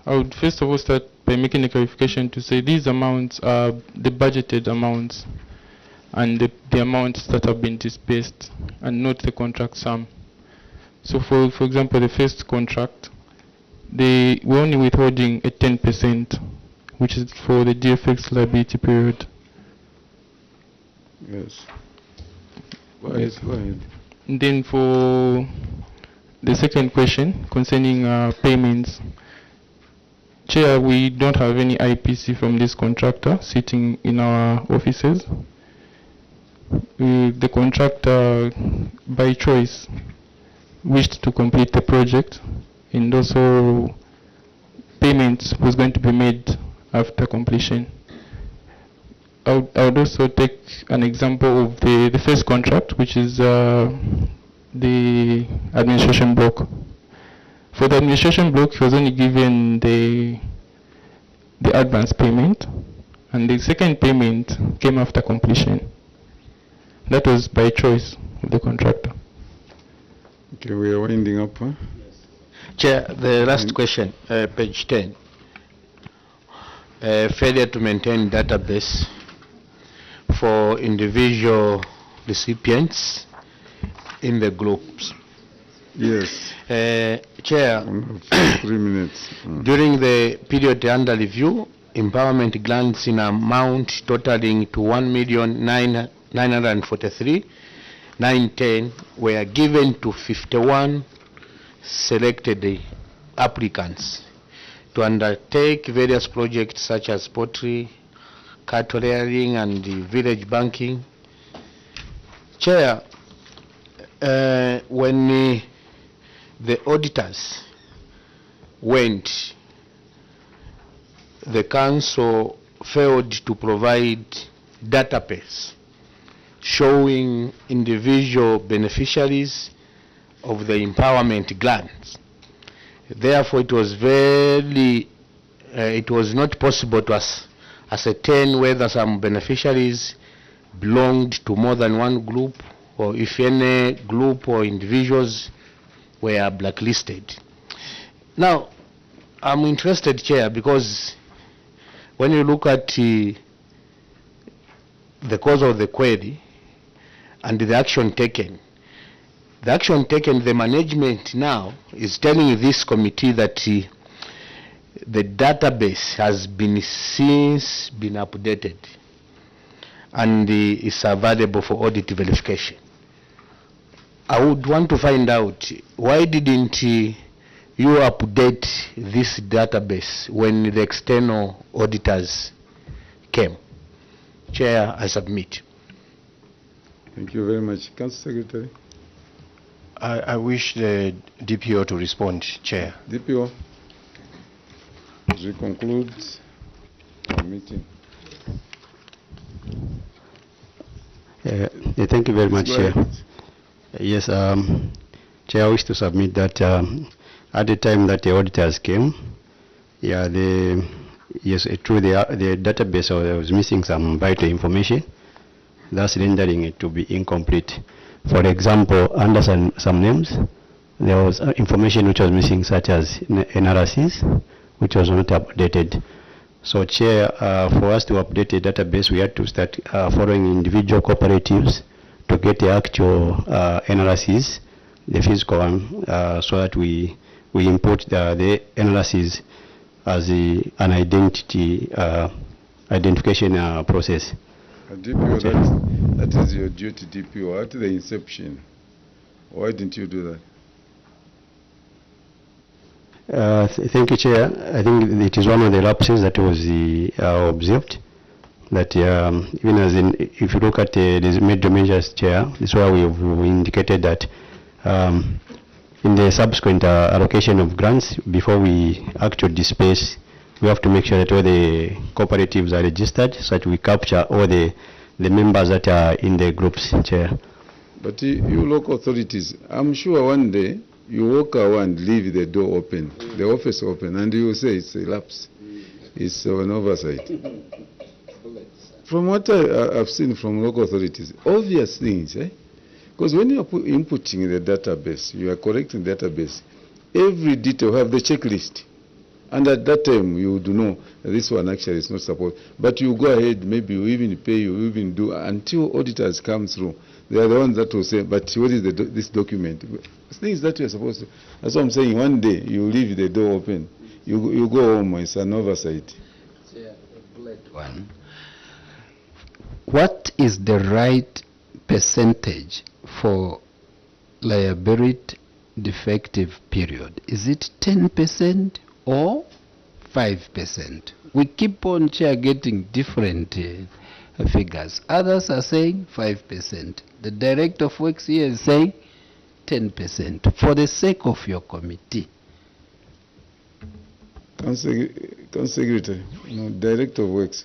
I would first of all start by making a clarification to say these amounts are the budgeted amounts and the amounts that have been disbursed and not the contract sum. So for example, the first contract, we're only withholding a 10%, which is for the DFX liability period. Yes. Go ahead, go ahead. And then for the second question concerning payments, Chair, we don't have any IPC from this contractor sitting in our offices. The contractor, by choice, wished to complete the project, and also payment was going to be made after completion. I would also take an example of the first contract, which is the administration block. For the administration block, he was only given the advance payment, and the second payment came after completion. That was by choice of the contractor. Okay, we are winding up. Huh? Chair, the last question, page 10. Failure to maintain database for individual recipients in the groups. Yes. Chair, 3 minutes. During the period under review, empowerment grants in amount totaling to 1,943,910 were given to 51 selected applicants to undertake various projects such as poultry, cattle rearing, and village banking. Chair, when the auditors went, the council failed to provide database showing individual beneficiaries of the empowerment grants. Therefore, it was not possible to ascertain whether some beneficiaries belonged to more than one group, or if any group or individuals were blacklisted. Now, I'm interested, Chair, because when you look at the cause of the query and the action taken, the management now is telling this committee that the database has since been updated and is available for audit verification. I would want to find out, why didn't you update this database when the external auditors came? Chair, I submit. Thank you very much. Council Secretary. I wish the DPO to respond, Chair. DPO, as we conclude our meeting. Thank you very much, Chair. Yes, Chair, I wish to submit that at the time that the auditors came, through the database was missing some vital information, thus rendering it to be incomplete. For example, under some names, there was information which was missing, such as NRCs, which was not updated. So, Chair, for us to update the database, we had to start following individual cooperatives to get the actual NRCs, the physical one, so that we input the NRCs as an identification process. DPO, that is your duty, DPO, at the inception. Why didn't you do that? Thank you, Chair. I think it is one of the lapses that was observed. That even as in, if you look at the major measures, Chair, this is why we have indicated that in the subsequent allocation of grants, before we actually disperse, we have to make sure that all the cooperatives are registered so that we capture all the members that are in the groups, Chair. But you local authorities, I'm sure one day you walk around, leave the door open, the office open, and you say it's a lapse. It's an oversight. From what I've seen from local authorities, obvious things, because when you are inputting the database, you are correcting the database, every detail have the checklist. And at that time, you would know that this one actually is not supported. But you go ahead, maybe you even pay, you even do, until auditors come through. They are the ones that will say, but what is this document? Things that you are supposed to. That's what I'm saying. One day, you leave the door open. You go home, it's an oversight. One. What is the right percentage for liability defective period? Is it 10% or 5%? We keep on, Chair, getting different figures. Others are saying 5%. The Director of Works here is saying 10%. For the sake of your committee. Council Secretary, no, Director of Works.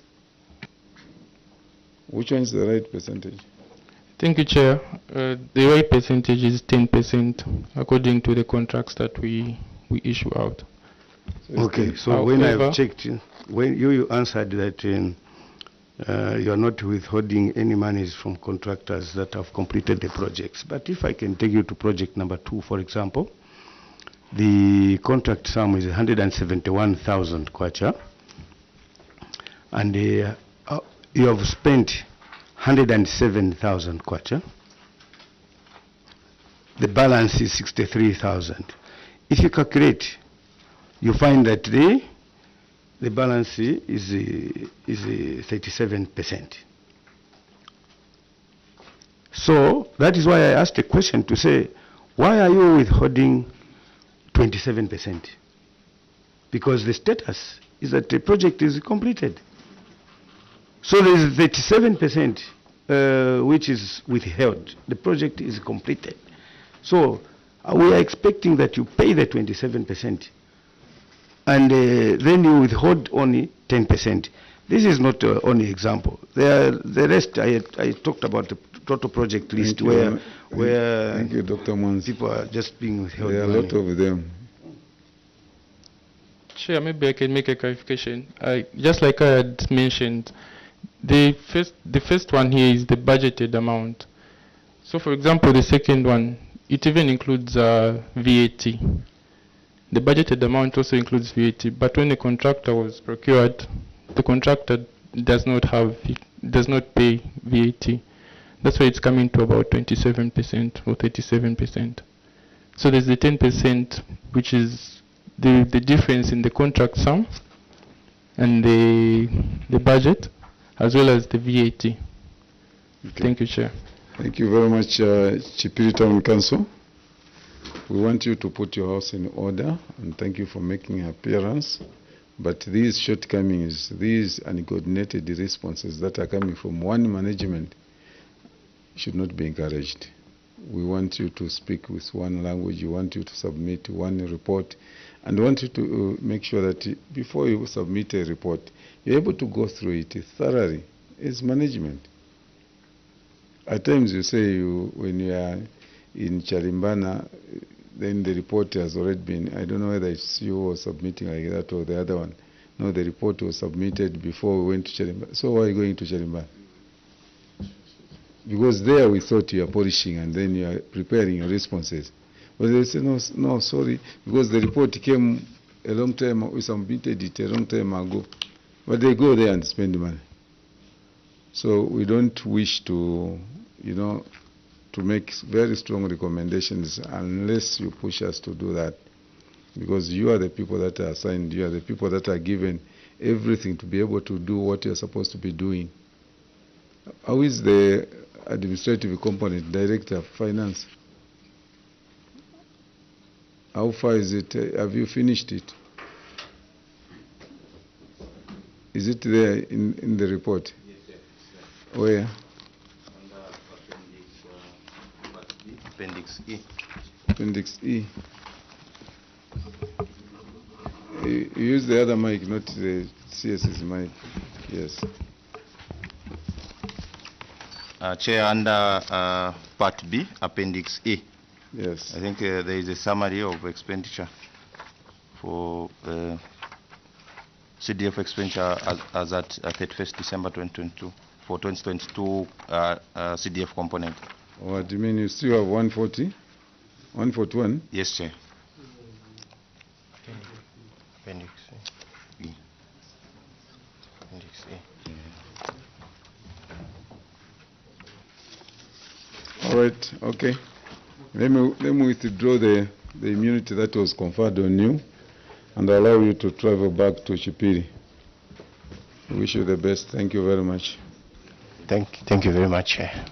Which one is the right percentage? Thank you, Chair. The right percentage is 10% according to the contracts that we issue out. Okay, so when I've checked, when you answered that you are not withholding any monies from contractors that have completed the projects. But if I can take you to project number 2, for example, the contract sum is 171,000 kwacha, and you have spent 107,000 kwacha. The balance is 63,000. If you calculate, you find that the balance is 37%. So that is why I asked a question to say, why are you withholding 27%? Because the status is that the project is completed. So there is 37% which is withheld. The project is completed. So we are expecting that you pay the 27%. And then you withhold only 10%. This is not the only example. The rest, I talked about the total project list where thank you, Dr. Mons. People are just being withheld. There are a lot of them. Chair, maybe I can make a clarification. Just like I had mentioned, the first one here is the budgeted amount. So, for example, the second one, it even includes VAT. The budgeted amount also includes VAT, but when the contractor was procured, the contractor does not pay VAT. That's why it's coming to about 27% or 37%. So there's the 10%, which is the difference in the contract sum and the budget, as well as the VAT. Okay. Thank you, Chair. Thank you very much, Chipiri Town Council. We want you to put your house in order, and thank you for making an appearance. But these shortcomings, these uncoordinated responses that are coming from one management should not be encouraged. We want you to speak with one language. We want you to submit one report, and we want you to make sure that before you submit a report, you're able to go through it thoroughly as management. At times you say when you are in Charimbana, then the report has already been, I don't know whether it's you or submitting like that or the other one. No, the report was submitted before we went to Charimbana. So why are you going to Charimbana? Because there we thought you are polishing and then you are preparing your responses. But they say, no, sorry, because the report came a long time, we submitted it a long time ago. But they go there and spend money. So we don't wish to, to make very strong recommendations unless you push us to do that. Because you are the people that are assigned, you are the people that are given everything to be able to do what you're supposed to be doing. How is the administrative component, Director of Finance? How far is it? Have you finished it? Is it there in the report? Yes, sir. Where? Appendix E. Appendix E. You use the other mic, not the CS's mic. Yes. Chair, under Part B, Appendix E. Yes. I think there is a summary of expenditure for CDF expenditure as at 31st December 2022 for 2022 CDF component. What do you mean? You still have 140? 141? Yes, Chair. Appendix E. Appendix E. All right, okay. Let me withdraw the immunity that was conferred on you and allow you to travel back to Chipiri. I wish you the best. Thank you very much. Thank you very much, Chair.